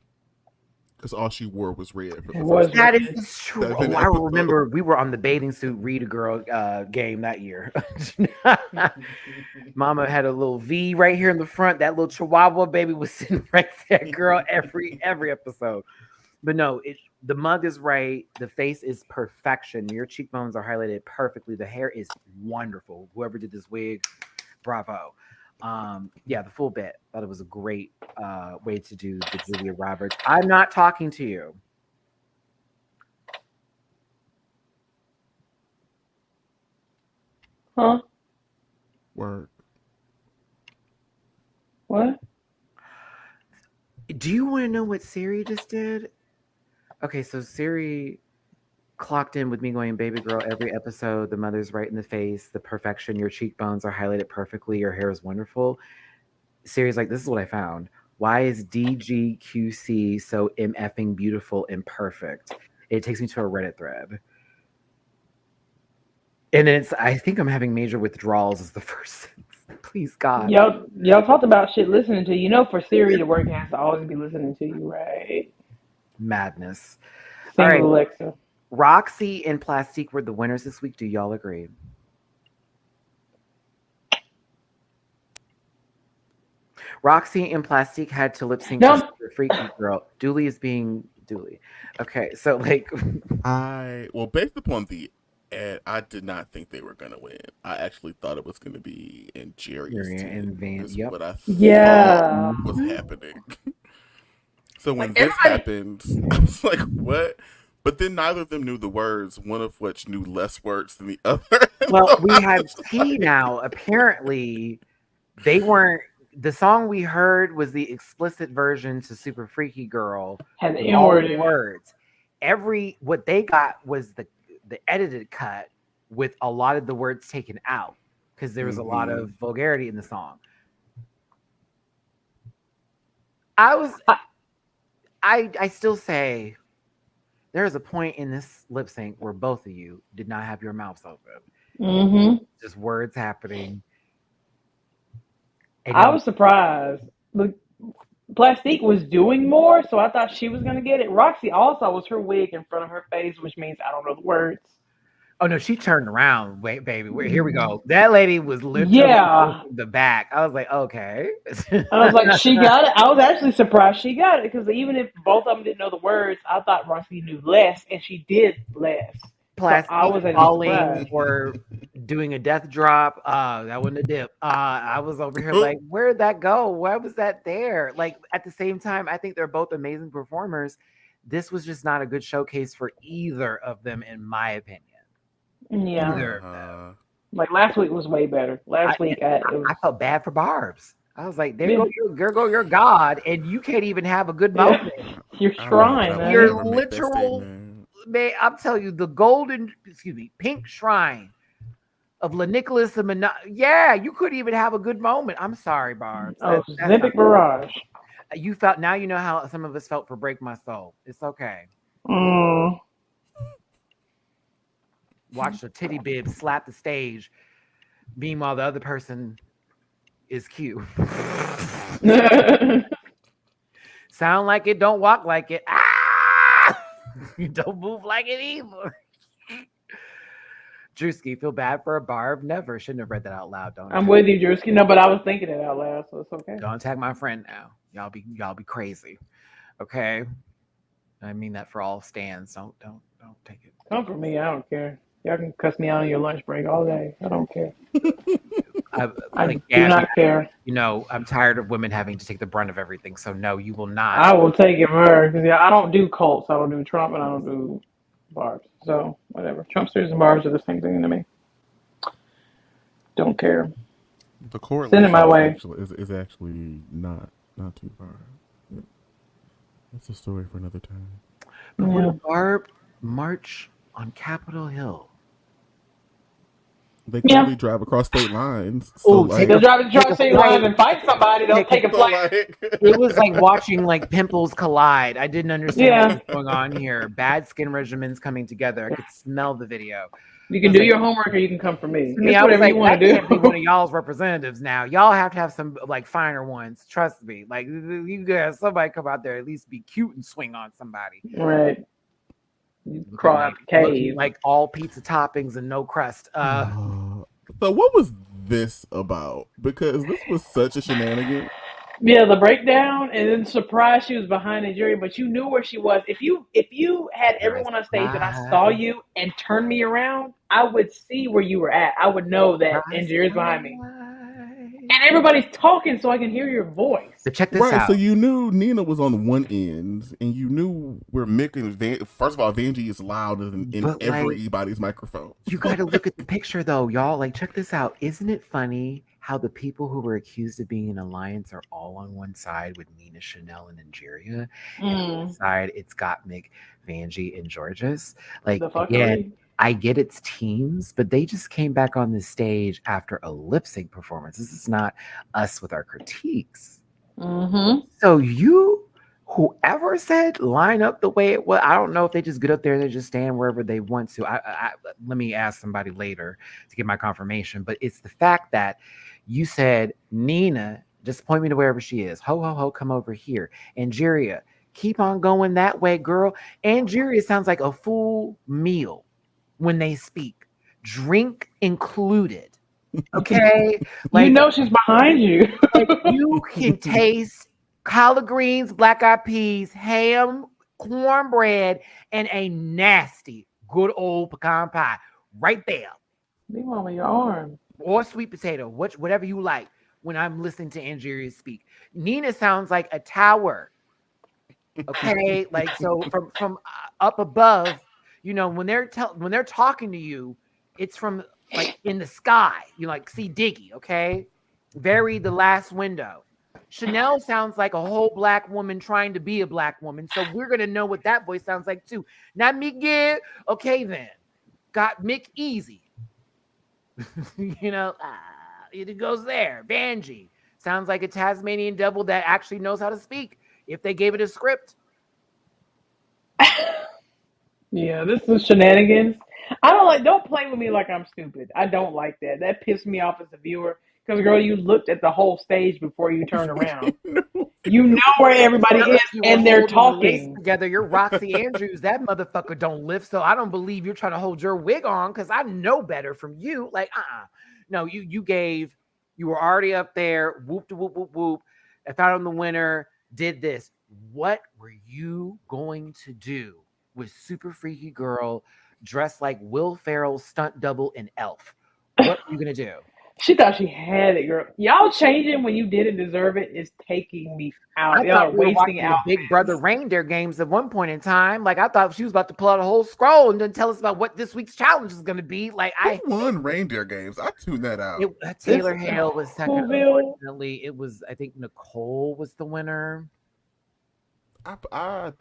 Because all she wore was red. That is true. Oh, I remember we were on the bathing suit Rita Girl game that year. Mama had a little V right here in the front. That little Chihuahua baby was sitting right there, girl, every episode. But no, the mug is right. The face is perfection. Your cheekbones are highlighted perfectly. The hair is wonderful. Whoever did this wig, bravo. Yeah, the full bit. Thought it was a great way to do the Julia Roberts. I'm not talking to you. Huh? Word. What? Do you want to know what Siri just did? Okay, so Siri clocked in with me going, baby girl, every episode, the mother's right in the face, the perfection, your cheekbones are highlighted perfectly, your hair is wonderful. Siri's like, this is what I found. Why is DGQC so MFing beautiful and perfect? It takes me to a Reddit thread. And I think I'm having major withdrawals is the first sentence. Please, God. Y'all talked about shit listening to you. You know, for Siri to work, it has to always be listening to you, right? Madness. Same All right. with Alexa. Roxy and Plastique were the winners this week. Do y'all agree? Roxy and Plastique had to lip sync to Freaky Girl. Dooley is being Dooley. Okay, so like based upon the ad, I did not think they were gonna win. I actually thought it was gonna be Angeria's team. And Van. Yep. What I thought was happening. So when this happened, I was like, what? But then neither of them knew the words, one of which knew less words than the other. Well, we have tea now. Apparently, they weren't the song we heard was the explicit version to Super Freaky Girl. Had the with all N-word the in it. words. What they got was the edited cut with a lot of the words taken out because there was a lot of vulgarity in the song. I still say there is a point in this lip sync where both of you did not have your mouths open. Mm-hmm. Just words happening. And I was surprised. Look, Plastique was doing more, so I thought she was gonna get it. Roxy also was her wig in front of her face, which means I don't know the words. oh no, she turned around. Wait, baby, here we go. That lady was literally Yeah. the back. I was like, okay. And I was like, she got it. I was actually surprised she got it because even if both of them didn't know the words, I thought Roxy knew less, and she did less. Plastic So I was falling surprised. or doing a death drop. That wasn't a dip. I was over here like, where'd that go? Why was that there? Like at the same time, I think they're both amazing performers. This was just not a good showcase for either of them, in my opinion. Yeah. Either of them. Like last week was way better. Last week I felt bad for Barb's. I was like, there go your God, and you can't even have a good moment. You're trying. You're literal. Man, I'm telling you, the pink shrine of La Nicholas and yeah, you couldn't even have a good moment. I'm sorry, Barb's. Oh, Zippic Barrage. You felt, now you know how some of us felt for Break My Soul. It's okay. Watch the titty bib slap the stage. Meanwhile, the other person is cute. Sound like it, don't walk like it. You don't move like it either. Drewski, feel bad for a Barb? Never. Shouldn't have read that out loud. Don't. I'm with you, Drewski. No, but I was thinking it out loud, so it's okay. Don't attack my friend now. Y'all be crazy. Okay. I mean that for all stands. Don't take it. Come for me. I don't care. Y'all can cuss me out on your lunch break all day. I don't care. I do not care. You know, I'm tired of women having to take the brunt of everything. So no, you will not. I will take it for her because I don't do cults. I don't do Trump, and I don't do Barbs. So whatever. Trumpsters and Barbs are the same thing to me. Don't care. The correlation Send it my way. Is actually not too far. That's a story for another time. But would Barb march on Capitol Hill? They can only drive across state lines. So they'll drive across state lines and fight somebody. They'll take a flight. It was like watching like pimples collide. I didn't understand what was going on here. Bad skin regimens coming together. I could smell the video. You can do your homework, or you can come for me. It's whatever you want to do. Can't be one of y'all's representatives now. Y'all have to have some like finer ones. Trust me. Like you guys, somebody come out there at least be cute and swing on somebody. Right. You crawl out the cave. Like all pizza toppings and no crust. So what was this about? Because this was such a shenanigan. Yeah, the breakdown, and then surprised she was behind the jury, but you knew where she was. If you had everyone on stage and I saw you and turned me around, I would see where you were at. I would know that Angeria's behind me. And everybody's talking so I can hear your voice. So check this out. So you knew Nina was on one end, and you knew where Mick and first of all, Vanjie is louder than in everybody's microphone. You got to look at the picture, though, y'all. Like, check this out. Isn't it funny how the people who were accused of being an alliance are all on one side with Nina, Chanel, and Angeria? And on the side, it's Gottmik, Vanjie, and Georges. Like, again, I get it's teams, but they just came back on the stage after a lip sync performance. This is not us with our critiques. So whoever said line up the way it was, I don't know if they just get up there and they just stand wherever they want to. Let me ask somebody later to get my confirmation. But it's the fact that you said, Nina, just point me to wherever she is. Ho, ho, ho, come over here. Angeria, keep on going that way, girl. Angeria sounds like a full meal when they speak, drink included. Okay, like you know she's behind you. Like you can taste collard greens, black eyed peas, ham, cornbread, and a nasty good old pecan pie right there. Leave on your arm. Or sweet potato, whatever you like. When I'm listening to Angeria speak, Nina sounds like a tower. Okay, like so from up above. You know, when they're talking to you, it's from like in the sky. You like see Diggy, okay? Very The Last Window. Chanel sounds like a whole black woman trying to be a black woman. So we're going to know what that voice sounds like too. Not Miguel. Okay, then. Got Mick Easy. It goes there. Vanjie. Sounds like a Tasmanian devil that actually knows how to speak if they gave it a script. Yeah, this is shenanigans. Don't play with me like I'm stupid. I don't like that. That pissed me off as a viewer. Because, girl, you looked at the whole stage before you turned around. You know where everybody is, and they're talking. Together, you're Roxy Andrews. That motherfucker don't lift, so I don't believe you're trying to hold your wig on because I know better from you. Like, No, you were already up there. Whoop, whoop, whoop, whoop. I found I'm the winner. Did this. What were you going to do with Super Freaky Girl dressed like Will Ferrell's stunt double in Elf? What are you going to do? She thought she had it, girl. Y'all changing when you didn't deserve it is taking me out. Y'all are wasting out. Big Brother reindeer games at one point in time. Like, I thought she was about to pull out a whole scroll and then tell us about what this week's challenge is going to be. Like, I won reindeer games. I tuned that out. Taylor Hale was second. Unfortunately, it was, I think Nicole was the winner. I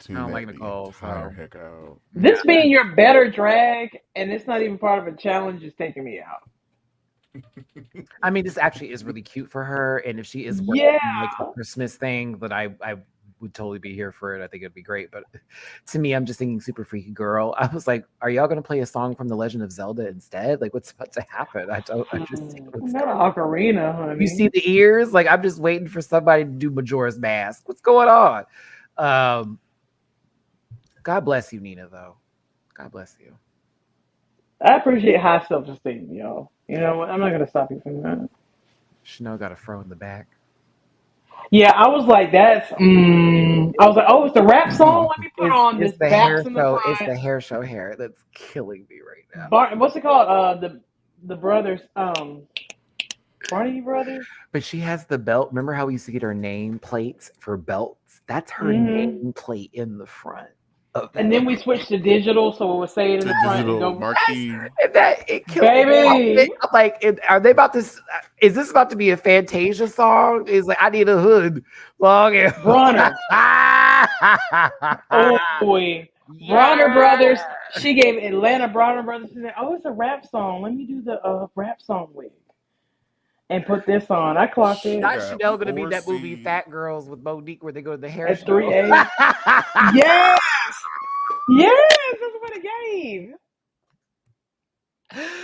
don't like Nicole. Heck out. This being your better drag, and it's not even part of a challenge, is taking me out. I mean, this actually is really cute for her, and if she is working like a Christmas thing, that I would totally be here for it. I think it'd be great. But to me, I'm just thinking Super Freaky Girl. I was like, are y'all gonna play a song from The Legend of Zelda instead? Like, what's about to happen? I just see what's not an ocarina, honey. You see the ears? Like, I'm just waiting for somebody to do Majora's Mask. What's going on? God bless you, Nina, though. God bless you. I appreciate high self-esteem, y'all. You know what? I'm not going to stop you from that. Chanel got a fro in the back. Yeah, I was like, I was like, oh, it's the rap song? Let me put on this hair show. It's the hair show hair that's killing me right now. What's it called? The brothers, Barney Brothers? But she has the belt. Remember how we used to get her name plates for belts? That's her name plate in the front. And then we switched to digital, so it would say it in the front. Digital marquee. It killed baby. Me. Like, are they about to? Is this about to be a Fantasia song? Is like, I need a hood, long hair. Bronner. Oh boy, yeah. Bronner Brothers. She gave Atlanta Bronner Brothers. She said, "Oh, it's a rap song. Let me do the rap song wig." And put this on. I clocked it. Not Chanel gonna be that movie Fat Girls with Monique where they go to the hair show. 3A. Yes! Yes! That's what it gave.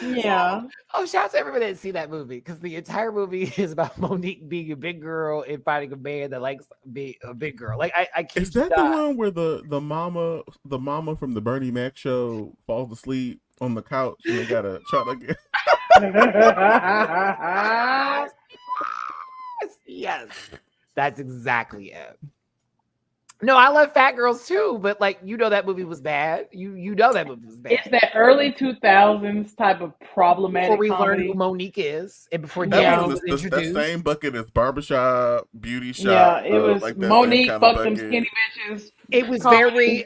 Yeah. Oh, shout out to everybody that didn't see that movie because the entire movie is about Monique being a big girl and finding a man that likes being a big girl. Like I keep. Is that the one where the mama from the Bernie Mac show falls asleep on the couch and they gotta try to get? Yes, that's exactly it. No, I love Fat Girls too, but like that movie was bad. You know that movie was bad. It's that early 2000s type of problematic before we comedy. learned who Monique is, and before was that same bucket as barbershop, beauty shop. Yeah, it was like Monique fucked them skinny bitches. It was very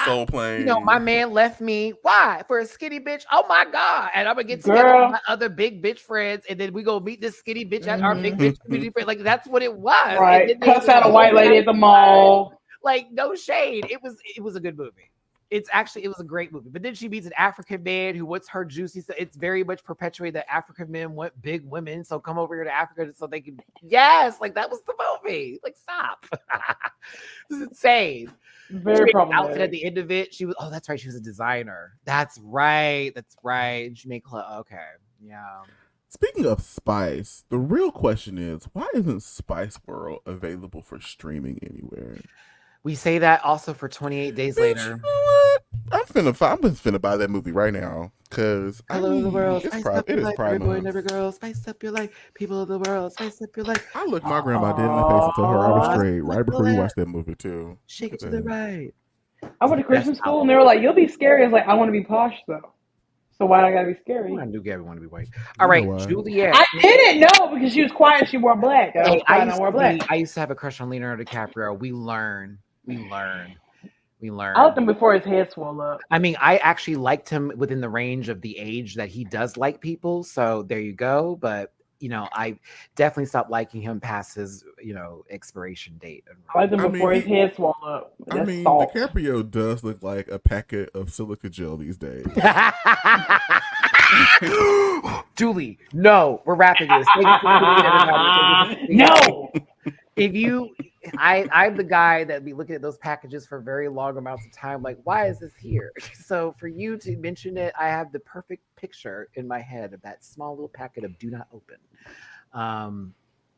soul plane. My man left me. Why? For a skinny bitch? Oh my God. And I'm gonna get together with my other big bitch friends, and then we go meet this skinny bitch at our big bitch community friend. Like, that's what it was. Right. Cuss out a white lady at the mall. Like, no shade. It was a good movie. It was a great movie. But then she meets an African man who wants her juicy. So it's very much perpetuated that African men want big women. So come over here to Africa so they can. Yes, like that was the movie. Like, stop. This is insane. Very problematic. Outfit at the end of it. She was. Oh, that's right. She was a designer. That's right. That's right. And she made clothes. Okay. Yeah. Speaking of Spice, the real question is, why isn't Spice World available for streaming anywhere? We say that also for 28 Days Later. You know what? I'm finna buy that movie right now because Hello the world, it is Pride Month. Month. Every girl, spice up your life. People of the world, spice up your life. I looked my grandma dead in the face and told her I was straight right before you watched that movie too. Shake it to the right. I went to Christian school and they were like, "You'll be scary." I was like, "I want to be posh though." So why do I gotta be scary? I knew Gabby wanted to be white. All right, Juliet. I didn't know because she was quiet. She wore black. I used to have a crush on Leonardo DiCaprio. We learn. I liked him before his head swelled up. I mean, I actually liked him within the range of the age that he does like people. So there you go. But I definitely stopped liking him past his, expiration date. I like them I before mean, his head swelled up. I That's mean, salt. DiCaprio does look like a packet of silica gel these days. Julie, no, we're wrapping this. Thank you for tuning in, everybody. Thank you for tuning in. No. If you, I'm the guy that be looking at those packages for very long amounts of time. Like, why is this here? So for you to mention it, I have the perfect picture in my head of that small little packet of "Do Not Open."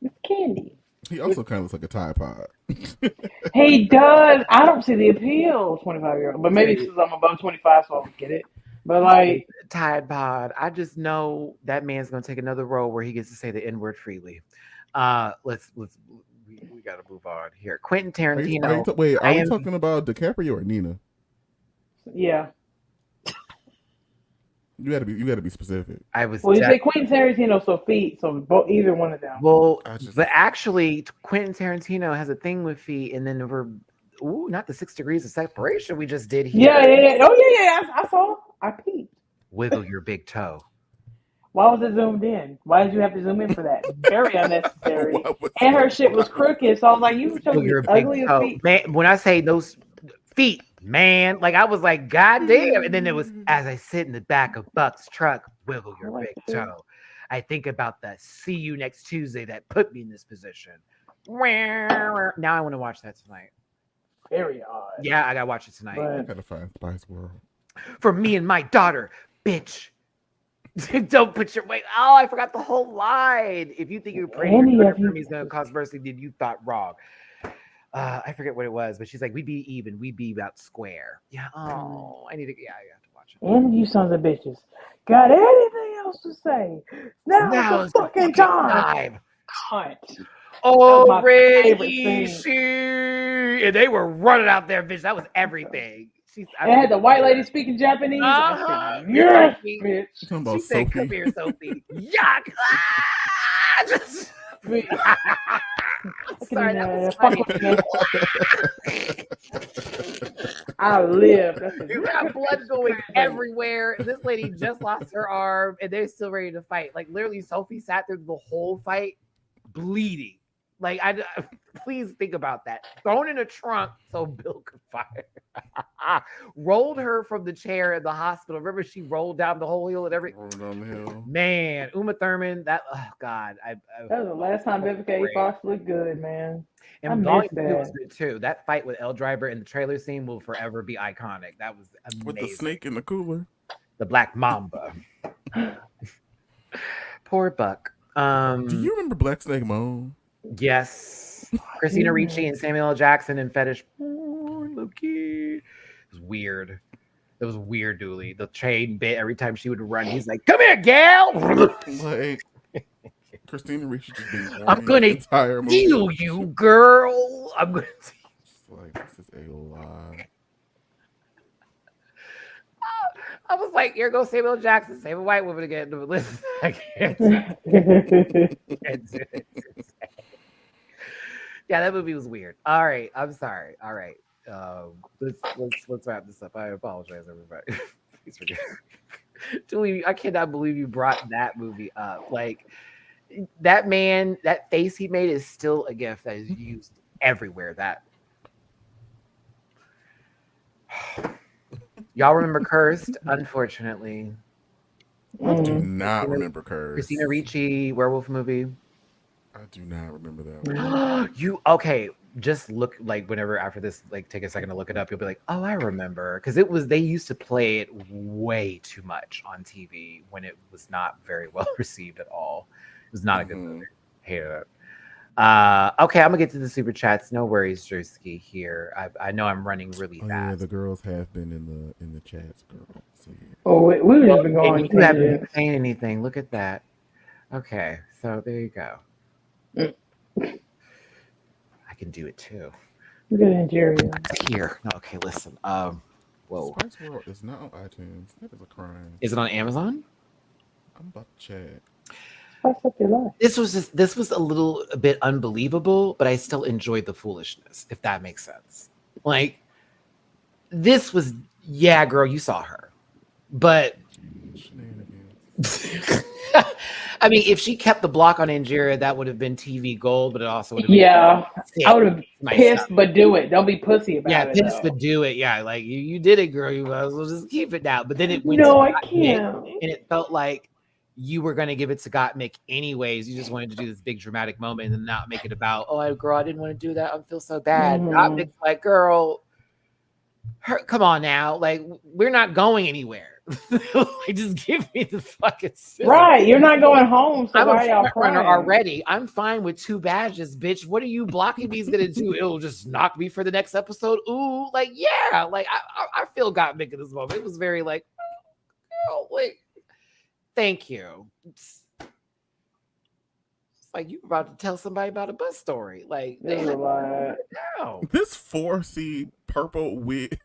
It's candy. He also kind of looks like a Tide Pod. He does. I don't see the appeal of 25-year-old, but maybe because I'm above 25, so I don't get it. But like Tide Pod, I just know that man's gonna take another role where he gets to say the N-word freely. We gotta move on here. Quentin Tarantino. Are we talking about DiCaprio or Nina? Yeah. You gotta be specific. Well, you say Quentin Tarantino, so feet, so either one of them. Well, but actually, Quentin Tarantino has a thing with feet, and then not the 6 degrees of separation we just did here. Yeah. Oh yeah. I saw. I peeped. Wiggle your big toe. Why was it zoomed in? Why did you have to zoom in for that? Very unnecessary. And her shit was crooked, so I was like, you showed your ugly feet. Man, when I say those feet, man, like I was like, God damn. And then it was, as I sit in the back of Buck's truck, wiggle your big toe. I think about that see you next Tuesday that put me in this position. Now I want to watch that tonight. Very odd. Yeah, I gotta watch it tonight. I gotta find Spice World. For me and my daughter, bitch. Don't put your weight. Oh, I forgot the whole line. If you think you're praying for me is gonna cause mercy, then you thought wrong. I forget what it was, but she's like, we'd be even, we'd be about square. Yeah. Oh, I have to watch it. And you sons of bitches got anything else to say? Now's the fucking time. Cunt. Oh, Reggie, and they were running out there, bitch. That was everything. They had the white lady speaking Japanese. Yes, bitch. She said, "Come here, Sophie." Yuck! Sorry, that was funny. I live. You got blood going everywhere. This lady just lost her arm, and they're still ready to fight. Like literally, Sophie sat through the whole fight, bleeding. Like, please think about that. Thrown in a trunk so Bill could fire. Rolled her from the chair in the hospital. Remember, she rolled down the whole hill and everything. Rolled down the hill. Man, Uma Thurman. That God. That was the last time Vivica A. Fox looked good, man. And Volume 2 was good too. That fight with Elle Driver in the trailer scene will forever be iconic. That was amazing. With the snake in the cooler. The Black Mamba. Poor Buck. Do you remember Black Snake Moan? Yes. Christina Ricci and Samuel L. Jackson and Fetish. Loki. It was weird. It was weird, Dooley. The chain bit every time she would run. He's like, "Come here, gal!" Like Christina Ricci just being I'm gonna heal you, girl. I'm gonna. Like, this is a lie. I was like, here goes Samuel L. Jackson, save a white woman again. Listen, I can't do it. Yeah, that movie was weird. All right, I'm sorry. All right, let's wrap this up. I apologize, everybody. Please forgive me. Julie, I cannot believe you brought that movie up. Like that man, that face he made is still a gift that is used everywhere. That y'all remember Cursed? Unfortunately, I do not remember Cursed. Christina Ricci werewolf movie. I do not remember that one. You okay? Just look, like whenever after this, like take a second to look it up. You'll be like, oh, I remember, because they used to play it way too much on TV when it was not very well received at all. It was not a good movie. Hated it. Okay, I'm gonna get to the super chats. No worries, Drewski. Here, I know I'm running really fast. Yeah, the girls have been in the chats, girl. So, yeah. Oh, we've just been going. You haven't been saying anything. Look at that. Okay, so there you go. I can do it too. Look at Nigeria. Here. Okay, listen. Whoa. Spice World is not on iTunes. That is a crime. Is it on Amazon? I'm about to check. Spice up your life. This was a bit unbelievable, but I still enjoyed the foolishness, if that makes sense. Like, this was, yeah, girl, you saw her. But I mean, if she kept the block on Angira, that would have been TV gold, but it also would have been Yeah, sick. I would have My pissed, stuff. but do it. Don't be pussy about Yeah, it. pissed though. but do it. Yeah, like you did it, girl. You might as well just keep it now. But then it went No, to I Gottmik, can't. and it felt like you were going to give it to Gottmik anyways. You just wanted to do this big dramatic moment and not make it about, oh, girl, I didn't want to do that. I feel so bad. Gottmik's like, girl, come on now. Like, we're not going anywhere. Like, just give me the fucking scissors. Right, you're not going home, so I'm why a y'all front runner crying? already. I'm fine with 2 badges, bitch. What are you blocking me's gonna do? It'll just knock me for the next episode. Ooh, like yeah, like I feel Gottmik in this moment. It was very like, oh wait, thank you. It's like you were about to tell somebody about a bus story. Like This is a lot. no. This 4C purple wig.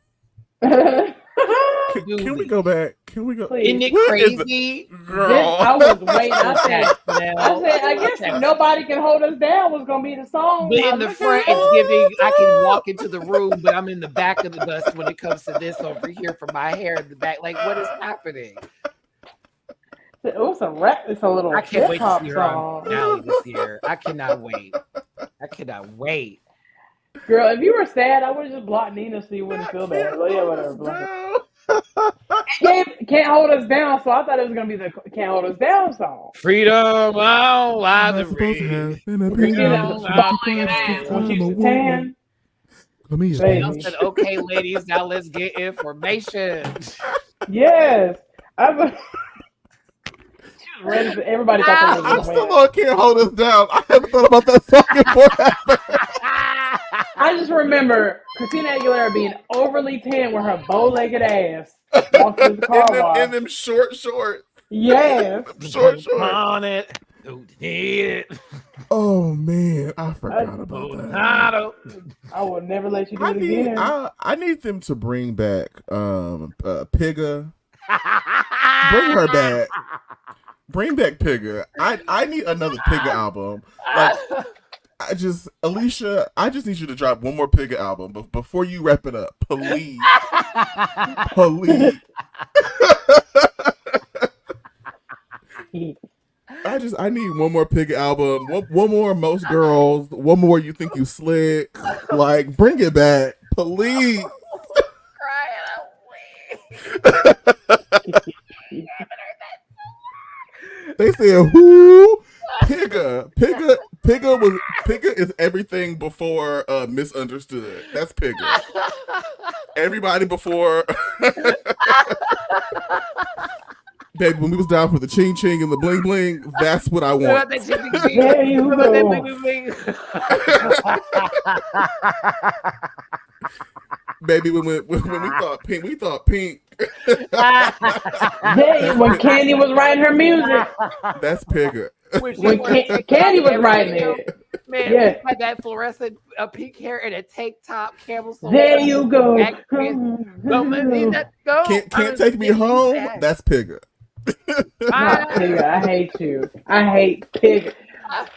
Can we go back? Can we go? Please. Isn't it What is crazy? Girl. I was waiting. I said, Now, I guess Nobody Can Hold Us Down was gonna be the song. But in the front, it's giving. I can walk into the room, but I'm in the back of the bus when it comes to this over here for my hair in the back. Like, what is happening? It was a rap. It's a little I can't wait to hip-hop see her on song. finale this year. I cannot wait. I cannot wait. Girl, if you were sad, I would have just blocked Nina so you wouldn't feel bad. But yeah, whatever. Block her. Can't Hold Us Down, so I thought it was gonna be the Can't Hold Us Down song. Freedom, oh, why the Tan. She said, okay, ladies, now let's get information. Yes. Ready for everybody thought they I'm was still on Can't Hold Us Down. I haven't thought about that song before. I just remember Christina Aguilera being overly tan with her bow-legged ass walking through the car wash. in them short. Yes. Short. On it. Don't need it. Oh man, I forgot about that. I will never let you do it again. I need them to bring back Pigga. Bring her back. Bring back Pigga. I need another Pigga album. Like Alicia, I just need you to drop one more Pigga album, but before you wrap it up, please. Please. I need one more Pigga album, one more Most Girls, one more You Think You Slick. Like, bring it back, please. They said who? Pigga is everything before Misunderstood. That's Pigga. Everybody before baby, when we was down for the ching ching and the bling bling, that's what I want. There you go. Baby, when we thought pink. When Candy was writing her music. That's Pigga. When Candy was writing it. Man, Yeah. had that fluorescent pink hair and a tank top, camel toe. There you go. Don't let me let go. Can't take me home. That's Pigga. Pigga, I hate you. I hate Pigga.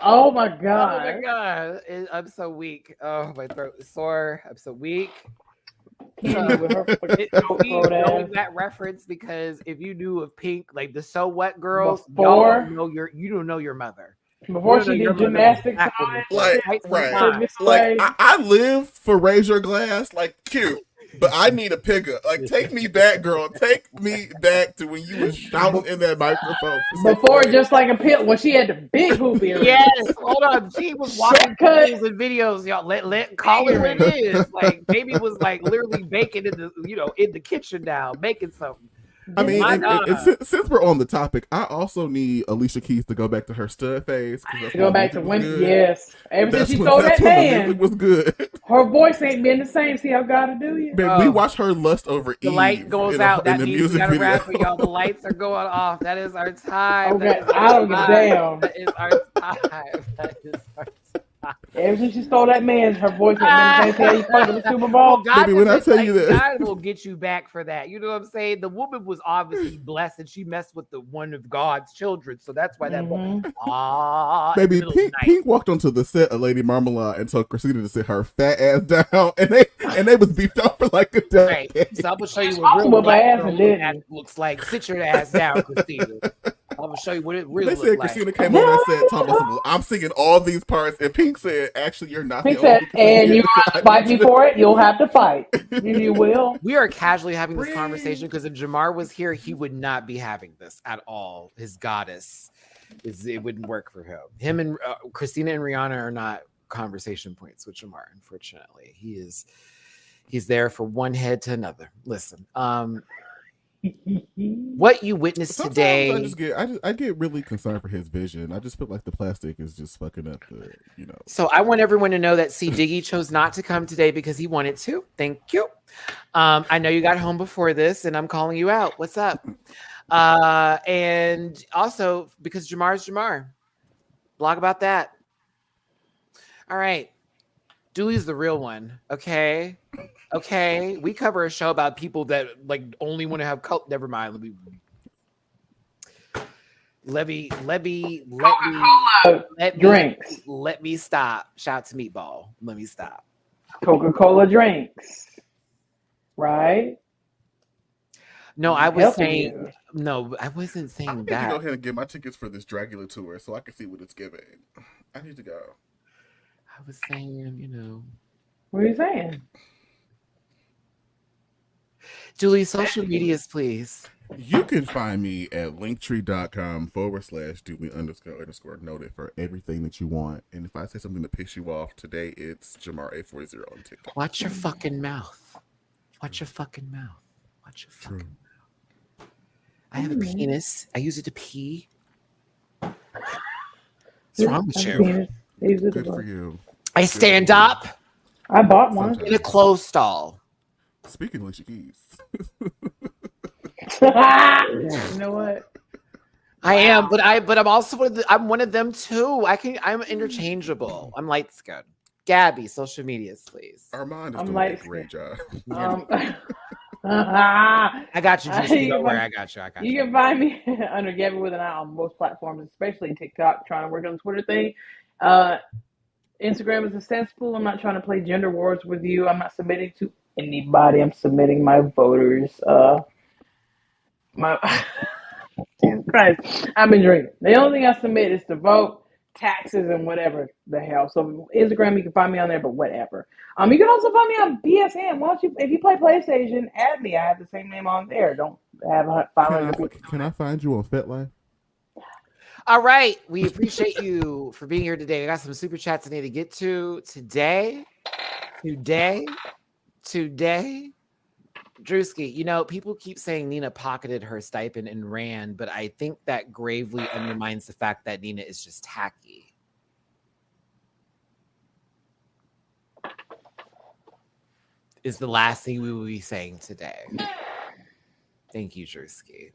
Oh my god. Oh my god. I'm so weak. Oh, my throat is sore. I'm so weak. Candy with her Knowing that reference, because if you knew of Pink, like the So What girls, Before? you don't know your mother. Before You she don't know your did mother gymnastics back on in it. the Like, day. right. Miss Like Way. I live for Raise Your Glass, like cute, but I need a Pigga. Like, take me back, girl. Take me back to when you was shouting in that microphone. Before, just like a pill, when she had the big hoop earrings. Yes, hold on. She was watching Shortcut. videos and videos. Y'all let call it what it is. Like baby was like literally baking in the kitchen now, making something. I mean, My and since we're on the topic, I also need Alicia Keys to go back to her stud phase. To go back to when, yes. Ever since she stole that that's when the man, music was good. her voice ain't been the same. See how God will do you? Man, we watched her lust over The Eve light goes out. That in the means we music gotta video. wrap it, y'all. The lights are going off. That is our time. Okay, That is our I don't give a time. damn. That is our time. That is our time. Ever since she stole that man, her voice ain't been the same. See how you fucked at the Super Bowl? God Baby, when I doesn't, tell you that- God will get you back for that. You know what I'm saying? The woman was obviously blessed, and she messed with one of God's children, so that's why that woman. Baby, Pink walked onto the set of Lady Marmalade and told Christina to sit her fat ass down, and they was beefed up for like a day. Right. So I'm gonna show you what real Whoop her black ass girl and didn't. looks like. Sit your ass down, Christina. I'm gonna show you what it really They looks said like. Christina came on and said, Thomas, I'm singing all these parts. And Pink said, actually, you're not Pink the only said, one who can and sing you it, so have I to fight need me you for it. You'll have to fight. You will. We are casually having this conversation because if Jamar was here, he would not be having this at all. His goddess, it wouldn't work for him. Him and Christina and Rihanna are not conversation points with Jamar. Unfortunately, he's there for one head to another. Listen, what you witnessed Sometimes today. I get really concerned for his vision. I just feel like the plastic is just fucking up the, you know. So I want everyone to know that C. Diggy chose not to come today because he wanted to. Thank you. I know you got home before this, and I'm calling you out. What's up? And also because Jamar's Jamar. Blog about that. All right. Dooley's the real one. Okay. We cover a show about people that like only want to have cult. Never mind. Let me stop. Shout out to Meatball. Let me stop. Coca-Cola drinks, right? No, I was saying you. no. I wasn't I saying need that. to go ahead and get my tickets for this Dracula tour so I can see what it's giving. I need to go. I was saying, you know. What are you saying? Julie, social medias, please. You can find me at linktree.com/Dooley__noted for everything that you want. And if I say something to piss you off today, it's Jamar840 on TikTok. Watch your fucking mouth. Watch your fucking mouth. Watch your fucking mouth. I have a penis. I use it to pee. What's wrong with you? Good for you. I stand up. I bought one. In a clothes stall. Speaking of Alicia Keys. You know what? I am, but I'm also I'm one of them too. I'm interchangeable. I'm light skinned. Gabby, social medias, please. Armand is doing a great job. I got you, Juicy. Don't worry, I got you. You can find me under Gabby with an eye on most platforms, especially TikTok. Trying to work on the Twitter thing. Instagram is a cesspool. I'm not trying to play gender wars with you. I'm not submitting to anybody. I'm submitting my voters. Jesus Christ, I've been drinking. The only thing I submit is to vote, taxes, and whatever the hell. So Instagram, you can find me on there, but whatever. You can also find me on PSN. Why don't you, if you play PlayStation, add me. I have the same name on there. Don't have 500 people. Can I find you on FetLife? All right, we appreciate you for being here today. I got some super chats I need to get to today. Drewski, you know, people keep saying Nina pocketed her stipend and ran, but I think that gravely undermines the fact that Nina is just tacky. Is the last thing we will be saying today. Thank you, Drewski.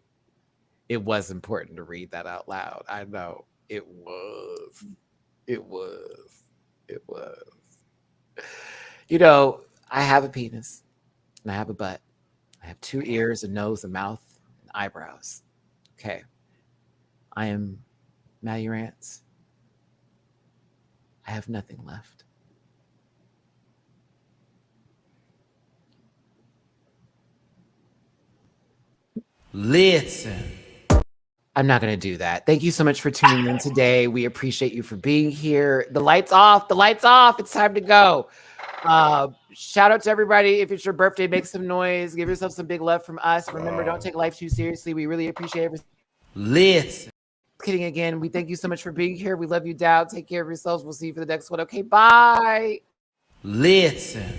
It was important to read that out loud. I know. It was. You know, I have a penis and I have a butt. I have 2 ears, a nose, a mouth, and eyebrows. Okay. I am Maddie Rance. I have nothing left. Listen. I'm not going to do that. Thank you so much for tuning in today. We appreciate you for being here. The light's off. It's time to go. Shout out to everybody. If it's your birthday, make some noise. Give yourself some big love from us. Remember, don't take life too seriously. We really appreciate everything. Listen. Kidding again. We thank you so much for being here. We love you, Dow. Take care of yourselves. We'll see you for the next one. Okay, bye. Listen.